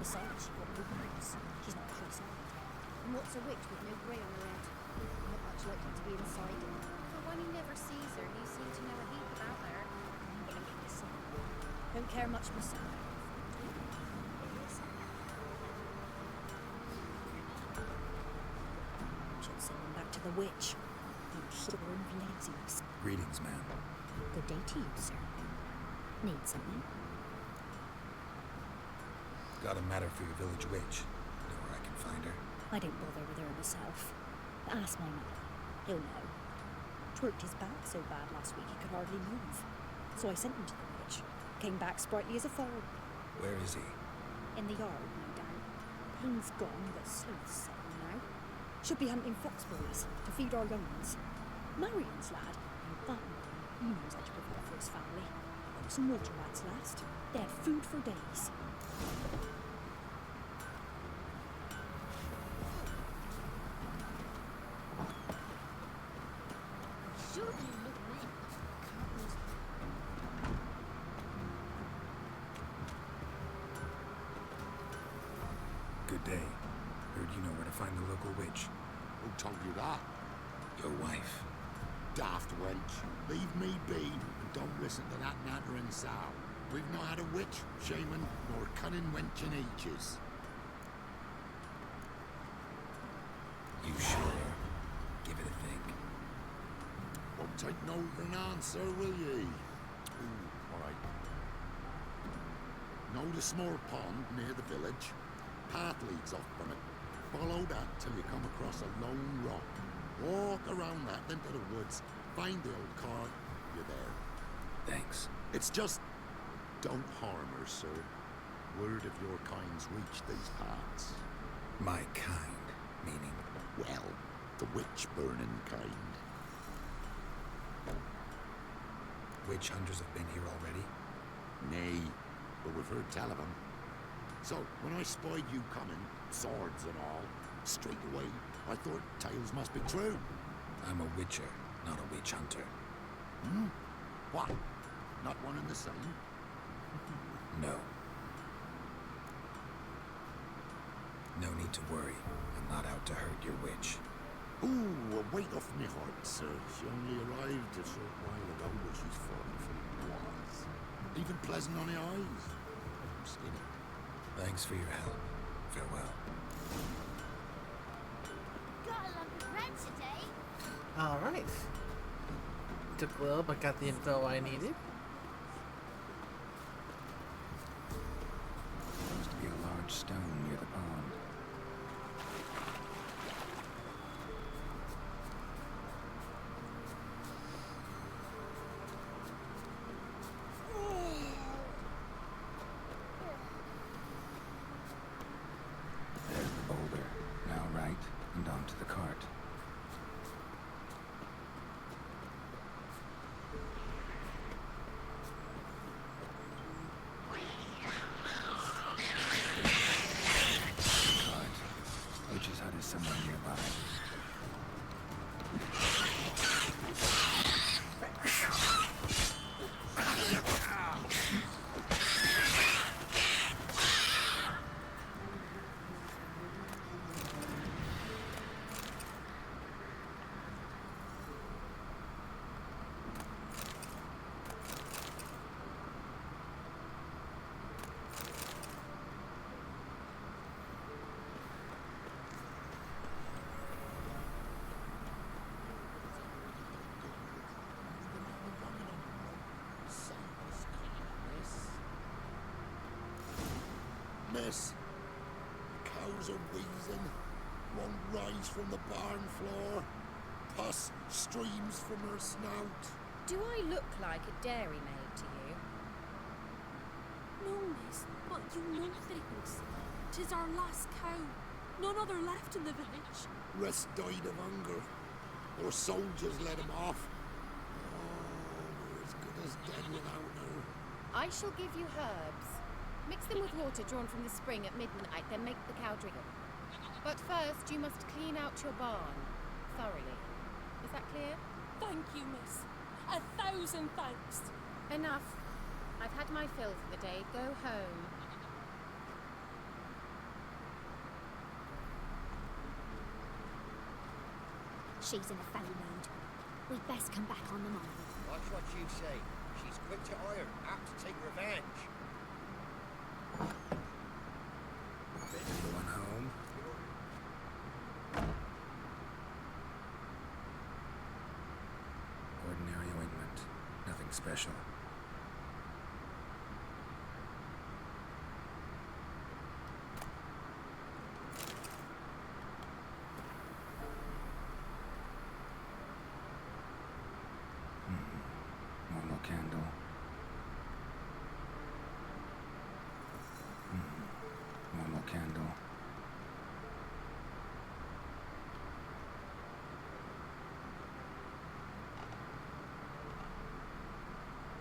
Speaker 14: Besides, she got no bones. She's not crazy. And what's a witch with no grey on her head? Not much likely to be inside it.
Speaker 16: But when he never sees her, you seem to know a heap about her.
Speaker 14: Don't care much myself. Should send them back to the witch. Sugar and Valencias.
Speaker 5: Greetings, ma'am.
Speaker 14: Good day to you, sir. Need something?
Speaker 5: Got a matter for your village witch. Know where I can find her?
Speaker 14: I don't bother with her myself. But ask my man. He'll know. Twerked his back so bad last week he could hardly move. So I sent him to the witch. Came back sprightly as a foal.
Speaker 5: Where is he?
Speaker 14: In the yard, no doubt. Pain's gone, but Sleuth's settled now. Should be hunting foxberries to feed our young ones. Marion's lad, and that man, he knows how to provide for his family. Some water rats last. They had food for days.
Speaker 6: Sure you look wet.
Speaker 5: Good day. Heard you know where to find the local witch.
Speaker 4: Who told you that?
Speaker 5: Your wife.
Speaker 4: Daft wench. Leave me be and don't listen to that nattering sow. We've not had a witch, shaman, nor cunning wench in ages.
Speaker 5: You sure? Give it a think.
Speaker 4: Won't take no for an answer, will ye? Ooh, all right. Know the small pond near the village? Path leads off from it. Follow that till you come across a lone rock. Walk around that into the woods. Find the old car. You're there.
Speaker 5: Thanks.
Speaker 4: It's just... don't harm her, sir. Word of your kind's reached these parts.
Speaker 5: My kind, meaning?
Speaker 4: Well, the witch-burning kind.
Speaker 5: Witch hunters have been here already?
Speaker 4: Nay, but we've heard tell of them. So, when I spied you coming, swords and all, straight away, I thought tales must be true.
Speaker 5: I'm a witcher, not a witch hunter.
Speaker 4: Hmm? What? Not one and the same?
Speaker 5: No. No need to worry. I'm not out to hurt your witch.
Speaker 4: Ooh, a weight off me heart, sir. She only arrived a short while ago, but she's fallen from the walls. Even pleasant on the eyes. I'm skinny.
Speaker 5: Thanks for your help. Farewell.
Speaker 6: Got a lump of bread today.
Speaker 1: Alright. Took a little, but got the info I needed.
Speaker 5: Supposed to be a large stone near the pond. There's the boulder. Now right, and onto the cart. Witch's hut is somewhere nearby.
Speaker 4: Miss, cows are wheezing, won't rise from the barn floor, pus streams from her snout.
Speaker 12: Do I look like a dairymaid to you?
Speaker 15: No, miss, but you know things. 'Tis our last cow. None other left in the village.
Speaker 4: Rest died of hunger, or soldiers let him off. Oh, we're as good as dead without her.
Speaker 16: I shall give you herbs. Mix them with water drawn from the spring at midnight, then make the cow drink them. But first, you must clean out your barn thoroughly. Is that clear?
Speaker 15: Thank you, miss. 1,000 thanks.
Speaker 16: Enough. I've had my fill for the day. Go home.
Speaker 6: She's in a foul mood. We'd best come back on the morrow.
Speaker 7: Watch what you say. She's quick to ire, apt to take revenge.
Speaker 5: Anyone home? Ordinary ointment. Nothing special. Normal candle. Normal candle.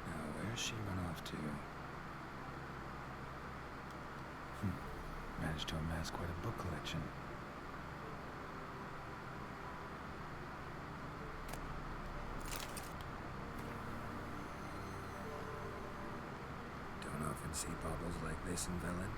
Speaker 5: Now, where's she run off to? Managed to amass quite a book collection. Don't often see baubles like this in Velen.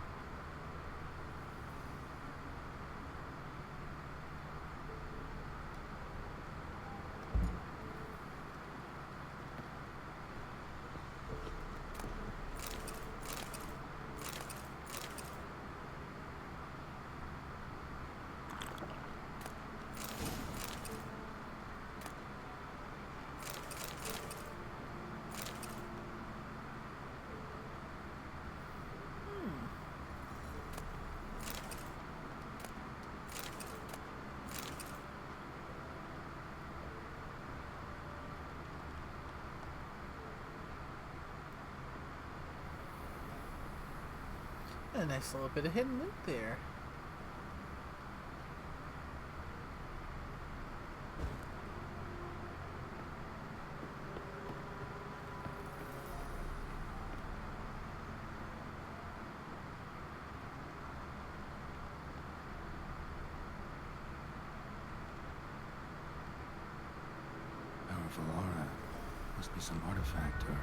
Speaker 1: A nice little bit of hidden loot there.
Speaker 5: Powerful aura. Must be some artifact or...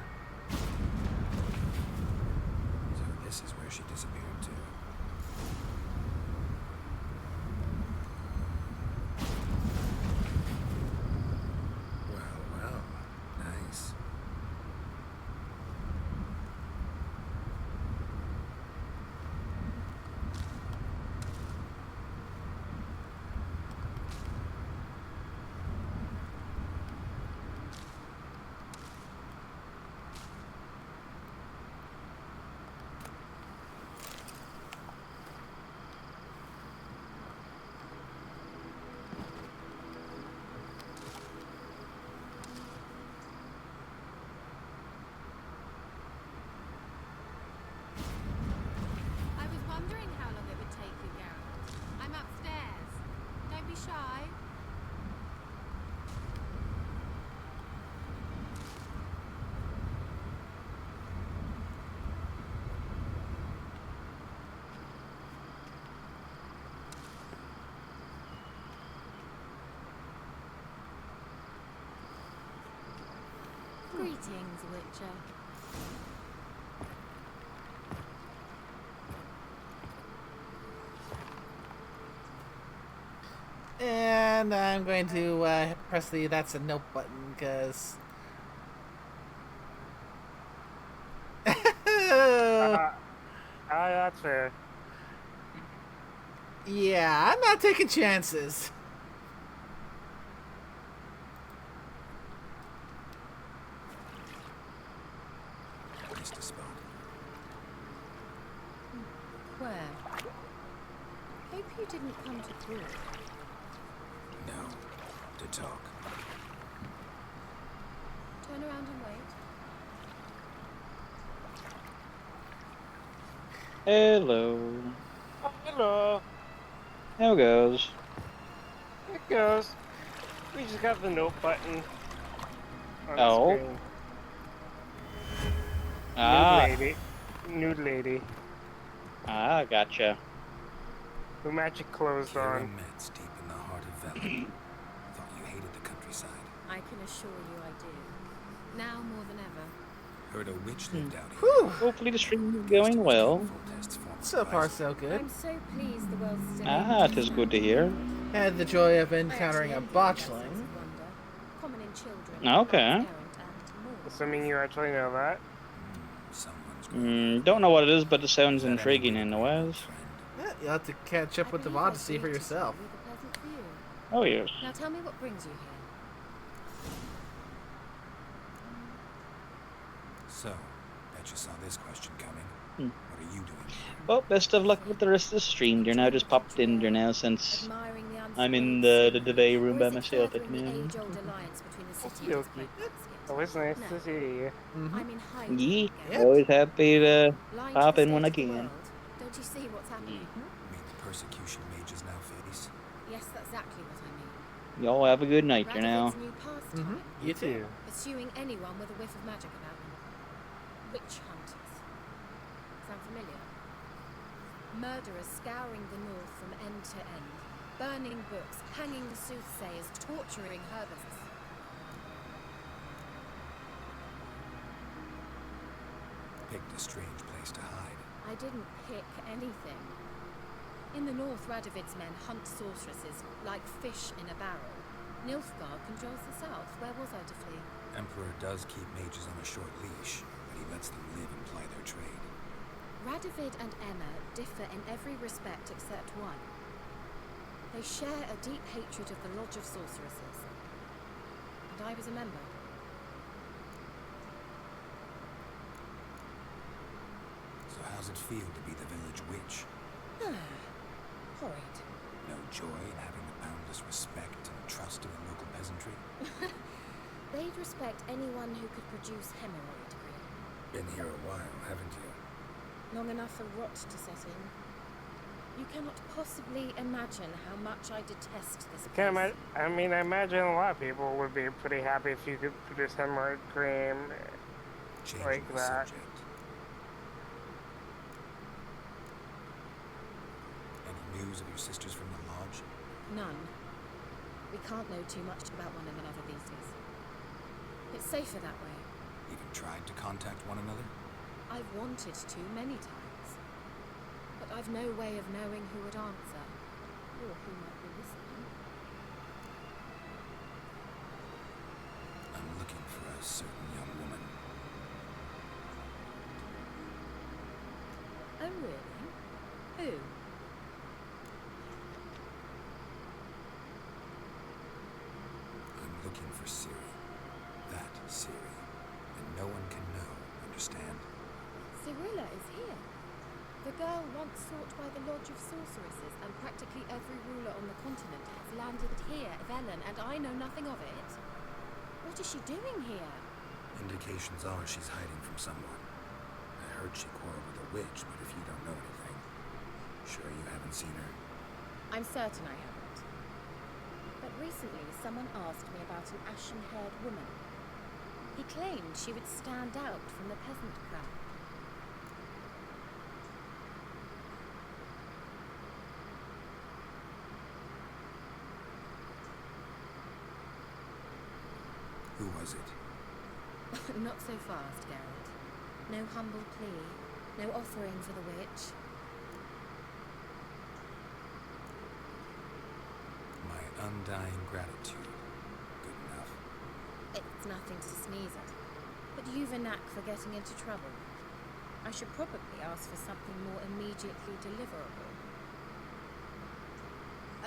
Speaker 5: So this is where she disappeared to. Well, nice.
Speaker 16: I was wondering how long it would take you, Geralt. I'm upstairs. Don't be shy. Greetings, Witcher.
Speaker 1: And I'm going to press the that's a nope button because
Speaker 2: That's fair.
Speaker 1: yeah, I'm not taking chances.
Speaker 5: Missed a spot.
Speaker 16: Where? Hope you didn't come to talk.
Speaker 5: No. To talk.
Speaker 16: Turn around and wait.
Speaker 17: Hello.
Speaker 2: Oh, hello.
Speaker 17: How goes?
Speaker 2: It goes. We just got the note button on
Speaker 17: Oh.
Speaker 2: the screen.
Speaker 17: Ah.
Speaker 2: Nude lady.
Speaker 17: Ah, gotcha.
Speaker 2: The magic closed
Speaker 5: Kira
Speaker 2: on.
Speaker 5: Metz, deep in the heart of Velen. Thought you hated the countryside.
Speaker 12: I can assure you I do. Now more than ever.
Speaker 5: Heard a witch lived out here.
Speaker 17: Hopefully the stream is going well.
Speaker 1: So far, so good.
Speaker 12: I'm so pleased the world's still
Speaker 17: Ah, it is good to hear.
Speaker 1: Had the joy of encountering a botchling.
Speaker 12: common in children.
Speaker 17: Okay.
Speaker 2: Assuming you actually know that.
Speaker 17: Don't know what it is, but it sounds intriguing anyways.
Speaker 1: Yeah, you'll have to catch up with the VOD to see for yourself.
Speaker 17: Oh, yes.
Speaker 12: Now tell me what brings you here.
Speaker 5: So, bet you saw this question coming. What are you doing?
Speaker 17: Well, best of luck with the rest of the stream. You're now just popped in there now since I'm in the debate room by myself at the moment.
Speaker 2: Okie. Always nice to see you.
Speaker 17: Yeah, always happy to pop in when I can.
Speaker 12: Don't you see what's happening?
Speaker 5: You mean the persecution mages now face?
Speaker 12: Yes, that's exactly what I mean.
Speaker 17: Y'all have a good night here now.
Speaker 12: Radavid's new pastime.
Speaker 1: You too.
Speaker 12: Pursuing anyone with a whiff of magic about them. Witch hunters. Sound familiar? Murderers scouring the north from end to end. Burning books, hanging the soothsayers, torturing herbalists.
Speaker 5: Picked a strange place to hide.
Speaker 12: I didn't pick anything. In the north, Radavid's men hunt sorceresses like fish in a barrel. Nilfgaard controls the south. Where was I to flee?
Speaker 5: Emperor does keep mages on a short leash, but he lets them live and ply their trade.
Speaker 12: Radavid and Emma differ in every respect except one. They share a deep hatred of the Lodge of Sorceresses. And I was a member.
Speaker 5: So how's it feel to be the village witch?
Speaker 12: Horrid.
Speaker 5: No joy in having the boundless respect and trust of the local peasantry?
Speaker 12: They'd respect anyone who could produce hemorrhoid cream.
Speaker 5: Been here a while, haven't you?
Speaker 12: Long enough for rot to set in. You cannot possibly imagine how much I detest this place.
Speaker 2: I mean, I imagine a lot of people would be pretty happy if you could produce hemorrhoid cream like that.
Speaker 5: Subject. Any news of your sisters from the lodge?
Speaker 12: None. We can't know too much about one another these days. It's safer that way.
Speaker 5: Even tried to contact one another?
Speaker 12: I've wanted to many times. But I've no way of knowing who would answer. Or who might be listening.
Speaker 5: I'm looking for a certain young woman.
Speaker 12: Oh, really? Who?
Speaker 5: I'm looking for Ciri. That Ciri. And no one can know, understand?
Speaker 12: Cirilla is here. The girl once sought by the Lodge of Sorceresses, and practically every ruler on the continent has landed here, Velen, and I know nothing of it. What is she doing here?
Speaker 5: Indications are she's hiding from someone. I heard she quarreled with a witch, but if you don't know anything, sure you haven't seen her?
Speaker 12: I'm certain I haven't. But recently, someone asked me about an ashen-haired woman. He claimed she would stand out from the peasant crowd.
Speaker 5: Who was it?
Speaker 12: Not so fast, Geralt. No humble plea, no offering for the witch.
Speaker 5: My undying gratitude. Good enough.
Speaker 12: It's nothing to sneeze at. But you've a knack for getting into trouble. I should probably ask for something more immediately deliverable.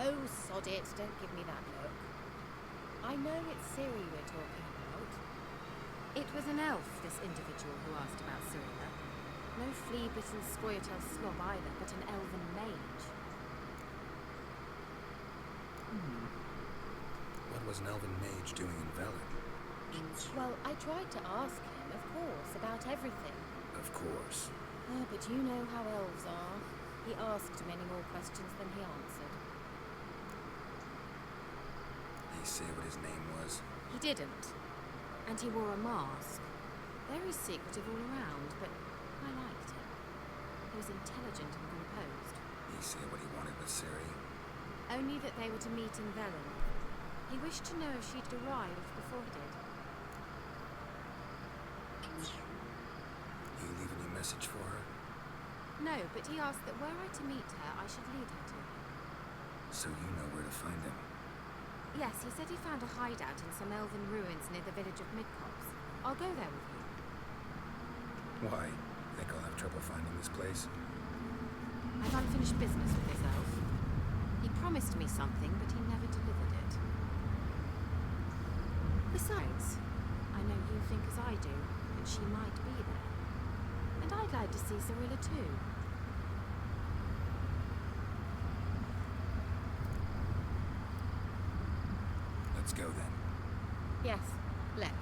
Speaker 12: Oh, sod it, don't give me that look. I know it's Ciri we're talking about. It was an elf, this individual who asked about Cirilla. No flea-bitten Scoia'tael slob either, but an elven mage.
Speaker 5: What was an elven mage doing in Velen?
Speaker 12: Well, I tried to ask him, of course, about everything.
Speaker 5: Of course.
Speaker 12: But you know how elves are. He asked many more questions than he answered.
Speaker 5: Did he say what his name was?
Speaker 12: He didn't. And he wore a mask. Very secretive all around, but I liked him. He was intelligent and composed.
Speaker 5: He say what he wanted with Ciri?
Speaker 12: Only that they were to meet in Velen. He wished to know if she'd arrived before he did.
Speaker 5: You leave any message for her?
Speaker 12: No, but he asked that were I to meet her, I should lead her to him.
Speaker 5: So you know where to find him?
Speaker 12: Yes, he said he found a hideout in some elven ruins near the village of Midcops. I'll go there with you.
Speaker 5: Why? Think I'll have trouble finding this place?
Speaker 12: I've unfinished business with this elf. He promised me something, but he never delivered it. Besides, I know you think as I do, that she might be there. And I'd like to see Cirilla too.
Speaker 5: Let's go then.
Speaker 12: Yes, let's.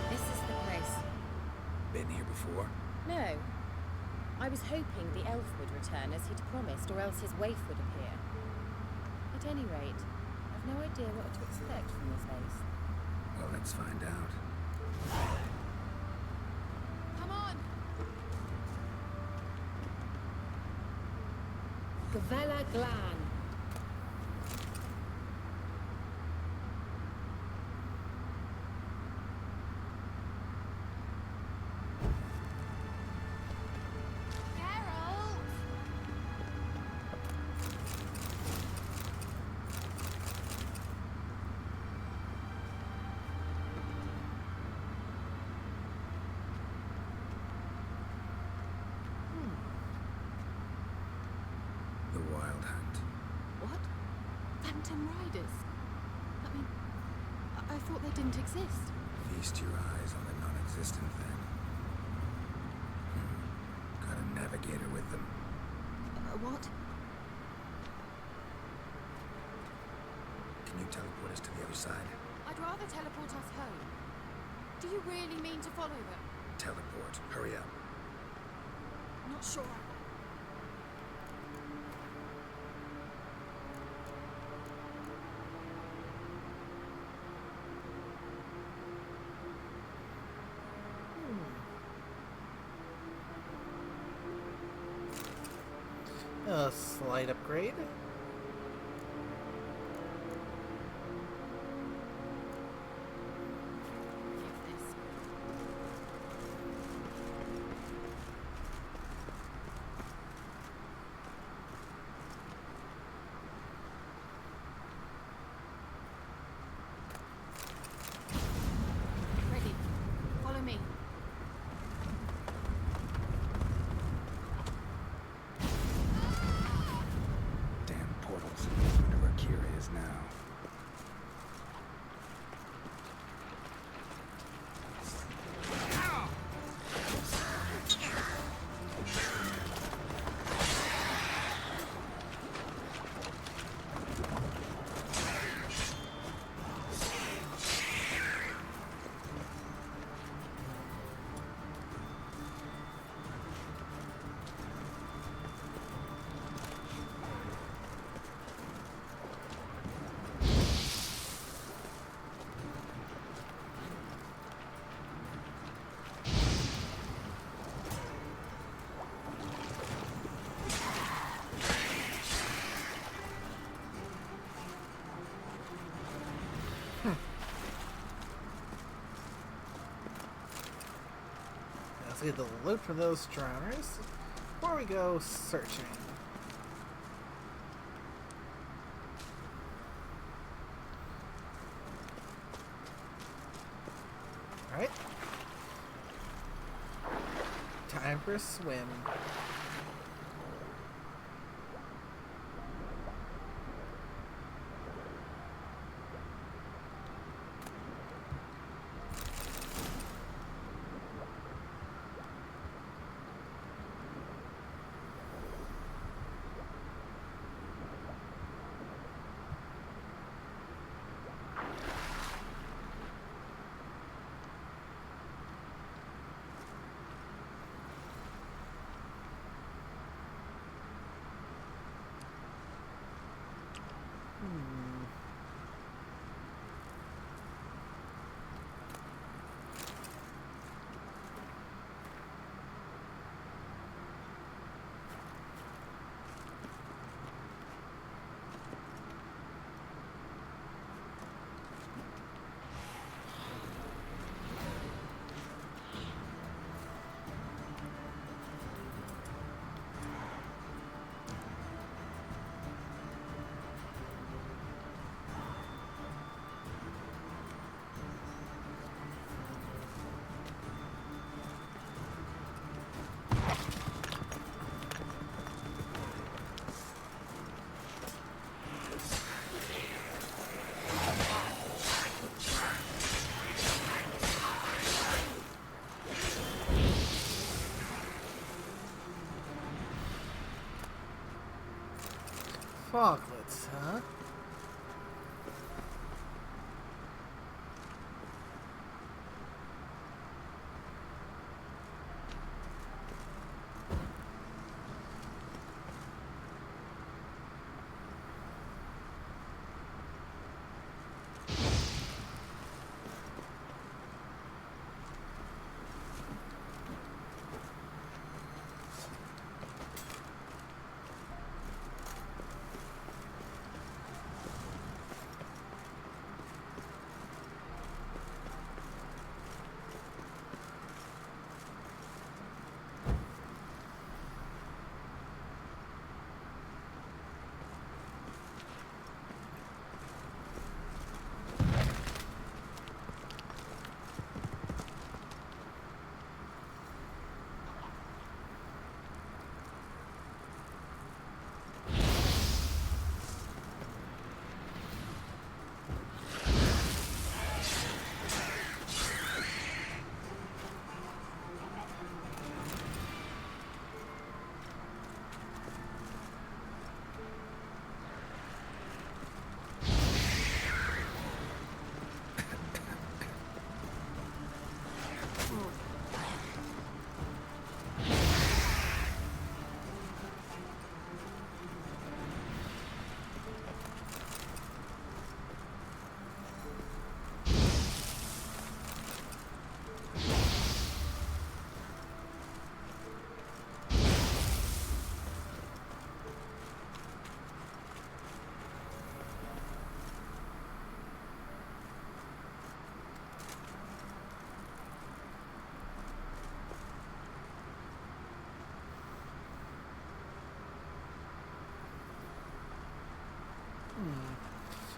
Speaker 12: This is the place.
Speaker 5: Been here before?
Speaker 12: No. I was hoping the elf would return as he'd promised, or else his waif would appear. At any rate, I've no idea what to expect from this place.
Speaker 5: Well, let's find out.
Speaker 15: Come on!
Speaker 12: Gavella Glan.
Speaker 15: Geralt!
Speaker 5: The Wild Hunt.
Speaker 15: What? Phantom Riders? I mean, I thought they didn't exist.
Speaker 5: Feast your eyes on the non-existent thing. Got a navigator with them.
Speaker 15: What?
Speaker 5: Can you teleport us to the other side?
Speaker 15: I'd rather teleport us home. Do you really mean to follow them?
Speaker 5: Teleport. Hurry up.
Speaker 15: Not sure.
Speaker 1: A slight upgrade.
Speaker 15: Ready. Follow me.
Speaker 5: Damn portals. Wonder where Kira is now.
Speaker 1: Let's get the loot for those drowners before we go searching. Alright. Time for a swim. chocolates, huh?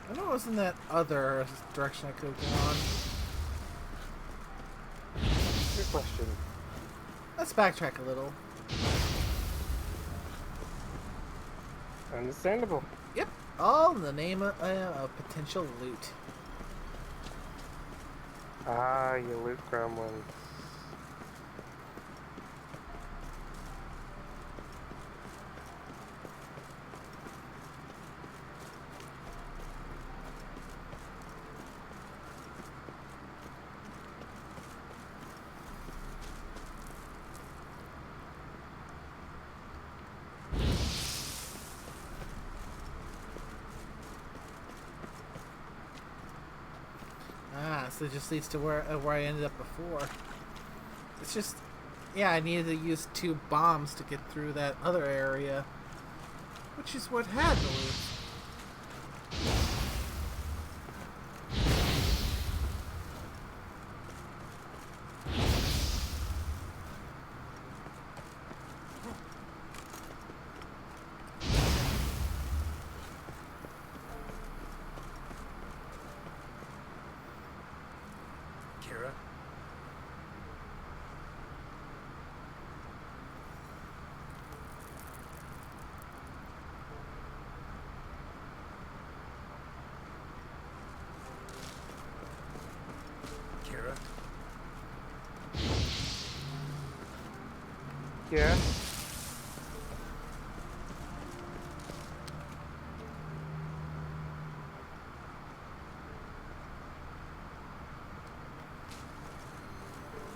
Speaker 1: I know it was in that other direction I could have gone.
Speaker 2: Good question.
Speaker 1: Let's backtrack a little.
Speaker 2: Understandable.
Speaker 1: Yep, all in the name of potential loot.
Speaker 2: Ah, you loot gremlins.
Speaker 1: So it just leads to where I ended up before. It's just, yeah, I needed to use 2 bombs to get through that other area, which is what had the loot.
Speaker 10: Kira? Kira?
Speaker 2: Yeah?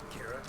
Speaker 10: Kira?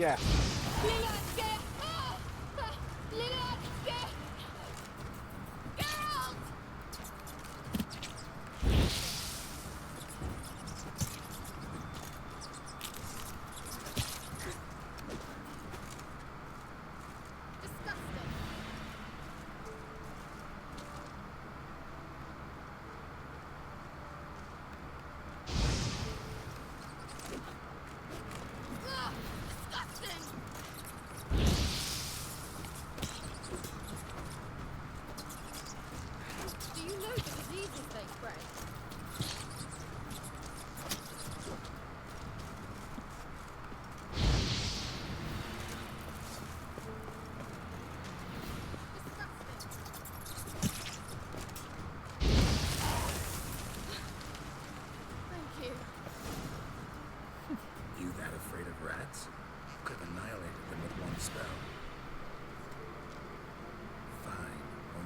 Speaker 1: Yeah.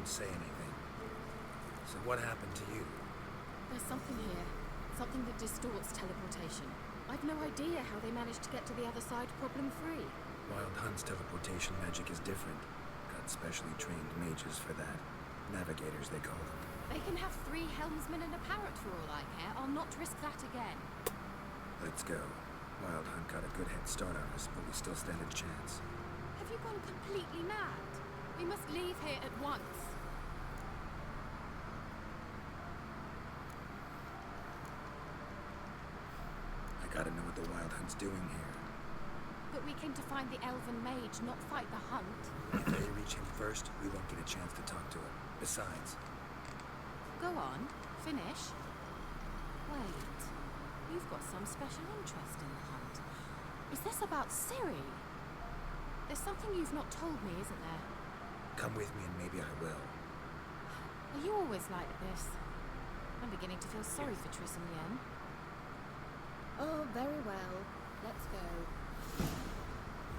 Speaker 5: Say anything. So what happened to you?
Speaker 12: There's something here. Something that distorts teleportation. I've no idea how they managed to get to the other side problem-free.
Speaker 5: Wild Hunt's teleportation magic is different. Got specially trained mages for that. Navigators, they call them.
Speaker 12: They can have 3 helmsmen and a parrot for all I care. I'll not risk that again.
Speaker 5: Let's go. Wild Hunt got a good head start on us, but we still stand a chance.
Speaker 12: Have you gone completely mad? We must leave here at once.
Speaker 5: I gotta know what the Wild Hunt's doing here.
Speaker 12: But we came to find the elven mage, not fight the hunt.
Speaker 5: If they reach him first, we won't get a chance to talk to him. Besides...
Speaker 12: Go on. Finish. Wait. You've got some special interest in the hunt. Is this about Ciri? There's something you've not told me, isn't there?
Speaker 5: Come with me and maybe I will.
Speaker 12: Are you always like this? I'm beginning to feel sorry for Triss and Yen.
Speaker 15: Oh, very well. Let's go.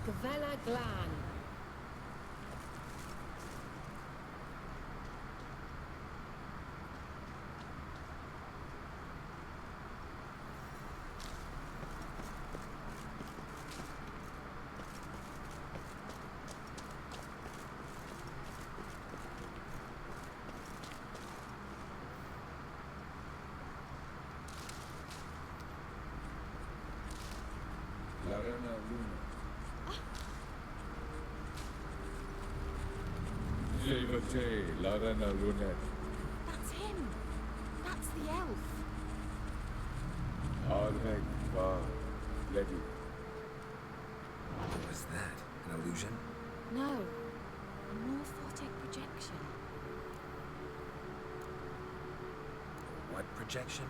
Speaker 15: Gavella Glan.
Speaker 12: That's him. That's the elf.
Speaker 5: What was that? An illusion?
Speaker 12: No. A morphotic projection.
Speaker 5: What projection?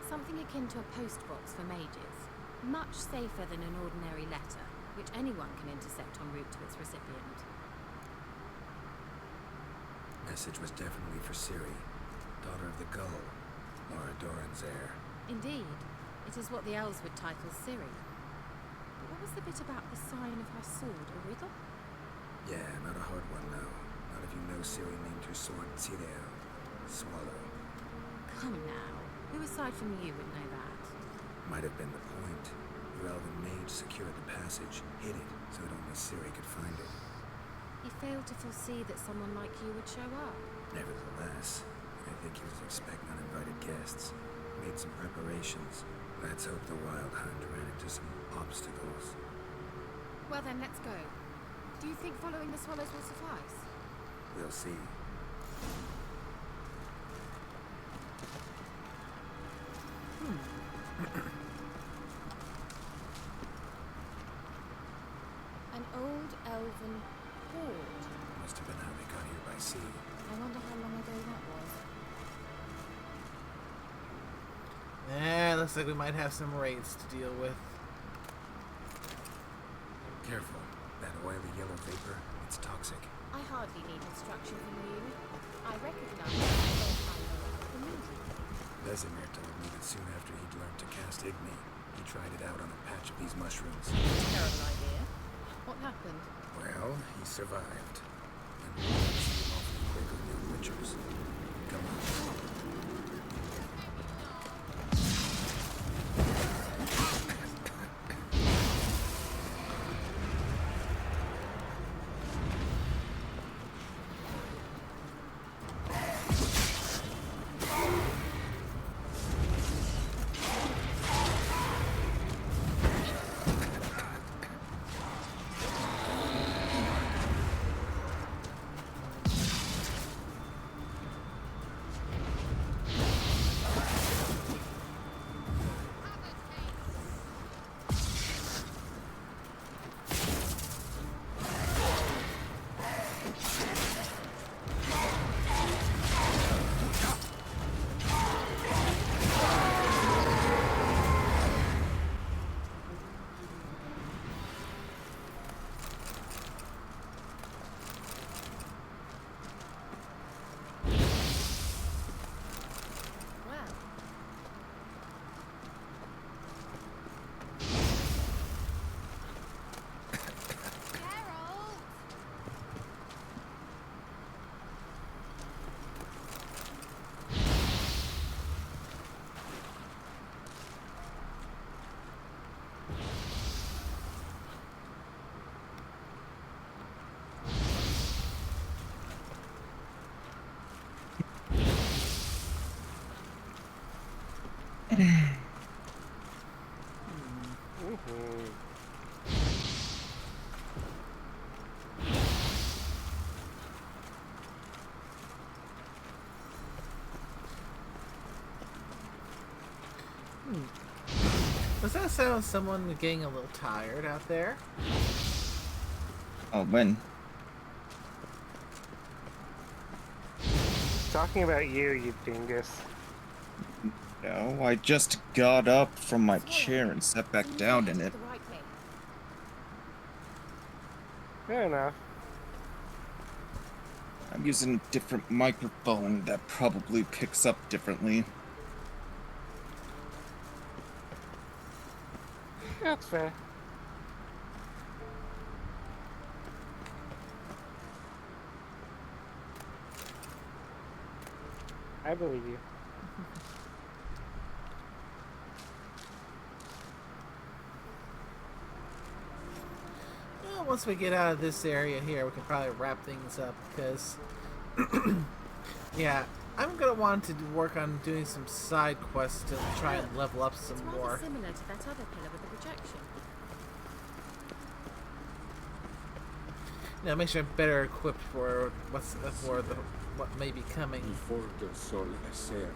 Speaker 12: Something akin to a postbox for mages. Much safer than an ordinary letter, which anyone can intercept en route to its recipient.
Speaker 5: Message was definitely for Ciri, daughter of the Gull, Lara Doran's heir.
Speaker 12: Indeed. It is what the elves would title Ciri. But what was the bit about the sign of her sword? A riddle?
Speaker 5: Yeah, not a hard one, though. Not if you know Ciri named her sword Tireo. Swallow.
Speaker 12: Come now. Who aside from you would know that?
Speaker 5: Might have been the point. Your elven mage secured the passage, hid it, so that only Ciri could find it.
Speaker 12: He failed to foresee that someone like you would show up.
Speaker 5: Nevertheless, I think he was expecting uninvited guests. Made some preparations. Let's hope the Wild Hunt ran into some obstacles.
Speaker 12: Well then, let's go. Do you think following the swallows will suffice?
Speaker 5: We'll see.
Speaker 12: An old elven hoard.
Speaker 5: Must have been how they got here by sea.
Speaker 12: I wonder how long ago that was.
Speaker 1: Looks like we might have some raids to deal with.
Speaker 5: Careful. That oily yellow vapor, it's toxic.
Speaker 12: I hardly need instruction from you. I recognize the movie.
Speaker 5: Vesemir told me that soon after he'd learned to cast Igni, he tried it out on a patch of these mushrooms.
Speaker 12: Terrible idea. What happened?
Speaker 5: Well, he survived. And we see him off the quicker new witchers. Come on.
Speaker 1: Does that sound like someone getting a little tired out there?
Speaker 8: Oh, when?
Speaker 2: Talking about you, you dingus.
Speaker 8: No, I just got up from my chair and sat back down in it.
Speaker 2: Fair enough.
Speaker 8: I'm using a different microphone that probably picks up differently.
Speaker 2: That's fair. I believe you.
Speaker 1: Well, once we get out of this area here, we can probably wrap things up because, yeah, I'm gonna want to work on doing some side quests to try and level up some more.
Speaker 12: Similar to that other pillar with the projection.
Speaker 1: Yeah, make sure I'm better equipped for what may be coming.
Speaker 18: Before the sol eser.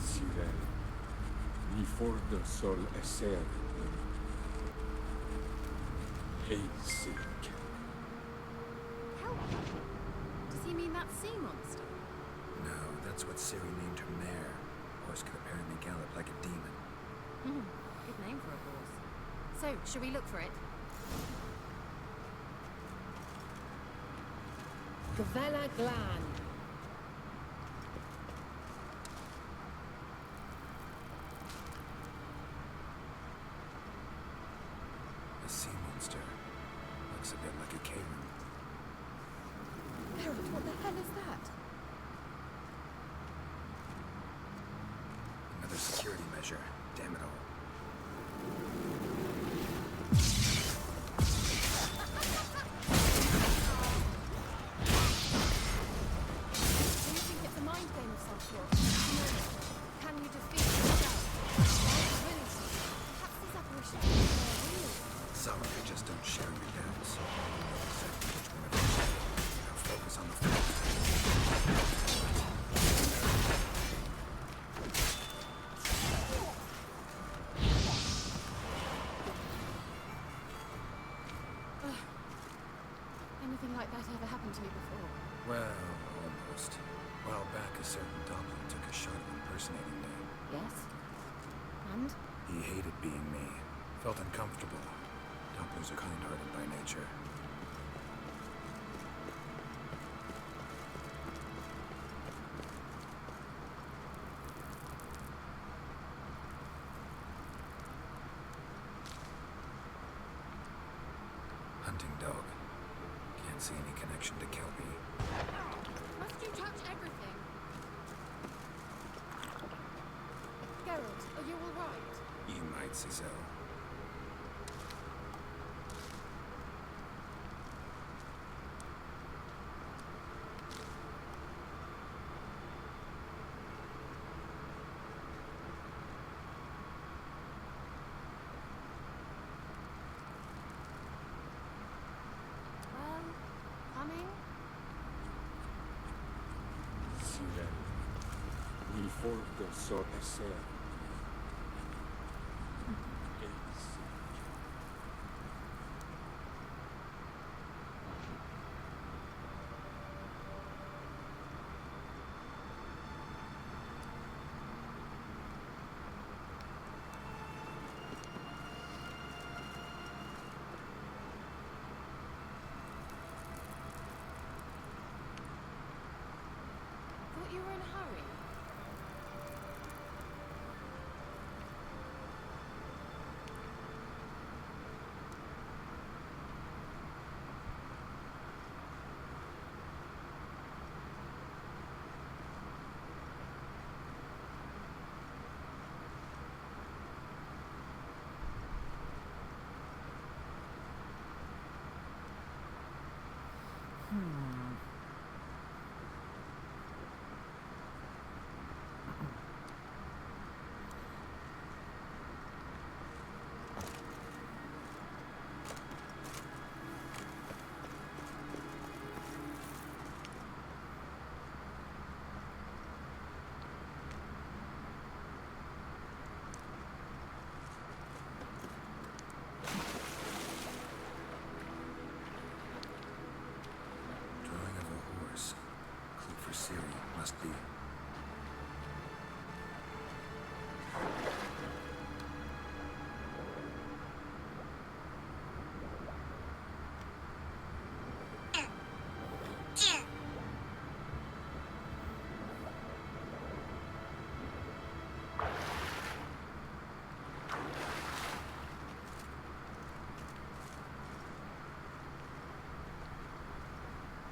Speaker 18: Sirel. Before the sol eser. Heisig.
Speaker 16: Does he mean that sea monster?
Speaker 5: No, that's what Ciri named her mare. Horse could apparently gallop like a demon.
Speaker 16: Good name for a horse. So, should we look for it?
Speaker 12: Gavella Glan.
Speaker 5: A sea monster. Looks a bit like a Karen.
Speaker 12: Harold, what the hell is that?
Speaker 5: Another security measure. Damn it all. Some of you just don't share your doubts. Now focus on the facts.
Speaker 16: Anything like that ever happened to you before?
Speaker 5: Well, almost. A while back, a certain Doppler took a shot at impersonating me.
Speaker 16: Yes. And?
Speaker 5: He hated being me. Felt uncomfortable. Dopplers are kind-hearted by nature. Hunting dog. Can't see any connection to Kelpie.
Speaker 16: Must you touch everything? Geralt, are you alright?
Speaker 5: You might say so.
Speaker 16: Well, coming?
Speaker 18: Sirel. Before the sol eser.
Speaker 16: Thought you were in a hurry.
Speaker 5: Ciri must be.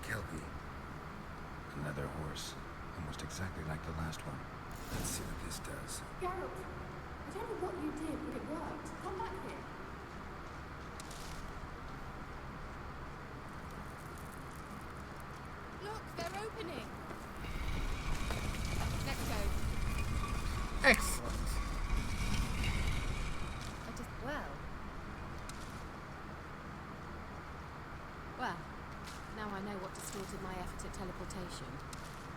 Speaker 5: Kelpie. Another horse. Almost exactly like the last one. Let's see what this does.
Speaker 15: Geralt, I don't know what you did, but it worked. Come back here.
Speaker 16: Look, they're opening. Let's go.
Speaker 1: Excellent.
Speaker 12: I just, well.
Speaker 16: Well, now I know what distorted my effort at teleportation.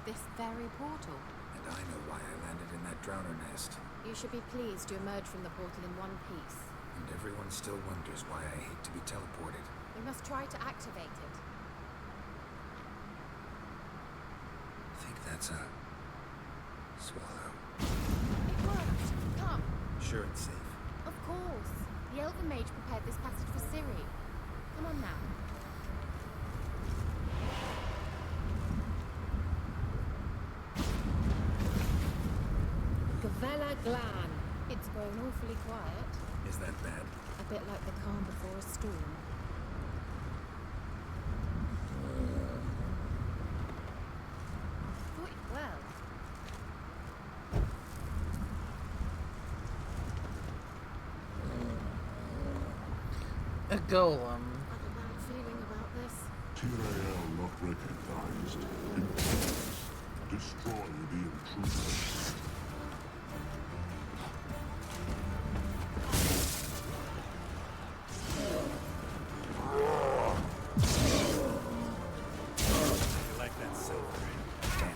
Speaker 16: This very portal.
Speaker 5: And I know why I landed in that drowner nest.
Speaker 12: You should be pleased to emerge from the portal in one piece.
Speaker 5: And everyone still wonders why I hate to be teleported.
Speaker 12: We must try to activate it.
Speaker 5: I think that's a swallow.
Speaker 12: It worked. Come.
Speaker 5: Sure it's safe.
Speaker 12: Of course. The Elven Mage prepared this passage for Ciri. Come on now. Gavella Glan. It's grown awfully quiet.
Speaker 5: Is that bad?
Speaker 12: A bit like the calm before a storm. Thought you well.
Speaker 1: A golem.
Speaker 12: I've a bad feeling about this.
Speaker 19: Tyrael not recognized. Intruders. Destroy the intruders.
Speaker 10: Like that silver.
Speaker 5: Damn it.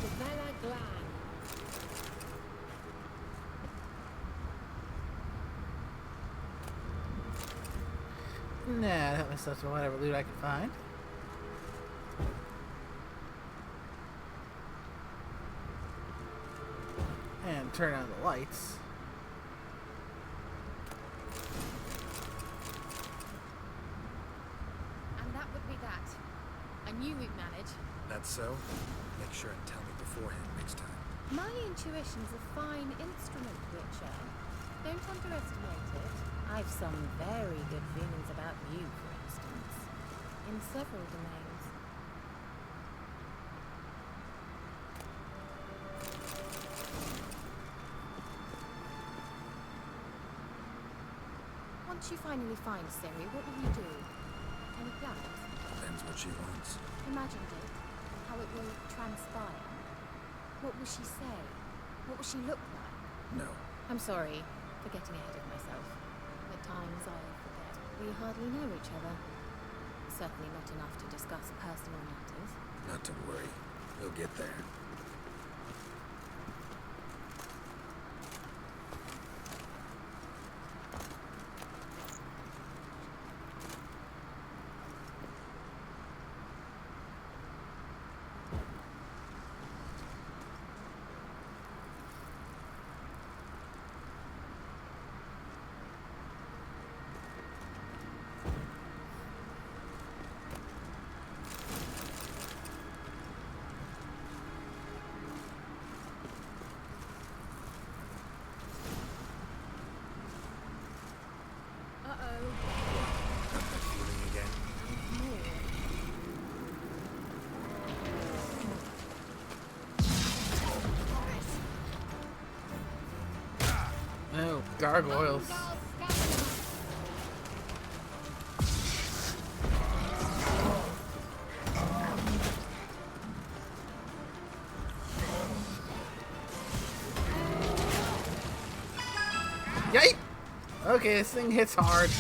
Speaker 12: Gavella Glan.
Speaker 1: Nah, that was such a whatever loot I could find. And turn on the lights.
Speaker 12: And that would be that. I knew we'd manage.
Speaker 5: That's so? Make sure and tell me beforehand next time.
Speaker 12: My intuition's a fine instrument, Witcher. Don't underestimate it. I've some very good feelings about you, for instance. In several domains. Once you finally find Ciri, what will you do? Any plans?
Speaker 5: Depends what she wants.
Speaker 12: Imagined it. How it will transpire. What will she say? What will she look like?
Speaker 5: No.
Speaker 12: I'm sorry for getting ahead of myself. At times I forget we hardly know each other. Certainly not enough to discuss personal matters.
Speaker 5: Not to worry. We'll get there.
Speaker 12: Uh-oh.
Speaker 1: gargoyles. Yike! Okay, this thing hits hard.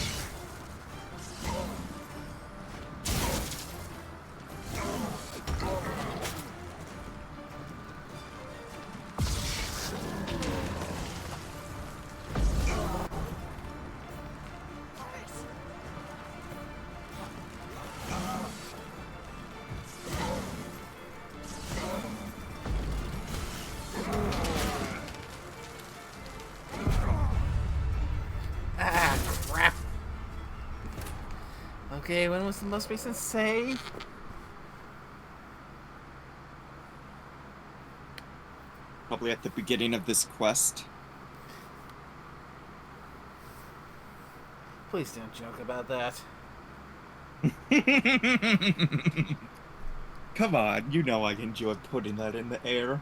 Speaker 1: Okay, when was the most recent save?
Speaker 8: Probably at the beginning of this quest.
Speaker 1: Please don't joke about that.
Speaker 8: Come on, you know I enjoy putting that in the air.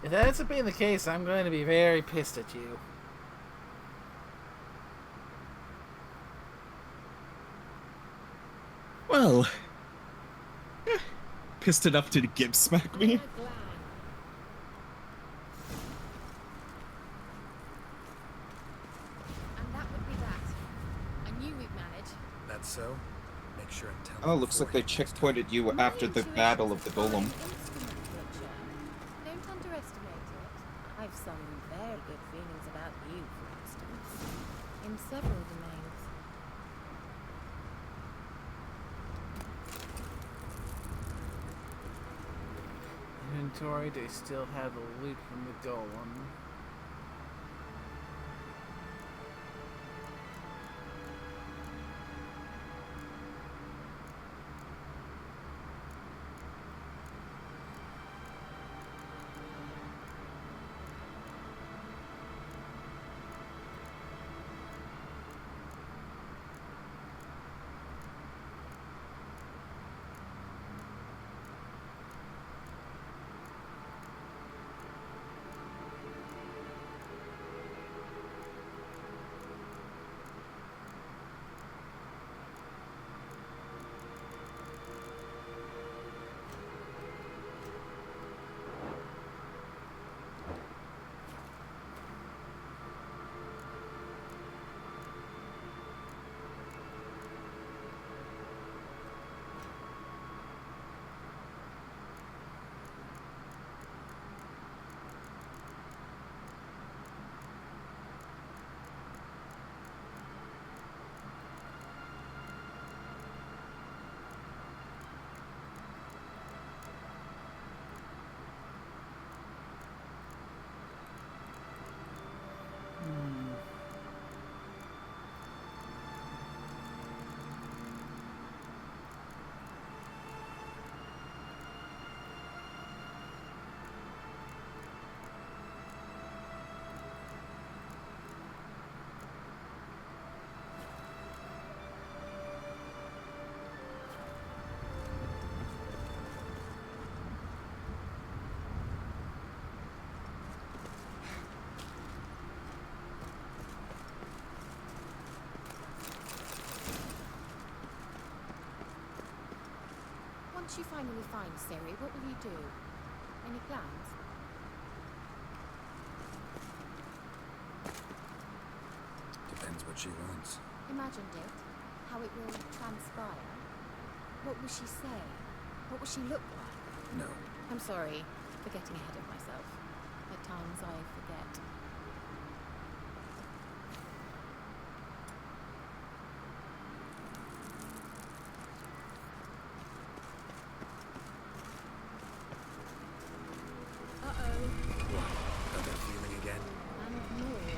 Speaker 1: If that ends up being the case, I'm going to be very pissed at you.
Speaker 8: Well, pissed enough to give smack me.
Speaker 16: And that would be that. I knew we'd manage.
Speaker 5: That's so? Make sure and tell
Speaker 8: Oh, looks like they checkpointed you after the Battle of the Golem.
Speaker 12: Don't underestimate it. I've some very good feelings about you, for instance, in several domains.
Speaker 1: Inventory, they still have the loot from the Golem.
Speaker 12: Once you finally find Ciri, what will you do? Any plans?
Speaker 5: Depends what she wants.
Speaker 12: Imagined it. How it will transpire. What will she say? What will she look like?
Speaker 5: No.
Speaker 12: I'm sorry for getting ahead of myself. At times I forget.
Speaker 5: Got that feeling again?
Speaker 12: And more.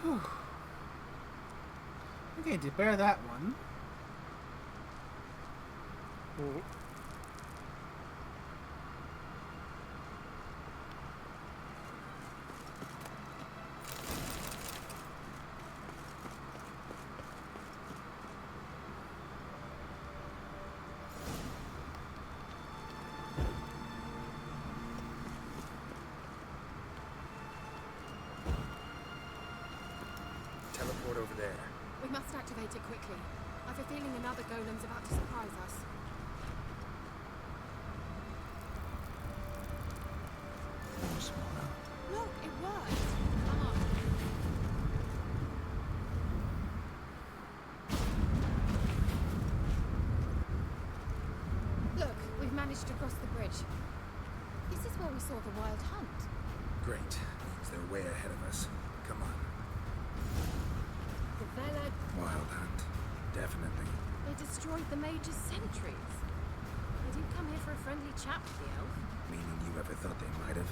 Speaker 1: Whew. Okay, to bear that one.
Speaker 5: Teleport over there.
Speaker 16: We must activate it quickly. I've a feeling another golem's about to surprise us. Look, it worked. Come on. Look, we've managed to cross the bridge. This is where we saw the wild hunt.
Speaker 5: Great. Means they're way ahead of us. Come on.
Speaker 16: The Velad,
Speaker 5: Wild hunt. Definitely.
Speaker 16: they destroyed the Mage's sentries. They didn't come here for a friendly chat with the elf.
Speaker 5: Meaning you ever thought they might have?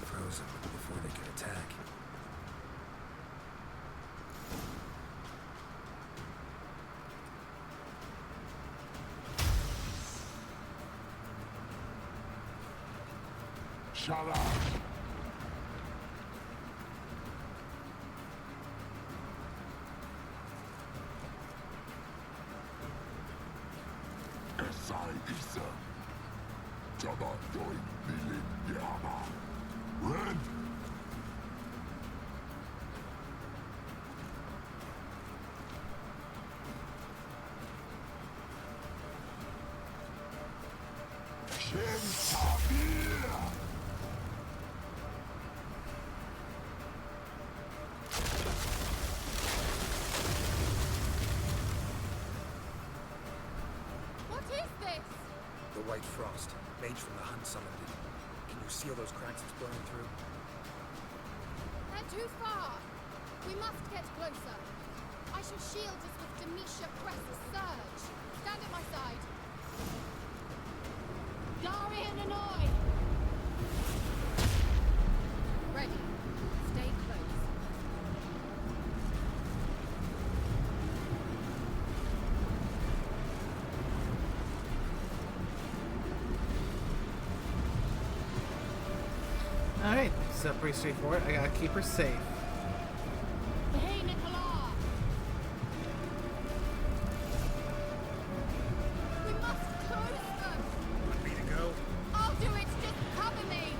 Speaker 5: Frozen before they could attack.
Speaker 19: Shut up! Esai isa. Jaba join Milin Yama. Red! Shin Tabir!
Speaker 16: What is this?
Speaker 5: The White Frost. Mage from the hunt summoned it. Can you see all those cracks it's blowing through?
Speaker 16: They're too far. We must get closer. I shall shield us with Demetia Press's surge. Stand at my side. Darian and I. Ready. Stay close.
Speaker 1: Alright, so pretty straightforward. I gotta keep her safe.
Speaker 16: Hey, Nicola! We must close them!
Speaker 5: Want me to go?
Speaker 16: I'll do it! Just cover me!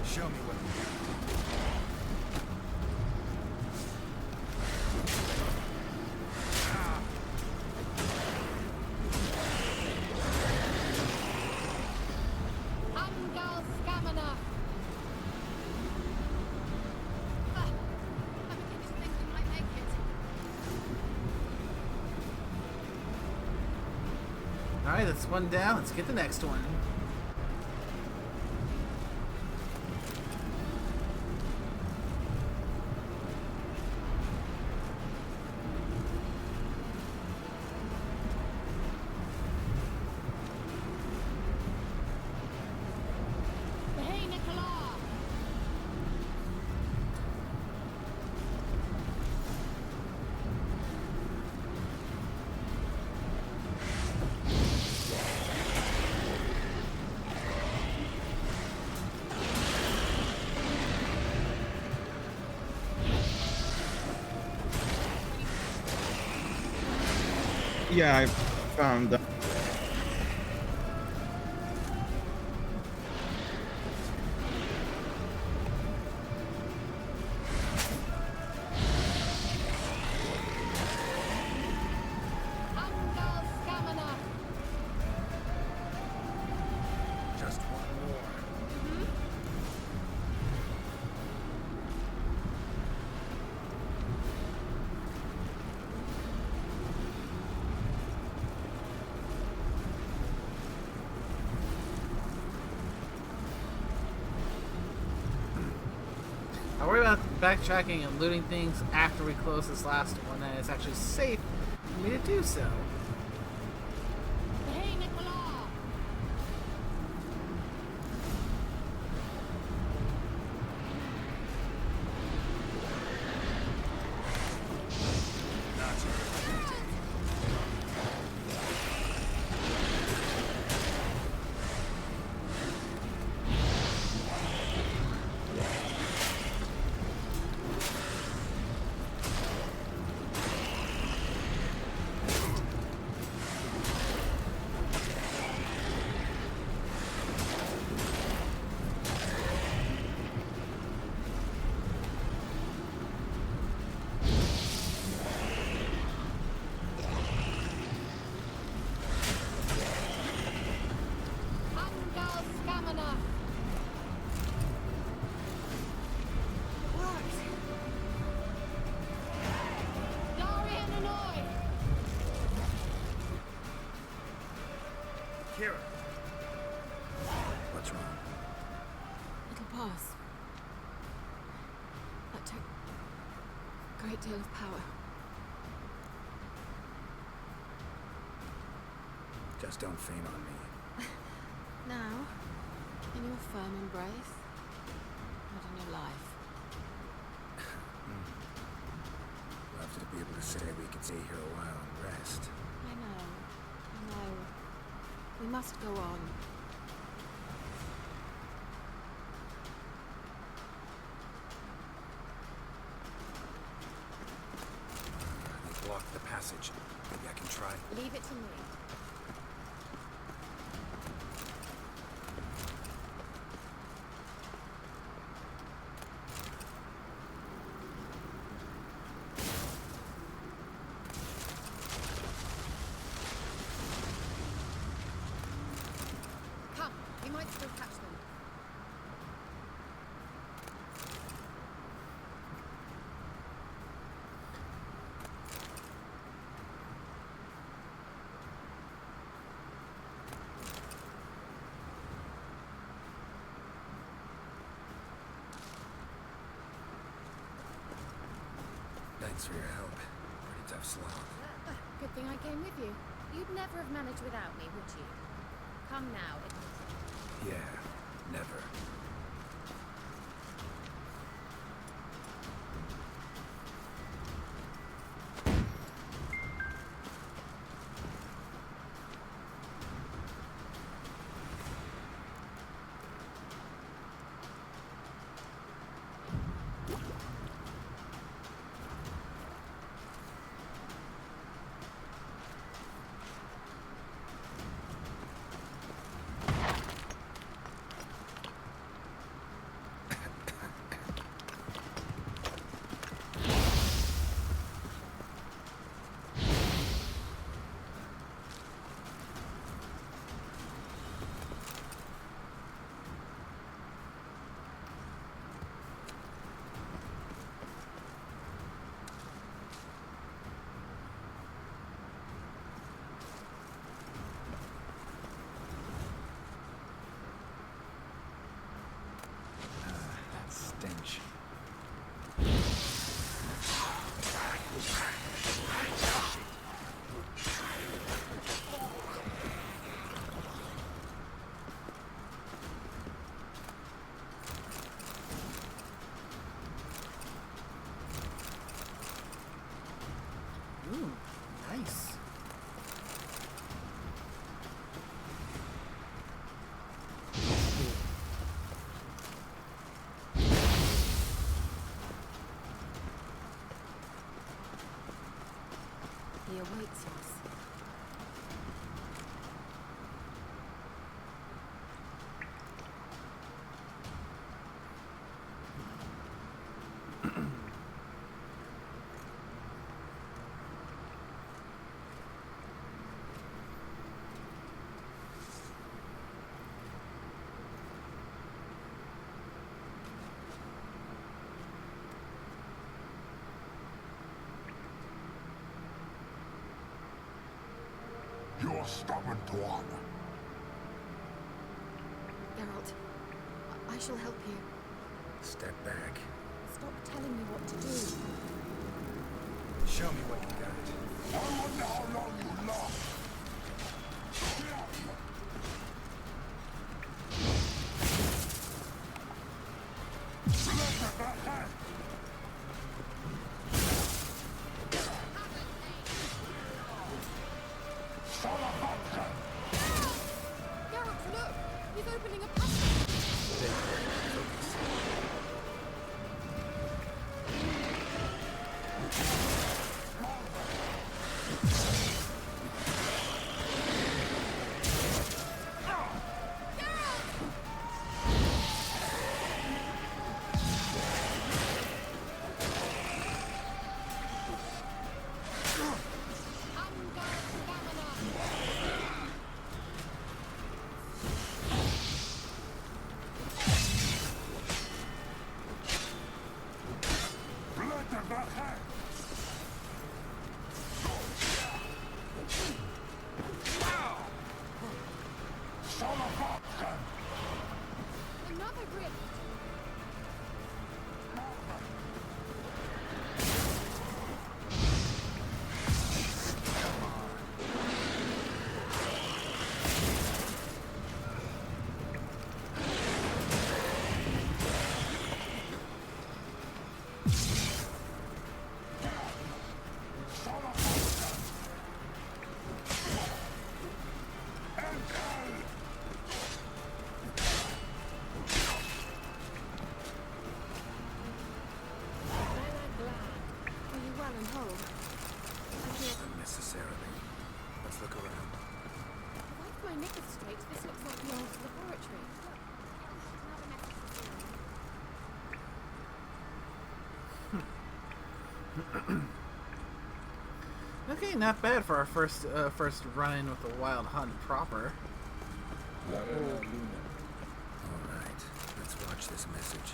Speaker 5: Show me what you do.
Speaker 16: Angal Scamina! I'm beginning to think we might make it.
Speaker 1: Alright, that's one down. Let's get the next one.
Speaker 16: Hey, Nicola!
Speaker 8: Yeah, I found that.
Speaker 9: Just one more.
Speaker 1: I worry about backtracking and looting things after we close this last one, and it's actually safe for me to do so.
Speaker 16: Hey, Nicola! Angal Scamina! Darian Hanoi!
Speaker 5: Kira. What's wrong?
Speaker 15: It'll pass. That took a great deal of power.
Speaker 5: Just don't faint on me.
Speaker 15: Now, in your firm embrace, not in your life.
Speaker 5: Love to be able to say we could stay here a while and rest.
Speaker 15: I know. We must go on.
Speaker 5: They blocked the passage. Maybe I can try.
Speaker 12: Leave it to me.
Speaker 16: Come, we might still catch them.
Speaker 5: Thanks for your help. Pretty tough slog.
Speaker 12: Good thing I came with you. You'd never have managed without me, would you? Come now, admit it.
Speaker 5: Yeah, never. That stench.
Speaker 1: Ooh, nice.
Speaker 15: He awaits us.
Speaker 19: stubborn twat.
Speaker 16: Geralt, I shall help you.
Speaker 5: Step back.
Speaker 16: Stop telling me what to do.
Speaker 5: Show me what you got.
Speaker 19: I wonder how long you last.
Speaker 16: Geralt, look! He's opening a passage! Another rift!
Speaker 5: Unnecessarily. Let's look around.
Speaker 16: Wipe my knickers straight. This looks like the old laboratory.
Speaker 1: Okay, not bad for our first run-in with the Wild Hunt proper.
Speaker 5: Alright, let's watch this message.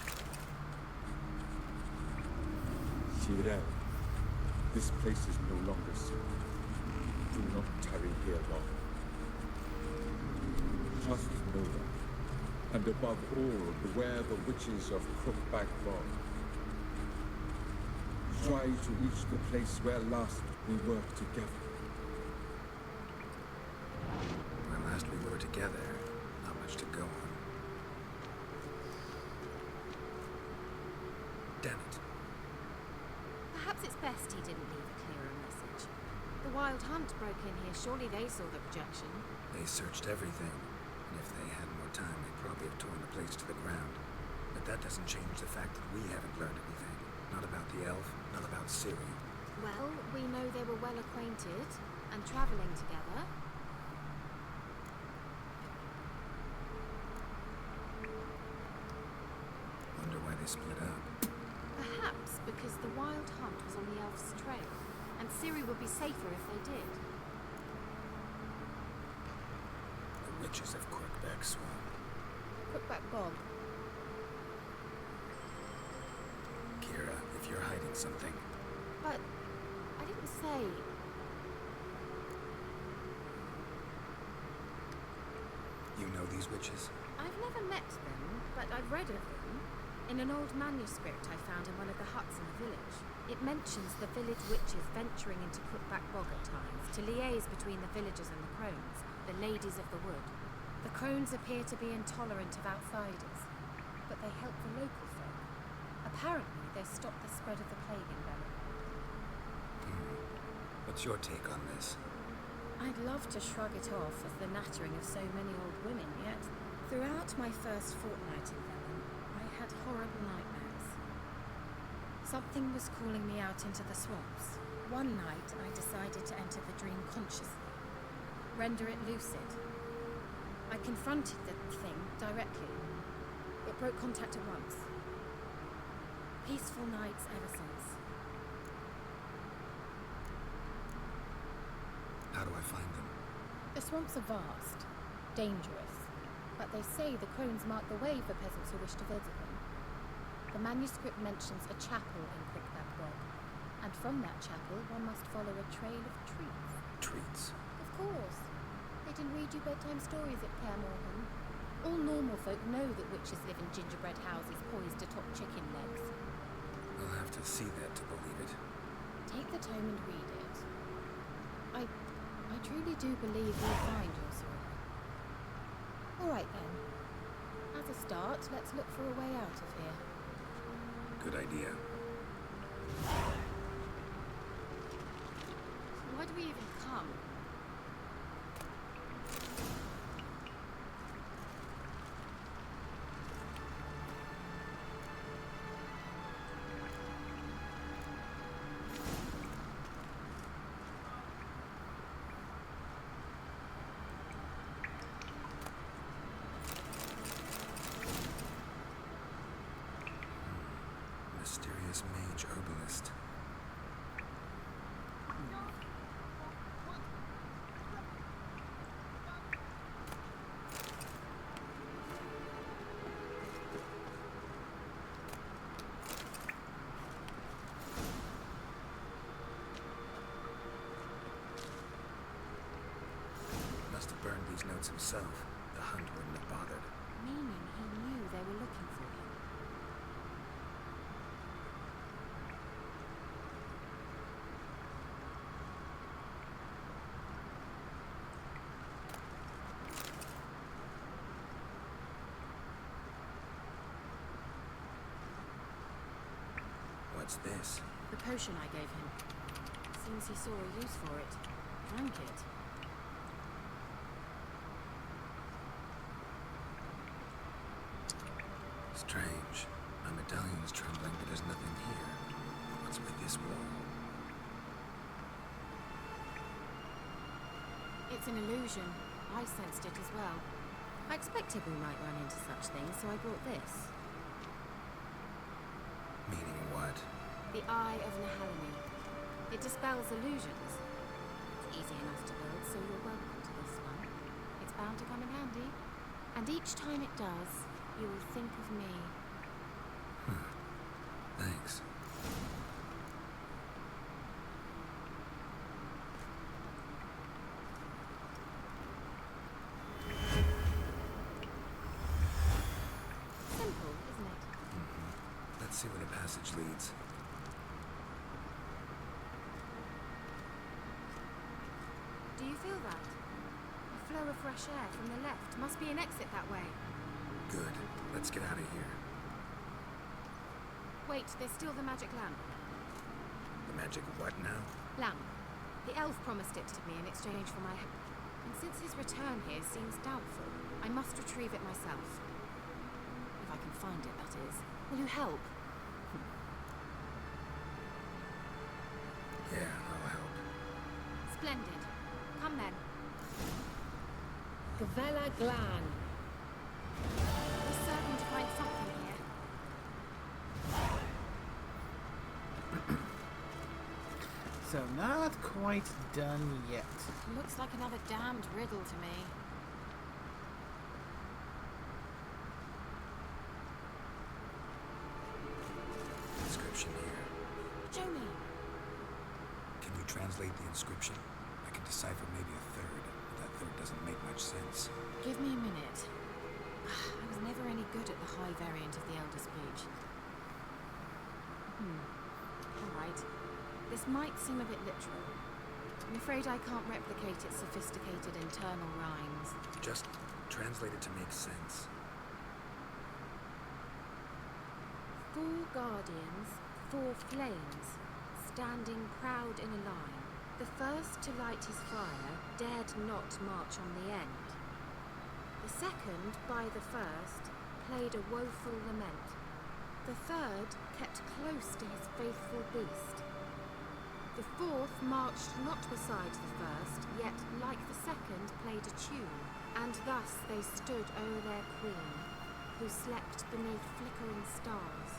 Speaker 18: Cyril, this place is no longer safe. Do not tarry here long. Just know that. And above all, beware the witches of Crookback Bog. Try to reach the place where last we worked together.
Speaker 5: Where last we were together, not much to go on. Damn it.
Speaker 12: Perhaps it's best he didn't leave a clearer message. The Wild Hunt broke in here. Surely they saw the projection.
Speaker 5: They searched everything, and if they had more time, they'd probably have torn the place to the ground. But that doesn't change the fact that we haven't learned anything. Not about the elf, not about Ciri.
Speaker 12: Well, we know they were well acquainted and travelling together.
Speaker 5: Wonder why they split up.
Speaker 12: Perhaps because the Wild Hunt was on the elf's trail, and Ciri would be safer if they did.
Speaker 5: The witches of Crookback Swamp.
Speaker 16: Crookback Bog.
Speaker 5: Kira, if you're hiding something.
Speaker 12: But I didn't say.
Speaker 5: You know these witches?
Speaker 12: I've never met them, but I've read of them. In an old manuscript I found in one of the huts in the village, it mentions the village witches venturing into Crookback Bog at times to liaise between the villagers and the crones, the ladies of the wood. The crones appear to be intolerant of outsiders, but they help the local folk. Apparently, they stopped the spread of the plague in Beleriand.
Speaker 5: What's your take on this?
Speaker 12: I'd love to shrug it off as the nattering of so many old women, yet throughout my first fortnight in Velen, I had horrible nightmares. Something was calling me out into the swamps. One night, I decided to enter the dream consciously, render it lucid. I confronted the thing directly. It broke contact at once. Peaceful nights ever since.
Speaker 5: How do I find them?
Speaker 12: The swamps are vast, dangerous, but they say the crones mark the way for peasants who wish to visit them. The manuscript mentions a chapel in Crookback Bog, and from that chapel one must follow a trail of treats.
Speaker 5: Treats?
Speaker 12: Of course.
Speaker 20: sit and read you bedtime stories at Kaer Morhen? All normal folk know that witches live in gingerbread houses poised atop chicken legs.
Speaker 5: I'll have to see that to believe it.
Speaker 20: Take the tome and read it. I truly do believe you'll find your soul. All right then. As a start, let's look for a way out of here.
Speaker 5: Good idea.
Speaker 20: Why do we even come?
Speaker 5: Mysterious mage herbalist. Must have burned these notes himself. The hunt wouldn't have bothered.
Speaker 12: Meaning he knew they were looking for him.
Speaker 5: What's this?
Speaker 12: The potion I gave him. Seems he saw a use for it. Drank it.
Speaker 5: Strange. My medallion's trembling, but there's nothing here. What's with this wall?
Speaker 12: It's an illusion. I sensed it as well. I expected we might run into such things, so I brought this.
Speaker 5: Meaning what?
Speaker 12: The Eye of Nehaleni. It dispels illusions. It's easy enough to build, so you're welcome to this one. It's bound to come in handy. And each time it does, you will think of me.
Speaker 5: Thanks.
Speaker 12: Simple, isn't it?
Speaker 5: Let's see where the passage leads.
Speaker 12: Do you feel that? A flow of fresh air from the left. Must be an exit that way.
Speaker 5: Good. Let's get out of here.
Speaker 12: Wait, there's still the magic lamp.
Speaker 5: The magic what now?
Speaker 12: Lamp. The elf promised it to me in exchange for my help. And since his return here seems doubtful, I must retrieve it myself. If I can find it, that is. Will you help?
Speaker 5: Yeah, I'll help.
Speaker 12: Splendid. Come then.
Speaker 20: Gavella Glan.
Speaker 12: We're certain to find something here.
Speaker 1: So not quite done yet.
Speaker 12: Looks like another damned riddle to me.
Speaker 5: Inscription here.
Speaker 12: Show me.
Speaker 5: Can you translate the inscription? I can decipher maybe a third, but that third doesn't make much sense.
Speaker 12: Give me a minute. I was never any good at the high variant of the Elder speech. All right. This might seem a bit literal. I'm afraid I can't replicate its sophisticated internal rhymes.
Speaker 5: Just translate it to make sense.
Speaker 12: 4 guardians, 4 flames, standing proud in a line. The first to light his fire dared not march on the end. The second, by the first, played a woeful lament. The third kept close to his faithful beast. The fourth marched not beside the first, yet, like the second, played a tune. And thus they stood o'er their queen, who slept beneath flickering stars.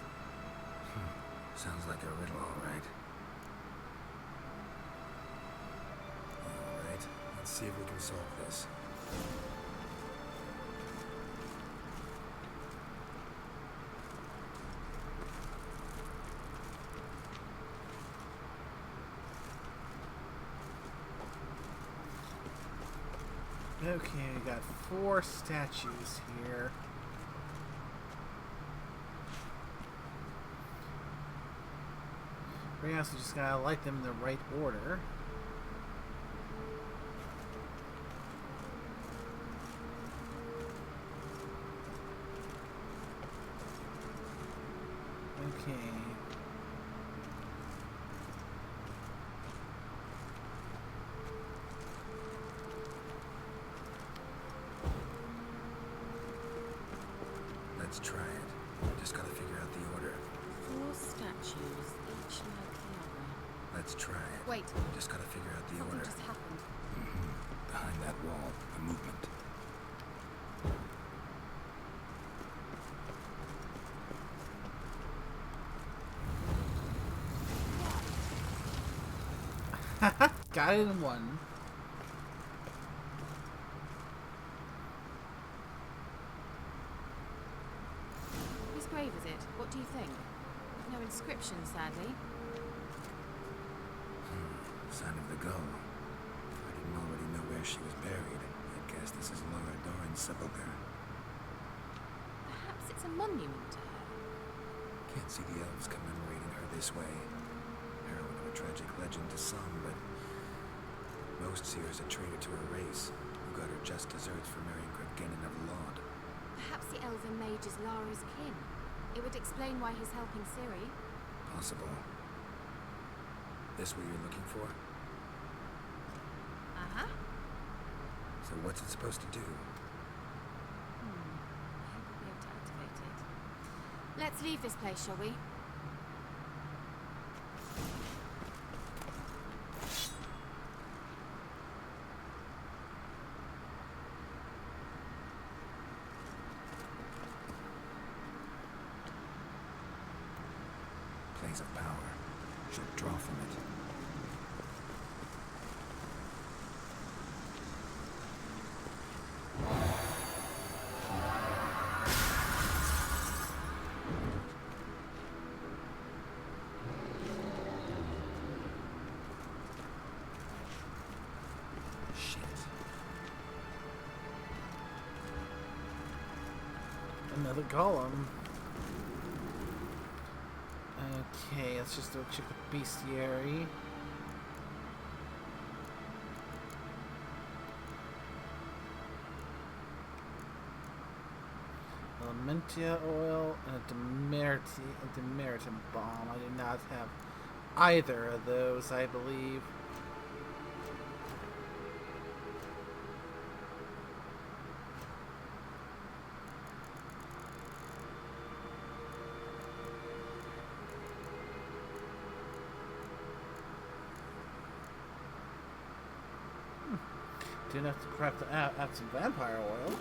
Speaker 5: Sounds like a riddle, all right. All right, let's see if we can solve this.
Speaker 1: Okay, we got 4 statues here. We also just gotta light them in the right order. Okay.
Speaker 5: Let's try it. Just gotta figure out the order.
Speaker 12: 4 statues, each like the other.
Speaker 5: Let's try it.
Speaker 20: Wait.
Speaker 5: Just gotta figure out the
Speaker 20: Something
Speaker 5: order.
Speaker 20: just happened.
Speaker 5: Behind that wall, a movement.
Speaker 1: Got it in one.
Speaker 12: Whose grave is it? What do you think? No inscription, sadly.
Speaker 5: Sign of the gull. If I didn't already know where she was buried, I'd guess this is Laura Doran's sepulcher.
Speaker 12: Perhaps it's a monument to her.
Speaker 5: Can't see the elves commemorating her this way. Heroine of a tragic legend to some, but most see her as a traitor to her race, who got her just desserts for marrying Cregennan of Laud.
Speaker 12: Perhaps the elven mage is Lara's kin. It would explain why he's helping Ciri.
Speaker 5: Possible. This what you're looking for?
Speaker 12: Uh-huh.
Speaker 5: So what's it supposed to do?
Speaker 12: I hope we'll be able to activate it. Let's leave this place, shall we?
Speaker 5: Blaze of power. She'll draw from it.
Speaker 1: Another golem. Okay, let's just go check the bestiary. Elementia oil and a demeritum bomb. I do not have either of those, I believe. Didn't have to prep to add some vampire oil.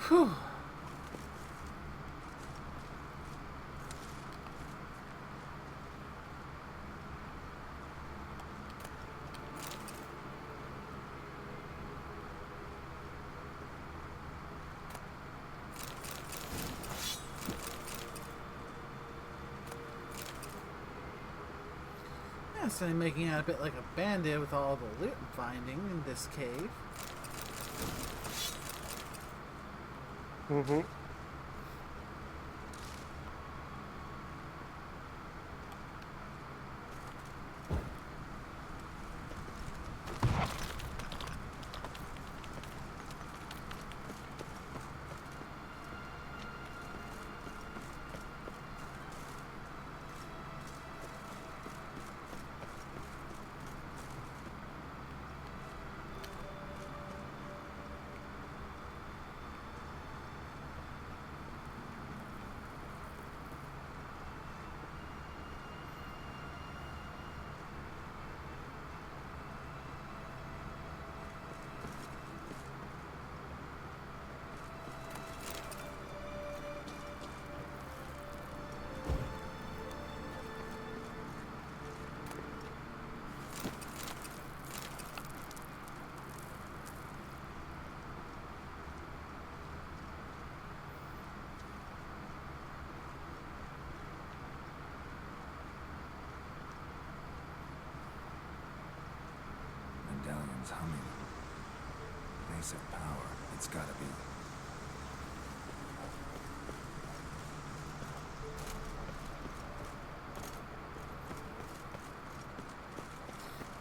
Speaker 1: Whew. Yeah, so I'm making out a bit like a bandit with all the loot I'm finding in this cave.
Speaker 2: Mm-hmm.
Speaker 5: Medallion's humming. Base of power. It's gotta be.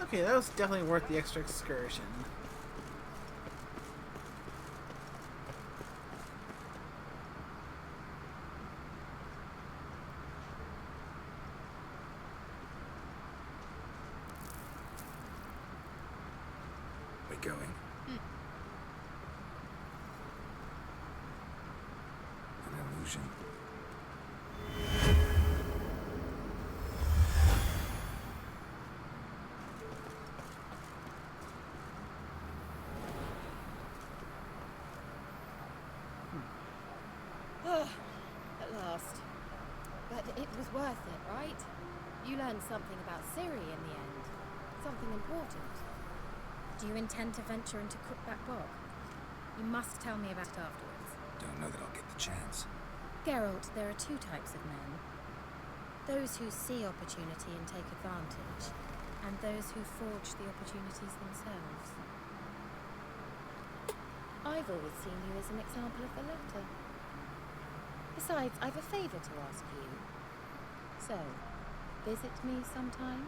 Speaker 1: Okay, that was definitely worth the extra excursion.
Speaker 5: We going? An illusion.
Speaker 20: At last. But it was worth it, right? You learned something about Ciri in the end. Something important.
Speaker 12: Do you intend to venture into Crookback Bog? You must tell me about it afterwards.
Speaker 5: Don't know that I'll get the chance.
Speaker 12: Geralt, there are two types of men. Those who see opportunity and take advantage, and those who forge the opportunities themselves.
Speaker 20: I've always seen you as an example of the latter. Besides, I've a favour to ask you. So, visit me sometime?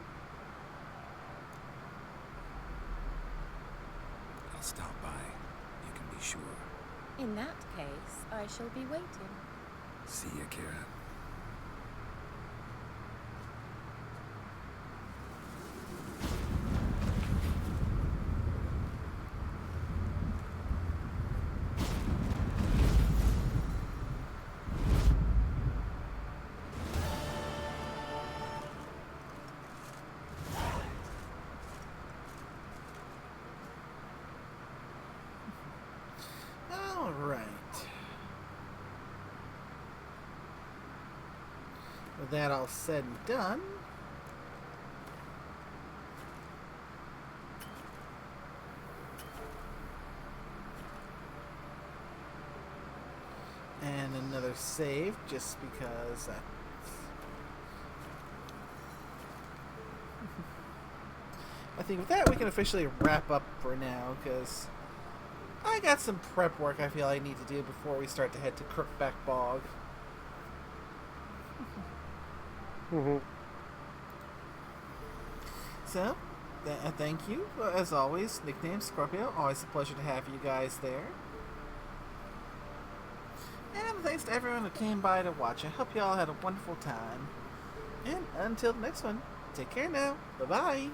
Speaker 5: I'll stop by. You can be sure.
Speaker 20: In that case, I shall be waiting.
Speaker 5: See ya, Kira.
Speaker 1: With that all said and done, and another save just because I think with that we can officially wrap up for now, because I got some prep work I feel I need to do before we start to head to Crookback Bog. So, thank you, as always. Nickname Scorpio, always a pleasure to have you guys there. And thanks to everyone who came by to watch. I hope you all had a wonderful time. And until the next one, take care now. Bye-bye.